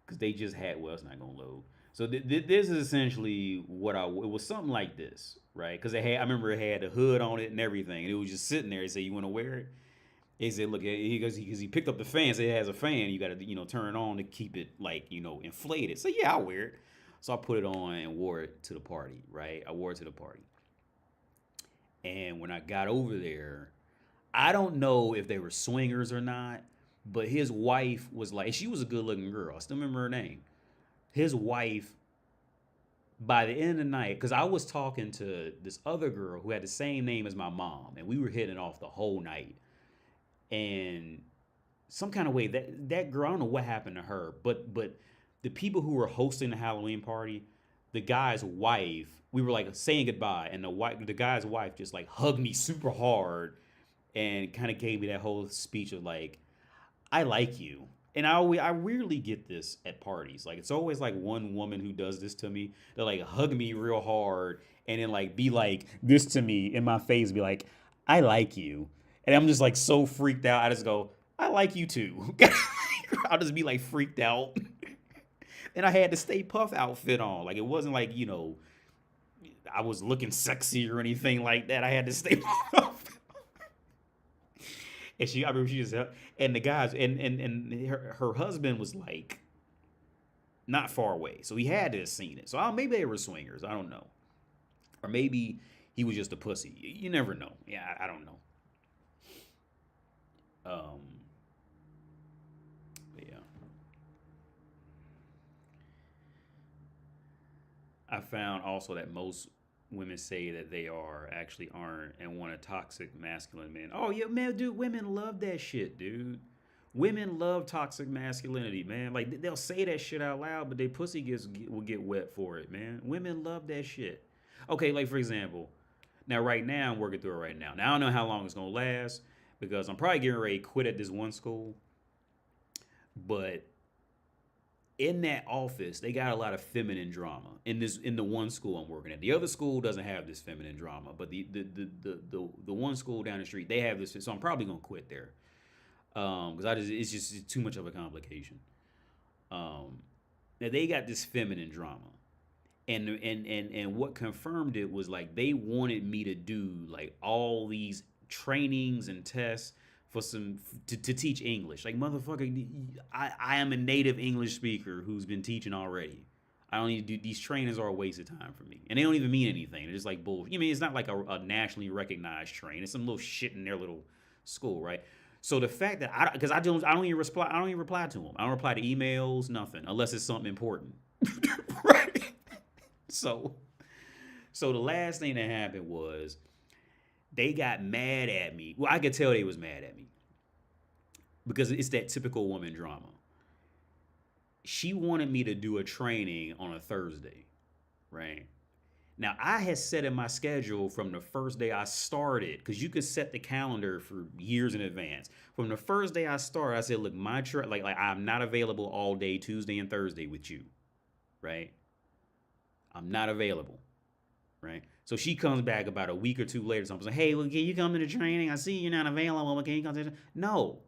Because they just had. Well, it's not gonna load. So this is essentially what it was something like this, right? Because I remember it had a hood on it and everything, and it was just sitting there. He said, "You want to wear it?" He said, "Look," he goes, because he picked up the fan. Said it has a fan. You got to turn it on to keep it like inflated. So yeah, I'll wear it. So I put it on and wore it to the party, right? I wore it to the party. And when I got over there, I don't know if they were swingers or not, but his wife was like, she was a good looking girl. I still remember her name. His wife, by the end of the night, because I was talking to this other girl who had the same name as my mom, and we were hitting it off the whole night. And some kind of way that girl, I don't know what happened to her, but the people who were hosting the Halloween party, the guy's wife, we were like saying goodbye, and the guy's wife just like hugged me super hard and kind of gave me that whole speech of like, "I like you." And I weirdly get this at parties. Like it's always like one woman who does this to me. They like hug me real hard and then like be like this to me in my face, be like, "I like you." And I'm just like so freaked out. I just go, "I like you too." I'll just be like freaked out. And I had the Stay Puff outfit on. Like it wasn't like, I was looking sexy or anything like that. I had to Stay Puff. And I remember she just, and the guys, and her husband was like not far away. So he had to have seen it. So maybe they were swingers. I don't know. Or maybe he was just a pussy. You never know. Yeah, I don't know. Um, but yeah. I found also that most women say that they actually aren't and want a toxic masculine man. Oh yeah, man, dude, women love that shit, dude. Women love toxic masculinity, man. Like they'll say that shit out loud, but their pussy will get wet for it, man. Women love that shit. Okay, like for example, now right now I'm working through it right now. Now I don't know how long it's gonna last because I'm probably getting ready to quit at this one school, but in that office, they got a lot of feminine drama in the one school I'm working at. The other school doesn't have this feminine drama, but the one school down the street, they have this. So I'm probably gonna quit there because it's just too much of a complication. Now they got this feminine drama, and what confirmed it was like they wanted me to do like all these trainings and tests for to teach English. Like motherfucker, I am a native English speaker who's been teaching already. I don't need to do these trainings are a waste of time for me, and they don't even mean anything. They're just like bull. I mean, it's not like a nationally recognized train. It's some little shit in their little school, right? So the fact that because I don't even reply to them. I don't reply to emails, nothing, unless it's something important, right? So, so the last thing that happened was they got mad at me. Well, I could tell they was mad at me because it's that typical woman drama. She wanted me to do a training on a Thursday, right? Now, I had set in my schedule from the first day I started, because you could set the calendar for years in advance. From the first day I started, I said, look, like I'm not available all day Tuesday and Thursday with you, right? I'm not available, right? So she comes back about a week or two later, something like, hey, well, can you come to the training? I see you're not available. Can you come to the No,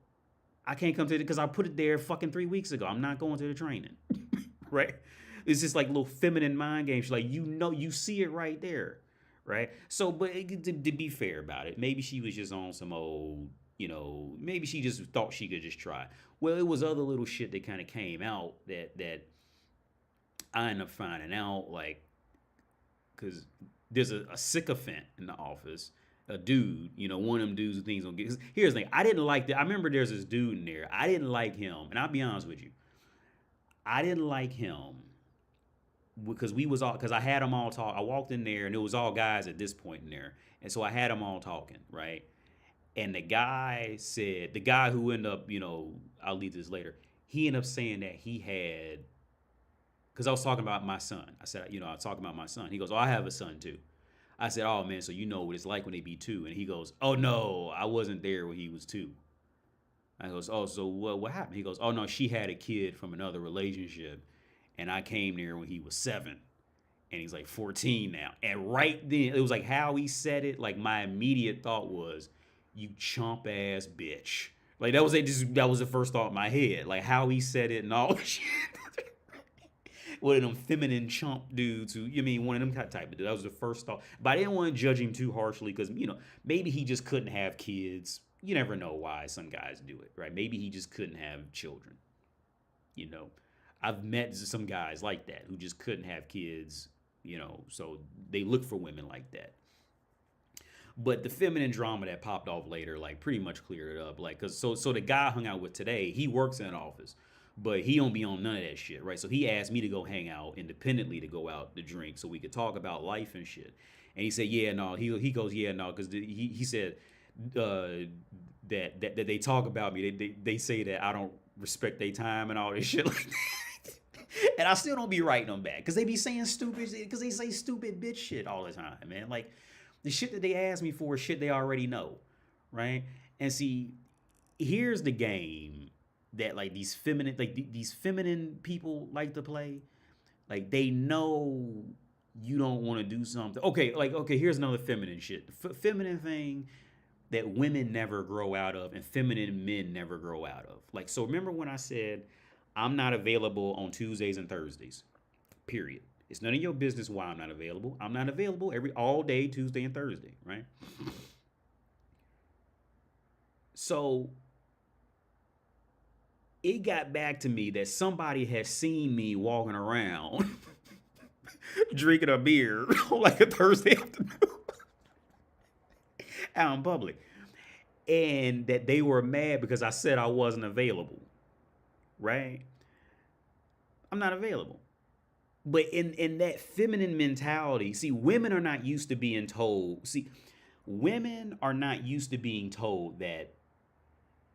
I can't come to it because I put it there fucking 3 weeks ago. I'm not going to the training, right? It's just like little feminine mind games. She's like, you see it right there, right? So, but to be fair about it, maybe she was just on some old, maybe she just thought she could just try. Well, it was other little shit that kind of came out that I ended up finding out, like, because there's a sycophant in the office, a dude, one of them dudes who things don't get. Here's the thing, I didn't like that. I remember there's this dude in there. I didn't like him, and I'll be honest with you, I didn't like him because I had them all talk. I walked in there and it was all guys at this point in there, and so I had them all talking, right? And the guy who ended up, I'll leave this later. He ended up saying that he had, because I was talking about my son. I said, I was talking about my son. He goes, oh, I have a son too. I said, oh man, so you know what it's like when they be two. And he goes, oh no, I wasn't there when he was two. I goes, oh, so what happened? He goes, oh no, she had a kid from another relationship, and I came there when he was 7, and he's like 14 now. And right then, it was like how he said it. Like my immediate thought was, you chump ass bitch. Like that was the first thought in my head. Like how he said it and all shit. One of them feminine chump dudes who, one of them type of dude. That was the first thought. But I didn't want to judge him too harshly because, maybe he just couldn't have kids. You never know why some guys do it, right? Maybe he just couldn't have children. I've met some guys like that who just couldn't have kids, so they look for women like that. But the feminine drama that popped off later, like, pretty much cleared it up. Like, so the guy I hung out with today, he works in an office, but he don't be on none of that shit, right? So he asked me to go hang out independently, to go out to drink so we could talk about life and shit. And he said, yeah, no. He goes, yeah, no, because he said that they talk about me. They say that I don't respect their time and all this shit like that. And I still don't be writing them back because they be saying stupid, because they say stupid bitch shit all the time, man. Like, the shit that they ask me for is shit they already know, right? And see, here's the game that, like, these feminine people like to play. Like, they know you don't want to do something. Okay, here's another feminine shit. Feminine thing that women never grow out of and feminine men never grow out of. Like, so remember when I said I'm not available on Tuesdays and Thursdays, period. It's none of your business why I'm not available. I'm not available all day, Tuesday and Thursday, right? So it got back to me that somebody has seen me walking around drinking a beer on like a Thursday afternoon out in public. And that they were mad because I said I wasn't available, right? I'm not available. But in that feminine mentality, see, women are not used to being told. See, women are not used to being told that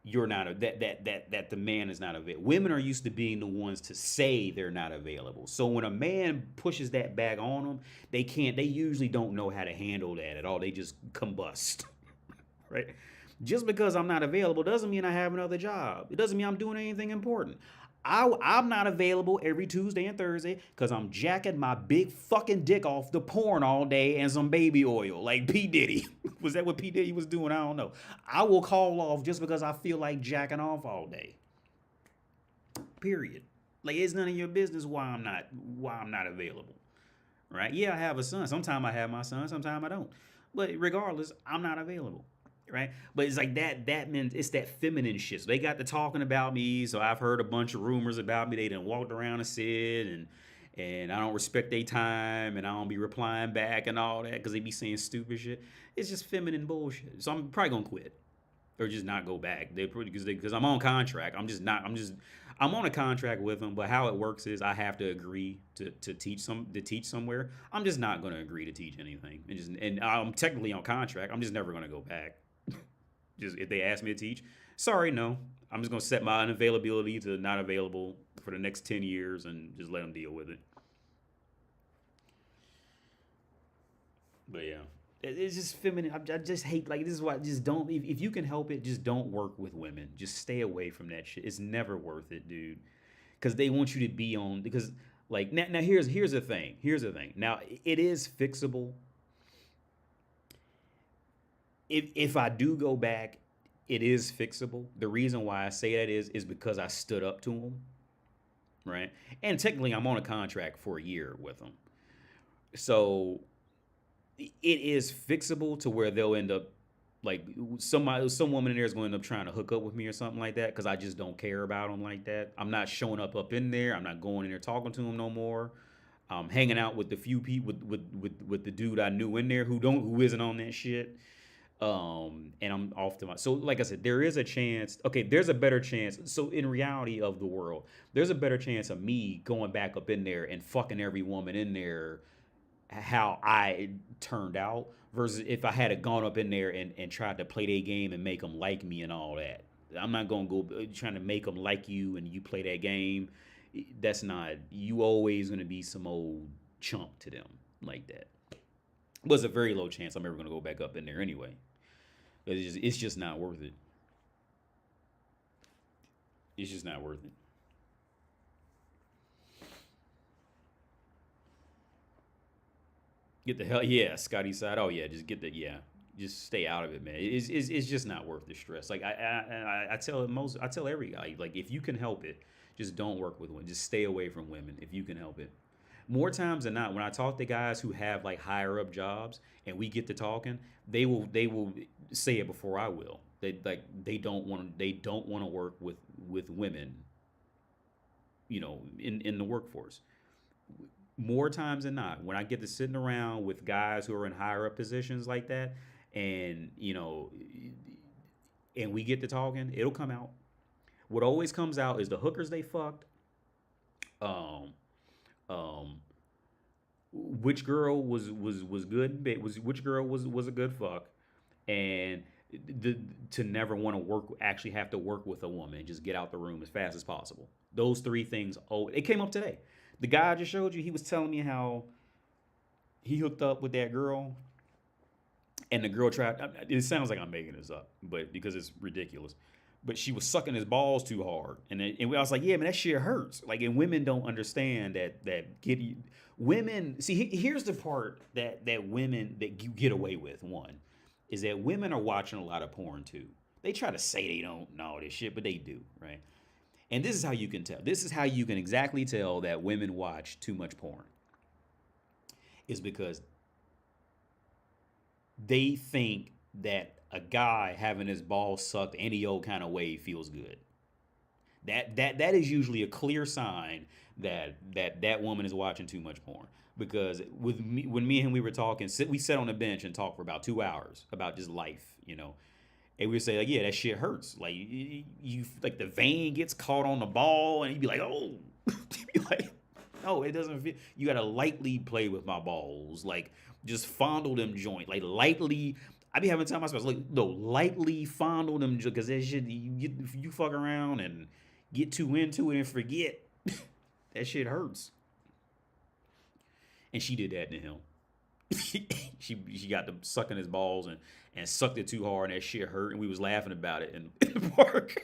you're not that the man is not available. Women are used to being the ones to say they're not available. So when a man pushes that back on them, they usually don't know how to handle that at all. They just combust, right? Just because I'm not available doesn't mean I have another job. It doesn't mean I'm doing anything important. I'm not available every Tuesday and Thursday because I'm jacking my big fucking dick off the porn all day and some baby oil, like P. Diddy. Was that what P. Diddy was doing? I don't know. I will call off just because I feel like jacking off all day. Period. Like, it's none of your business why I'm not available. Right? Yeah, I have a son. Sometimes I have my son, sometimes I don't. But regardless, I'm not available. Right? But it's like that meant it's that feminine shit. So they got to talking about me. So I've heard a bunch of rumors about me. They done walked around and said, and I don't respect their time, and I don't be replying back and all that because they be saying stupid shit. It's just feminine bullshit. So I'm probably gonna quit or just not go back. They because I'm on contract. I'm on a contract with them. But how it works is I have to agree to teach somewhere. I'm just not gonna agree to teach anything, and I'm technically on contract. I'm just never gonna go back. Just if they ask me to teach, sorry, no. I'm just gonna set my unavailability to not available for the next 10 years and just let them deal with it. But yeah, it's just feminine. I just hate like this is why just don't if you can help it, just don't work with women. Just stay away from that shit. It's never worth it, dude. Because they want you to be on because like now here's the thing. Here's the thing. Now it is fixable. If I do go back, it is fixable. The reason why I say that is because I stood up to them, right? And technically, I'm on a contract for a year with them, so it is fixable to where they'll end up like some woman in there is going to end up trying to hook up with me or something like that because I just don't care about them like that. I'm not showing up in there. I'm not going in there talking to them no more. I'm hanging out with the few people with the dude I knew in there who isn't on that shit. And I'm off to my so like I said, there is a chance. Okay, there's a better chance. So in reality of the world, there's a better chance of me going back up in there and fucking every woman in there how I turned out versus if I had gone up in there and tried to play their game and make them like me and all that. I'm not gonna go trying to make them like you and you play that game. That's not you. Always gonna be some old chump to them like that. But it's a very low chance I'm ever gonna go back up in there anyway. It's just not worth it. It's just not worth it. Get the hell, yeah, Scotty side. Oh yeah, just get the yeah, just stay out of it, man. It's just not worth the stress. Like I tell every guy like if you can help it, just don't work with women. Just stay away from women if you can help it. More times than not, when I talk to guys who have like higher up jobs and we get to talking, they will say it before I will. They don't want to work with women, in the workforce more times than not, when I get to sitting around with guys who are in higher up positions like that, and and we get to talking, it'll come out. What always comes out is the hookers they fucked, um, um, which girl was good, was which girl was a good fuck, and the, to never want to work, actually have to work with a woman, just get out the room as fast as possible. Those three things. Oh, it came up today. The guy I just showed you, he was telling me how he hooked up with that girl, and the girl tried. It sounds like I'm making this up, but because it's ridiculous. But she was sucking his balls too hard, and I was like, yeah, man, that shit hurts. Like, and women don't understand that women see. Here's the part that women that you get away with. One is that women are watching a lot of porn too. They try to say they don't know this shit, but they do, right? And this is how you can tell. This is how you can exactly tell that women watch too much porn. Is because they think that a guy having his balls sucked any old kind of way feels good. That is usually a clear sign that woman is watching too much porn. Because with me, when me and him we were talking, we sat on the bench and talked for about 2 hours about just life. And we would say like, yeah, that shit hurts. Like you like the vein gets caught on the ball, and you'd be like, oh, you'd be like, no, it doesn't feel. You gotta lightly play with my balls, like just fondle them joint, like lightly. I be having time myself, like no, lightly fondle them because that shit you fuck around and get too into it and forget that shit hurts. And she did that to him. she got to sucking his balls and sucked it too hard and that shit hurt and we was laughing about it in the park.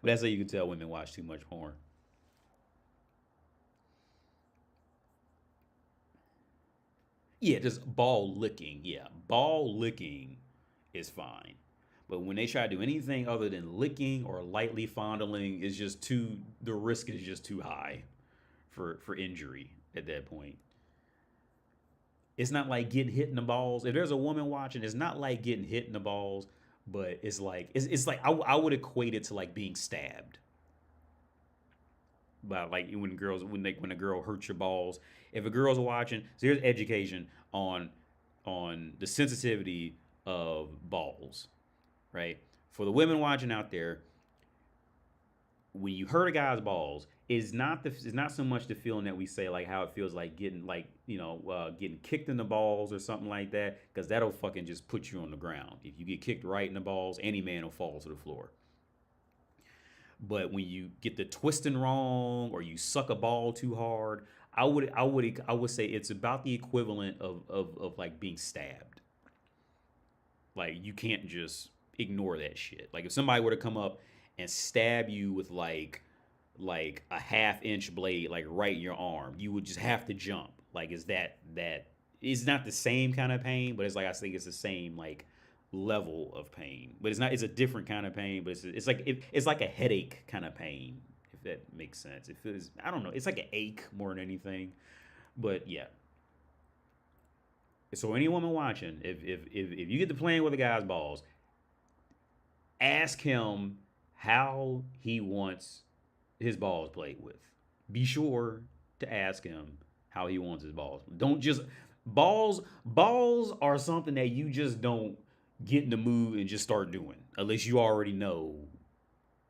But that's how you can tell women watch too much porn. Yeah, just ball licking. Yeah, ball licking is fine. But when they try to do anything other than licking or lightly fondling, it's just too the risk is just too high for injury at that point. It's not like getting hit in the balls. If there's a woman watching, it's not like getting hit in the balls, but it's like I would equate it to like being stabbed. about like when a girl hurts your balls. If a girl's watching, so here's education on the sensitivity of balls, right? For the women watching out there, when you hurt a guy's balls, it's not so much the feeling that we say like how it feels like getting like getting kicked in the balls or something like that, because that'll fucking just put you on the ground. If you get kicked right in the balls, any man will fall to the floor. But when you get the twisting wrong or you suck a ball too hard, I would say it's about the equivalent of like being stabbed. Like you can't just ignore that shit. Like if somebody were to come up and stab you with like a half-inch blade like right in your arm, you would just have to jump. Like is that it's not the same kind of pain, but it's like I think it's the same like level of pain. But it's not, it's a different kind of pain, but it's like a headache kind of pain, if that makes sense. It feels, I don't know, it's like an ache more than anything. But yeah, so any woman watching, if you get to playing with a guy's balls, ask him how he wants his balls played with. Be sure to ask him how he wants his balls. Don't just balls are something that you just don't get in the mood and just start doing unless you already know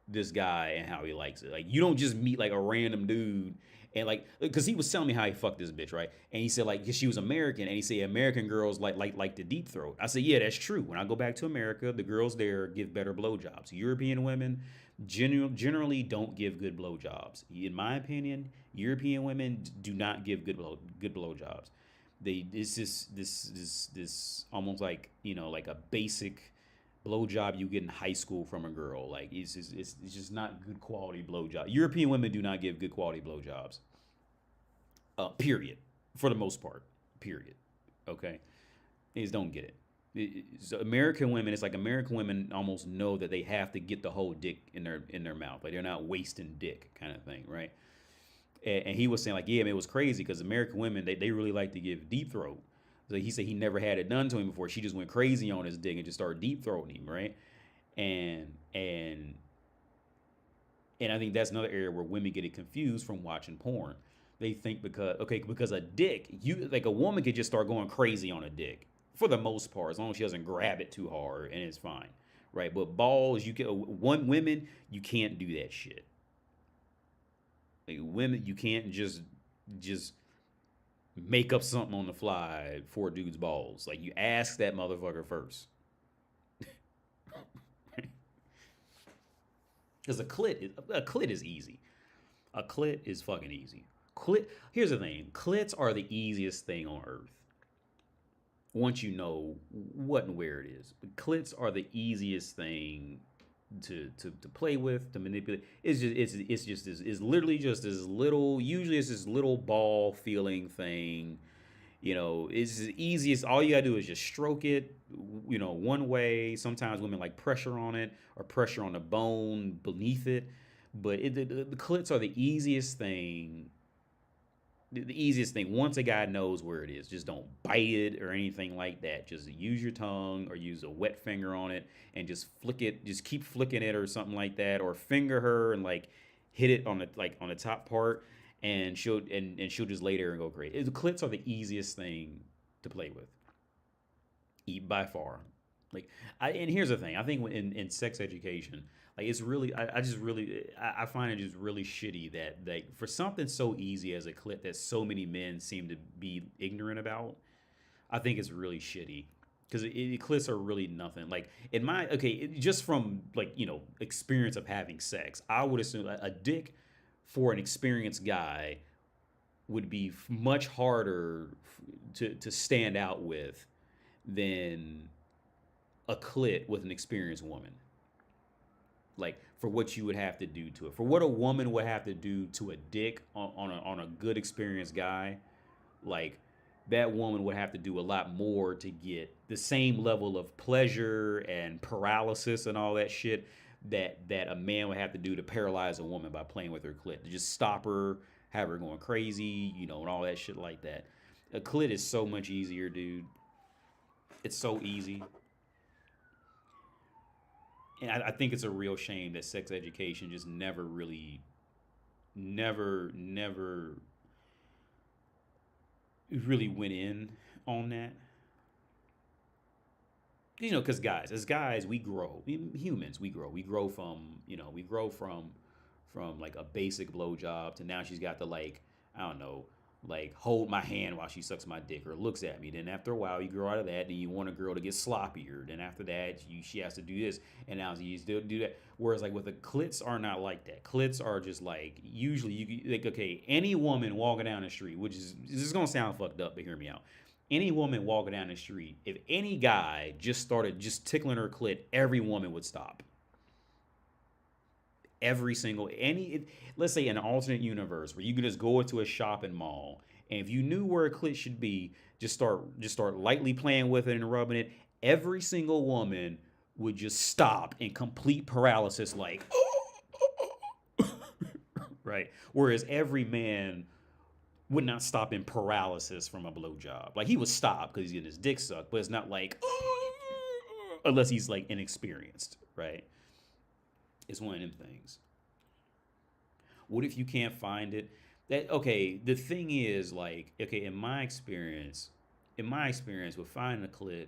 this guy and how he likes it. Like you don't just meet like a random dude and like because he was telling me how he fucked this bitch, right? And he said like cause she was American, and he said American girls like to deep throat. I said yeah, that's true. When I go back to America, the girls there give better blowjobs. European women generally don't give good blowjobs. In my opinion, European women do not give good blowjobs. They it's just this almost like like a basic blowjob you get in high school from a girl. Like it's just not good quality blowjob. European women do not give good quality blowjobs. Period. For the most part. Period. Okay, they just don't get it. So American women, it's like American women almost know that they have to get the whole dick in their mouth. Like they're not wasting dick, kind of thing, right? And he was saying like, yeah, man, it was crazy because American women they really like to give deep throat. So he said he never had it done to him before. She just went crazy on his dick and just started deep throating him, right? And and and I think that's another area where women get it confused from watching porn. They think because a dick, you like a woman could just start going crazy on a dick for the most part, as long as she doesn't grab it too hard and it's fine, right? But balls, you can one women you can't do that shit. Like women, you can't just make up something on the fly for a dude's balls. Like you ask that motherfucker first. Because a clit is easy. A clit is fucking easy. Clit. Here's the thing. Clits are the easiest thing on earth. Once you know what and where it is, but clits are the easiest thing to play with, to manipulate. It's literally just this little. Usually it's this little ball feeling thing. It's the easiest. All you gotta do is just stroke it, one way. Sometimes women like pressure on it or pressure on the bone beneath it. But the clits are the easiest thing. The easiest thing. Once a guy knows where it is, just don't bite it or anything like that. Just use your tongue or use a wet finger on it and just flick it. Just keep flicking it or something like that, or finger her and like hit it on the top part, and she'll just lay there and go crazy. The clits are the easiest thing to play with, by far. Like, and here's the thing. I think in sex education, like it's really, I just really, I find it just really shitty that like for something so easy as a clit that so many men seem to be ignorant about. I think it's really shitty because clits are really nothing. Like in my just from like experience of having sex, I would assume a dick for an experienced guy would be much harder to stand out with than a clit with an experienced woman. Like for what you would have to do to it, for what a woman would have to do to a dick on a good experienced guy, like that woman would have to do a lot more to get the same level of pleasure and paralysis and all that shit that a man would have to do to paralyze a woman by playing with her clit, to just stop her, have her going crazy, and all that shit like that. A clit is so much easier, dude. It's so easy. And I think it's a real shame that sex education just never really went in on that. You know, because guys, as guys, we grow. Humans, we grow. We grow from, we grow from like a basic blowjob to now she's got to, like, I don't know, like hold my hand while she sucks my dick or looks at me. Then after a while, you grow out of that. Then you want a girl to get sloppier. Then after that, she has to do this, and now you still do that. Whereas like with the clits are not like that. Clits are just like usually you like, okay, any woman walking down the street, which is this is gonna sound fucked up, but hear me out. Any woman walking down the street, if any guy just started just tickling her clit, every woman would stop. Every single let's say an alternate universe where you can just go into a shopping mall, and if you knew where a clit should be, just start lightly playing with it and rubbing it. Every single woman would just stop in complete paralysis, like right. Whereas every man would not stop in paralysis from a blowjob. Like he would stop because he's getting his dick sucked, but it's not like unless he's like inexperienced, right? It's one of them things. What if you can't find it? That okay, the thing is like, okay, in my experience with finding a clit,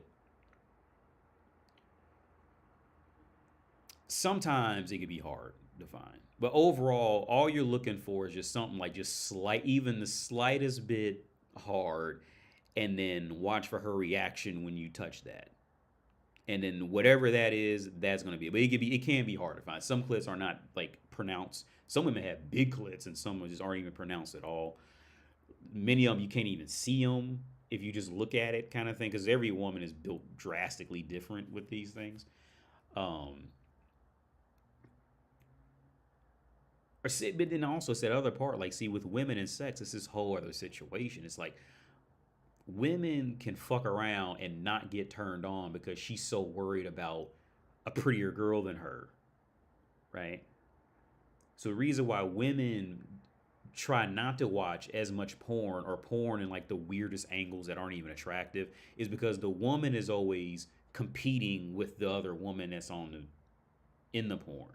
sometimes it can be hard to find. But overall, all you're looking for is just something like just slight, even the slightest bit hard, and then watch for her reaction when you touch that. And then whatever that is, that's gonna be. But it can be hard to find. Some clits are not like pronounced. Some women have big clits, and some just aren't even pronounced at all. Many of them you can't even see them if you just look at it, kind of thing. Because every woman is built drastically different with these things. Um, but then also said other part, like, see, with women and sex, it's this whole other situation. It's like women can fuck around and not get turned on because she's so worried about a prettier girl than her, right? So the reason why women try not to watch as much porn or porn in like the weirdest angles that aren't even attractive is because the woman is always competing with the other woman that's on the in the porn,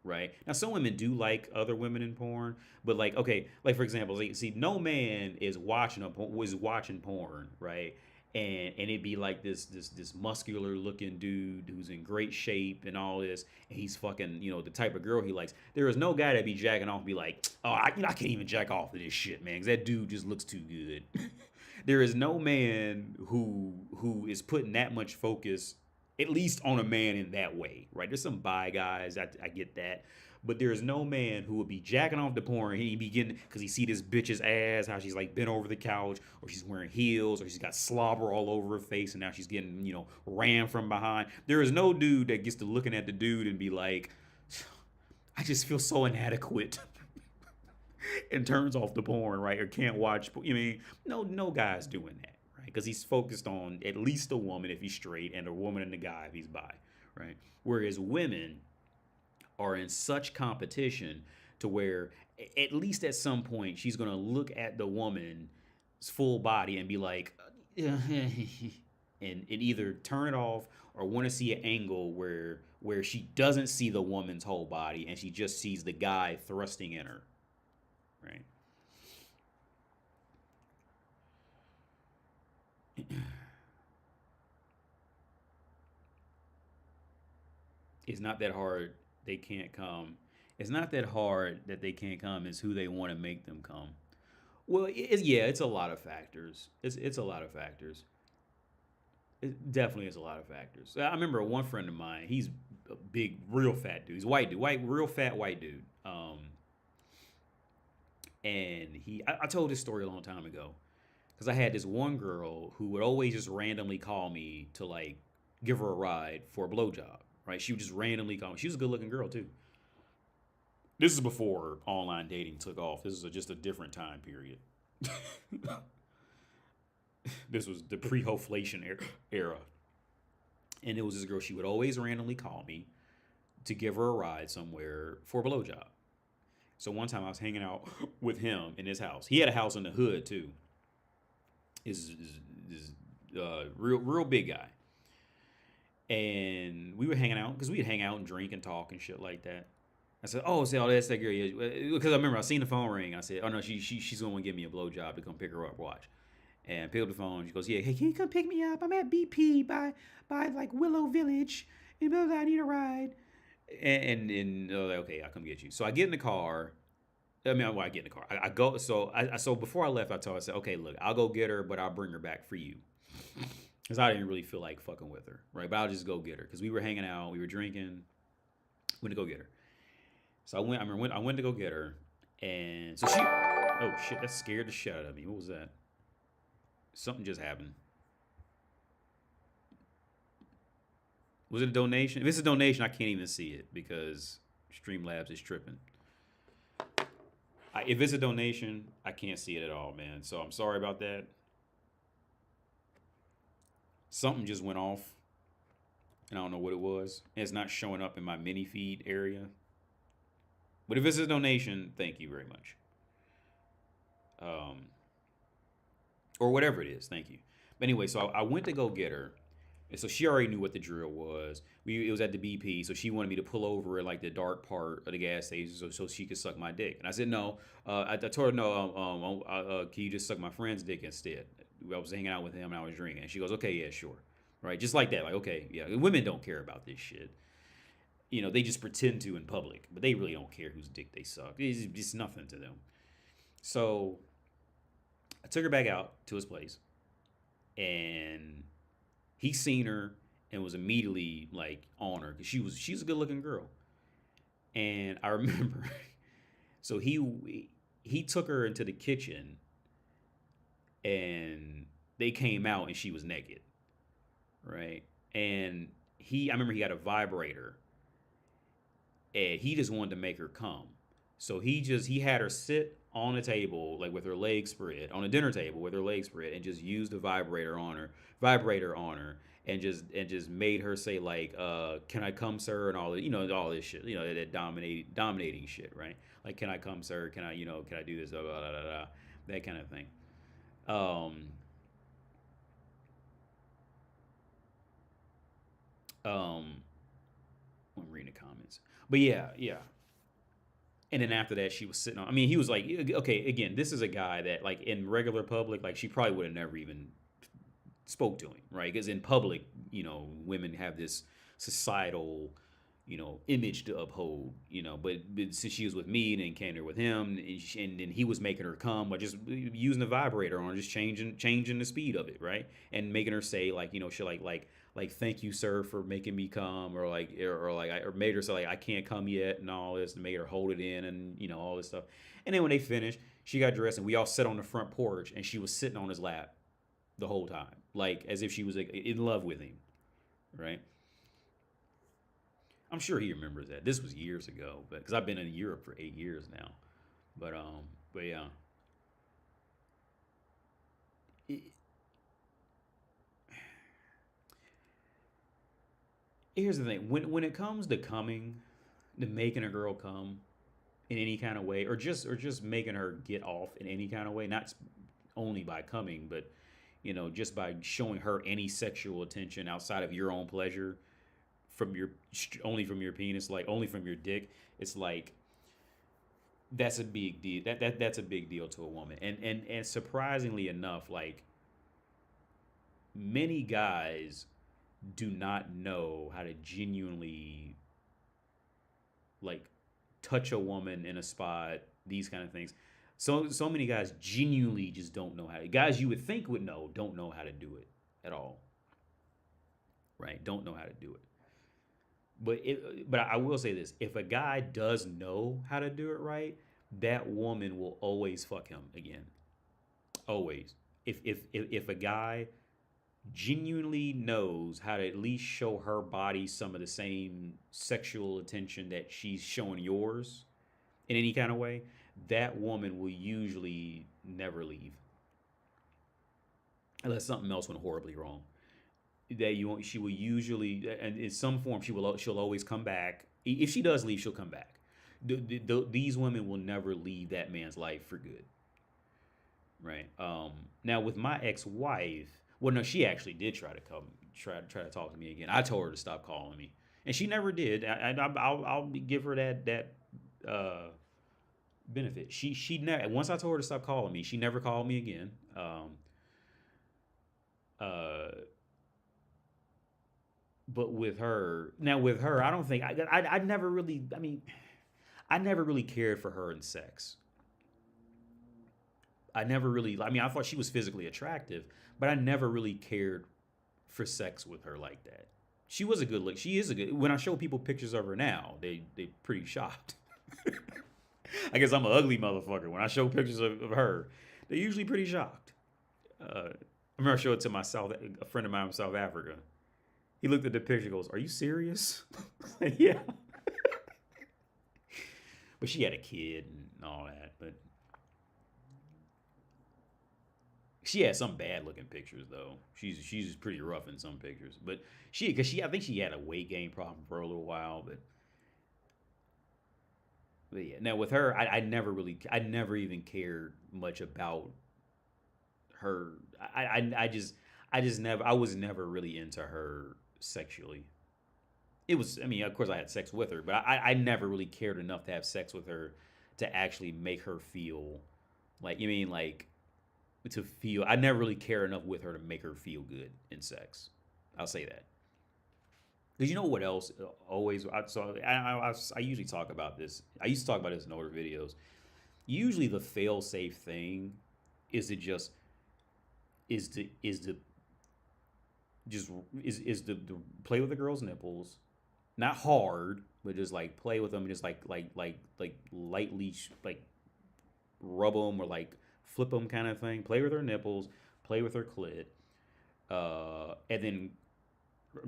right? Now, some women do like other women in porn, but like, okay, like for example, like, see, no man is watching porn, right? And it'd be like this muscular looking dude who's in great shape and all this, and he's fucking, the type of girl he likes. There is no guy that be jacking off and be like, oh, I can't even jack off to this shit, man, because that dude just looks too good. There is no man who is putting that much focus, at least on a man in that way, right? There's some bi guys, I get that, but there is no man who would be jacking off the porn and he be getting because he see this bitch's ass, how she's like bent over the couch, or she's wearing heels, or she's got slobber all over her face, and now she's getting rammed from behind. There is no dude that gets to looking at the dude and be like, I just feel so inadequate. And turns off the porn, right? Or can't watch. I mean, no guy's doing that, right? Because he's focused on at least a woman if he's straight, and a woman and a guy if he's bi, right? Whereas women are in such competition to where at least at some point she's gonna look at the woman's full body and be like, and either turn it off or want to see an angle where she doesn't see the woman's whole body and she just sees the guy thrusting in her, right? It's not that hard. They can't come. It's not that hard that they can't come. It's who they want to make them come. Well, yeah, it's a lot of factors. It's a lot of factors. It definitely is a lot of factors. I remember one friend of mine. He's a big, real fat dude. He's a white dude, real fat white dude. And I told this story a long time ago because I had this one girl who would always just randomly call me to like give her a ride for a blowjob. Right? She would just randomly call me. She was a good looking girl too. This is before online dating took off. This is just a different time period. This was the pre-hoflation era. And it was this girl, she would always randomly call me to give her a ride somewhere for a blowjob. So one time I was hanging out with him in his house. He had a house in the hood too. Is real big guy. And we were hanging out because we'd hang out and drink and talk and shit like that. I said, oh, say, oh, that's that girl. Yeah. Because I remember I seen the phone ring. I said, oh no, she's gonna give me a blowjob to come pick her up. Watch. And pick up the phone. She goes, yeah, hey, can you come pick me up? I'm at BP by like Willow Village. And blah, blah, I need a ride. And like, okay, I'll come get you. So I get in the car. I mean, well, I get in the car. I go. So before I left, I told her, I said, okay, look, I'll go get her, but I'll bring her back for you. Because I didn't really feel like fucking with her, right? But I'll just go get her because we were hanging out, we were drinking. Went to go get her. So I went to go get her, and so she. Oh shit! That scared the shit out of me. What was that? Something just happened. Was it a donation? If it's a donation, I can't even see it because Streamlabs is tripping. If it's a donation, I can't see it at all, man. So I'm sorry about that. Something just went off, and I don't know what it was. And it's not showing up in my mini feed area. But if it's a donation, thank you very much. Or whatever it is, thank you. But anyway, so I went to go get her. And so she already knew what the drill was. It was at the BP, so she wanted me to pull over at like the dark part of the gas station so she could suck my dick. And I said no. I told her no. Can you just suck my friend's dick instead? I was hanging out with him and I was drinking. And she goes, okay, yeah, sure, right, just like that. Like, okay, yeah. Women don't care about this shit. You know, they just pretend to in public, but they really don't care whose dick they suck. It's just nothing to them. So I took her back out to his place, and he seen her and was immediately like on her because she's a good looking girl. And I remember, so he took her into the kitchen, and they came out and she was naked, right? And I remember he got a vibrator, and he just wanted to make her come. So he had her sit on a table like with her legs spread on a dinner table with her legs spread and just used the vibrator on her and just made her say like can I come sir and all all this shit, that dominating shit, right? Like, can I come sir, can I do this, blah, blah, blah, blah, blah, that kind of thing. um um I'm reading the comments, but yeah. And then after that, she was sitting on. I mean, he was like, okay, again, this is a guy that, like, in regular public, like, she probably would have never even spoke to him, right? Because in public, women have this societal, image to uphold, but since she was with me and then came there with him, and then he was making her come by just using the vibrator on, just changing the speed of it, right? And making her say, like, shit like thank you sir for making me come, or made her say like I can't come yet and all this, and made her hold it in, and all this stuff. And then when they finished, she got dressed and we all sat on the front porch, and she was sitting on his lap the whole time, like as if she was like, in love with him, right? I'm sure he remembers that. This was years ago, but because I've been in Europe for 8 years now. But yeah. It, Here's the thing: when it comes to coming, to making a girl come in any kind of way, or just making her get off in any kind of way, not only by coming, but just by showing her any sexual attention outside of your own pleasure, only from your penis, like only from your dick, it's like that's a big deal. That's a big deal to a woman. And surprisingly enough, like many guys do not know how to genuinely like touch a woman in a spot, these kind of things. So many guys genuinely just don't know how to. Guys you would think would know don't know how to do it at all, right? Don't know how to do it. But I will say this: if a guy does know how to do it right, that woman will always fuck him again. Always. If a guy genuinely knows how to at least show her body some of the same sexual attention that she's showing yours in any kind of way, that woman will usually never leave unless something else went horribly wrong. She will usually, and in some form, she'll always come back. If she does leave, she'll come back. These women will never leave that man's life for good, right? Now with my ex-wife, well, no, she actually did try to try to talk to me again. I told her to stop calling me, and she never did. I'll give her uh, benefit. She never. Once I told her to stop calling me, she never called me again. Uh, but with her, I don't think I never really. I mean, I never really cared for her in sex. I never really. I mean, I thought she was physically attractive, but I never really cared for sex with her like that. She was a good look. She is a good. When I show people pictures of her now, they pretty shocked. I guess I'm an ugly motherfucker. When I show pictures of her, they're usually pretty shocked. I remember I showed it to a friend of mine from South Africa. He looked at the picture and goes, "Are you serious?" Yeah. But she had a kid and all that. But she had some bad looking pictures though. She's pretty rough in some pictures. But because she I think she had a weight gain problem for a little while. But yeah. Now with her, I never even cared much about her. I just never I was never really into her sexually. It was, I mean, of course I had sex with her, but I never really cared enough to have sex with her to actually make her feel like, you mean like to feel, I never really cared enough with her to make her feel good in sex. I'll say that. Because you know what else always, I usually talk about this. I used to talk about this in older videos. Usually the fail safe thing is to just, is to just, is to play with the girl's nipples, not hard, but just like play with them, just like lightly like rub them or like flip them kind of thing. Play with her nipples, play with her clit, and then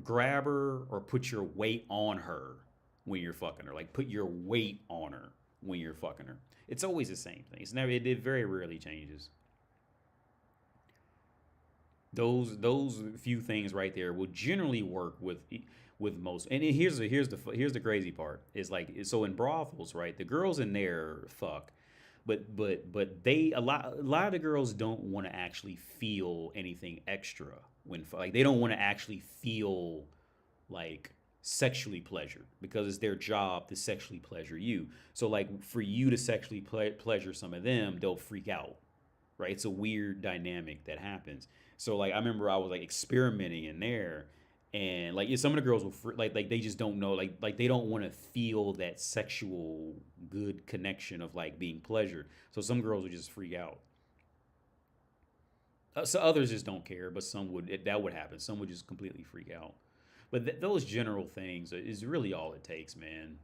grab her or put your weight on her when you're fucking her. Like put your weight on her when you're fucking her. It's always the same thing. It's never. It very rarely changes. Those few things right there will generally work with most. And here's the crazy part is like so in brothels, right? The girls in there fuck, but they a lot of the girls don't want to actually feel anything extra like they don't want to actually feel like sexually pleasured because it's their job to sexually pleasure you. So like for you to sexually pleasure some of them, they'll freak out, right? It's a weird dynamic that happens. So like I remember I was like experimenting in there, and like yeah, some of the girls will like they just don't know like they don't want to feel that sexual good connection of like being pleasured. So some girls would just freak out. So others just don't care, but that would happen. Some would just completely freak out. But those general things is really all it takes, man.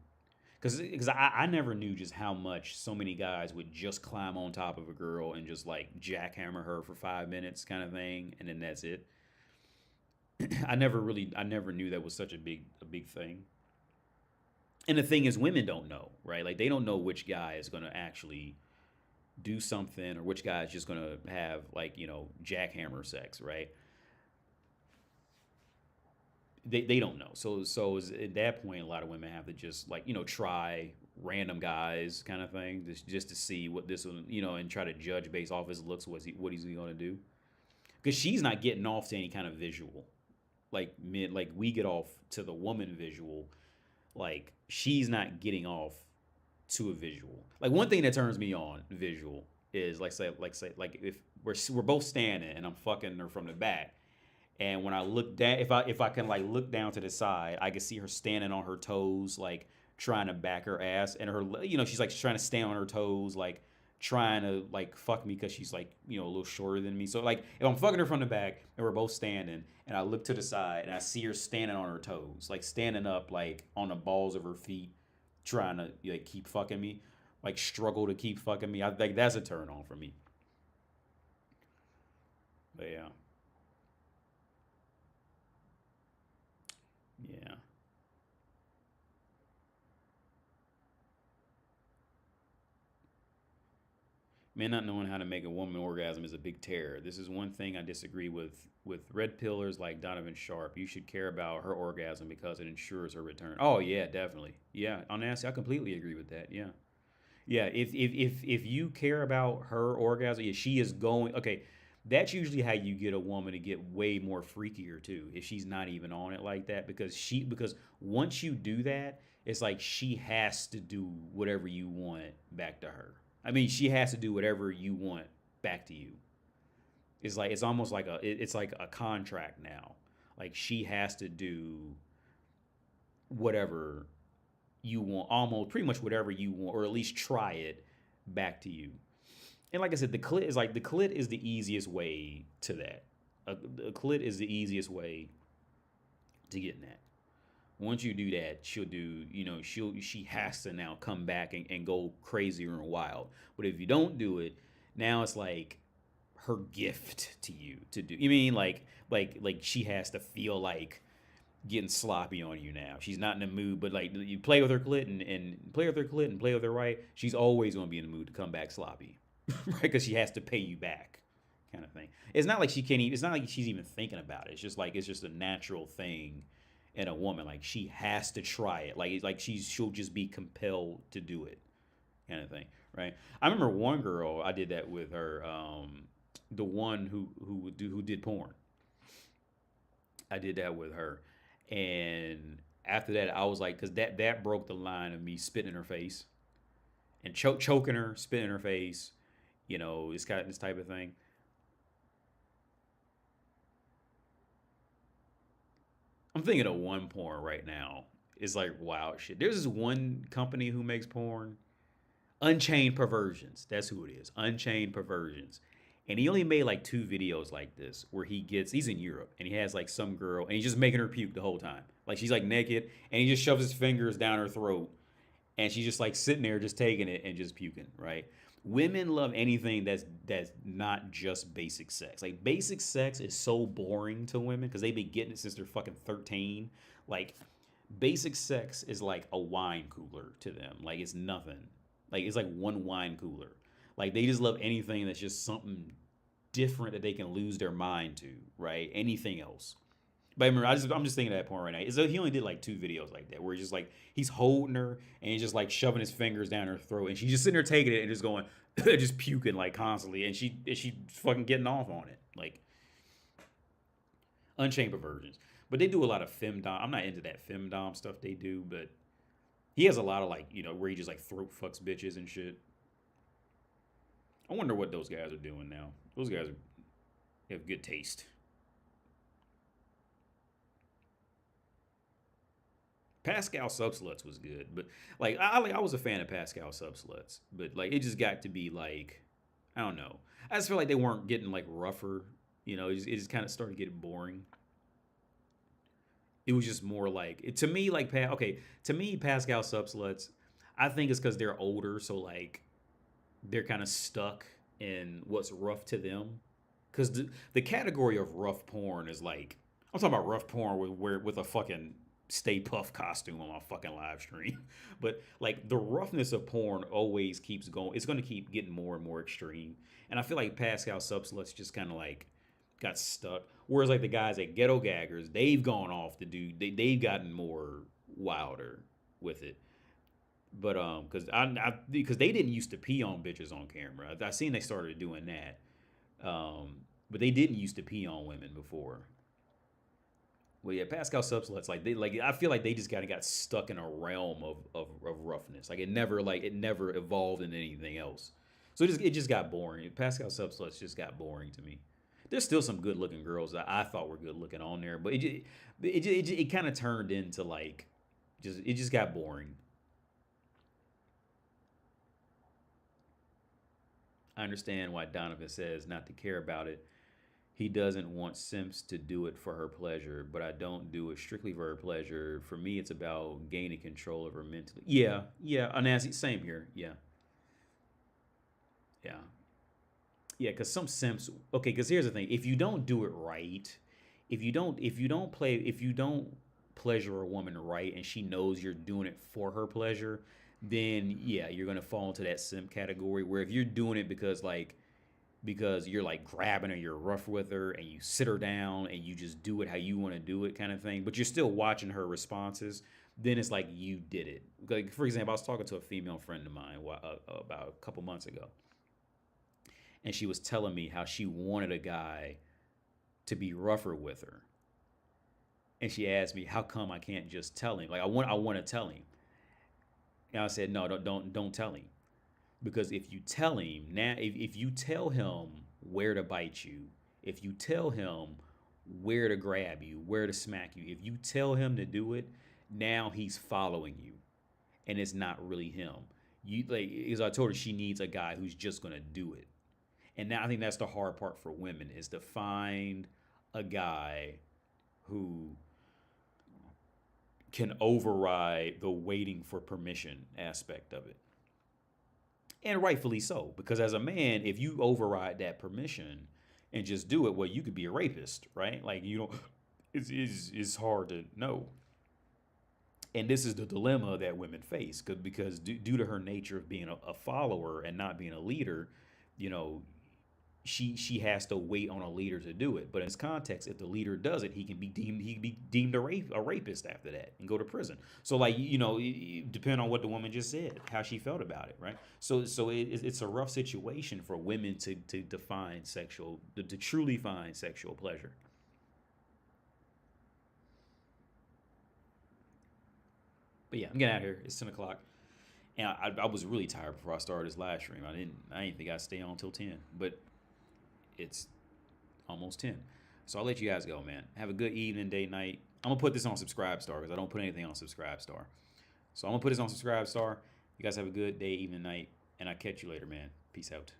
Because I never knew just how much so many guys would just climb on top of a girl and just like jackhammer her for 5 minutes kind of thing, and then that's it. I never knew that was such a big thing. And the thing is, women don't know, right? Like they don't know which guy is gonna actually do something or which guy is just gonna have like jackhammer sex, right? They don't know. So at that point, a lot of women have to just like try random guys kind of thing just to see what this one and try to judge based off his looks what he's going to do because she's not getting off to any kind of visual like men like we get off to the woman visual like she's not getting off to a visual. Like one thing that turns me on visual is like if we're both standing and I'm fucking her from the back. And when I look down, if I can like look down to the side, I can see her standing on her toes, like trying to back her ass, and her, she's like trying to stand on her toes, like trying to like fuck me because she's like a little shorter than me. So like if I'm fucking her from the back and we're both standing, and I look to the side and I see her standing on her toes, like standing up, like on the balls of her feet, trying to like keep fucking me, like struggle to keep fucking me. I think that's a turn on for me. But yeah. Yeah. Men not knowing how to make a woman orgasm is a big terror. This is one thing I disagree with red pillars like Donovan Sharp. You should care about her orgasm because it ensures her return. Oh yeah, definitely. Yeah, on Nancy, I completely agree with that. Yeah. Yeah, if you care about her orgasm, yeah, she is going. Okay, that's usually how you get a woman to get way more freakier too. If she's not even on it like that, because once you do that, it's like she has to do whatever you want back to her. I mean, she has to do whatever you want back to you. It's like it's almost like it's like a contract now. Like she has to do whatever you want, almost pretty much whatever you want, or at least try it back to you. And like I said, the clit is the easiest way to that. The clit is the easiest way to getting that. Once you do that, she'll do, she has to now come back and go crazier and wild. But if you don't do it, now it's like her gift to you to do. You mean like she has to feel like getting sloppy on you now. She's not in the mood, but like you play with her clit and play with her clit and play with her right, she's always gonna be in the mood to come back sloppy. Right? Because she has to pay you back. Kind of thing. It's not like she can't even, it's not like she's even thinking about it. It's just like it's just a natural thing in a woman. Like she has to try it. Like it's like she'll just be compelled to do it. Kind of thing. Right? I remember one girl, I did that with her, the one who did porn. I did that with her. And after that, I was like, because that broke the line of me spitting in her face and choking her, spitting in her face. It's got this type of thing. I'm thinking of one porn right now. It's like wow shit. There's this one company who makes porn. Unchained Perversions. That's who it is. Unchained Perversions. And he only made like 2 videos like this where he's in Europe and he has like some girl and he's just making her puke the whole time. Like she's like naked and he just shoves his fingers down her throat and she's just like sitting there just taking it and just puking, right? Women love anything that's not just basic sex. Like basic sex is so boring to women because they've been getting it since they're fucking 13. Like basic sex is like a wine cooler to them. Like it's nothing. Like it's like one wine cooler. Like they just love anything that's just something different that they can lose their mind to, right? Anything else. But I remember, I'm just thinking of that point right now. Is that he only did like 2 videos like that, where he's just like he's holding her and he's just like shoving his fingers down her throat, and she's just sitting there taking it and just going, just puking like constantly, and she fucking getting off on it, like Unchained Perversions. But they do a lot of femdom. I'm not into that femdom stuff they do, but he has a lot of like where he just like throat fucks bitches and shit. I wonder what those guys are doing now. Those guys have good taste. Pascal Subsluts was good, but like I was a fan of Pascal Subsluts, but like it just got to be like I don't know. I just feel like they weren't getting like rougher. It just kind of started getting boring. It was just more like to me like okay, to me Pascal Subsluts. I think it's because they're older, so like they're kind of stuck in what's rough to them. Because the category of rough porn is like I'm talking about rough porn with a fucking Stay Puff costume on my fucking live stream. But like the roughness of porn always keeps going. It's going to keep getting more and more extreme. And I feel like Pascal Subsluts just kind of like got stuck. Whereas like the guys at Ghetto Gaggers, they've gone off the dude. They've gotten more wilder with it. But because they didn't used to pee on bitches on camera. I seen they started doing that. But they didn't used to pee on women before. Well, yeah, Pascal Subsluts I feel like they just kind of got stuck in a realm of roughness. Like it never evolved into anything else. So it just got boring. Pascal Subsluts just got boring to me. There's still some good looking girls that I thought were good looking on there, but it kind of turned into like it just got boring. I understand why Donovan says not to care about it. He doesn't want Simps to do it for her pleasure, but I don't do it strictly for her pleasure. For me, it's about gaining control of her mentally. Yeah, yeah, Anansi, same here. Yeah, yeah, yeah. Because some Simps, okay. Because here's the thing: if you don't do it right, if you don't pleasure a woman right, and she knows you're doing it for her pleasure, then yeah, you're gonna fall into that simp category. Where if you're doing it because you're like grabbing her, you're rough with her, and you sit her down and you just do it how you want to do it, kind of thing. But you're still watching her responses. Then it's like you did it. Like for example, I was talking to a female friend of mine about a couple months ago, and she was telling me how she wanted a guy to be rougher with her, and she asked me how come I can't just tell him. Like I want to tell him. And I said, no, don't tell him. Because if you tell him now, if you tell him where to bite you, if you tell him where to grab you, where to smack you, if you tell him to do it, now he's following you, and it's not really him. You like, as I told her, she needs a guy who's just gonna do it. And now I think that's the hard part for women is to find a guy who can override the waiting for permission aspect of it. And rightfully so, because as a man, if you override that permission and just do it, well, you could be a rapist, right? Like you don't. It's hard to know. And this is the dilemma that women face, because due to her nature of being a follower and not being a leader, you know, she has to wait on a leader to do it. But in this context, if the leader does it, he can be deemed a rapist after that and go to prison. So like depending on what the woman just said, how she felt about it, right? So it's a rough situation for women to define to truly find sexual pleasure. But yeah, I'm getting out of here. It's 10 o'clock. And I was really tired before I started this live stream. I didn't think I'd stay on till 10, but it's almost 10. So I'll let you guys go, man. Have a good evening, day, night. I'm gonna put this on Subscribe Star because I don't put anything on Subscribe Star. So I'm gonna put this on Subscribe Star. You guys have a good day, evening, night, and I'll catch you later, man. Peace out.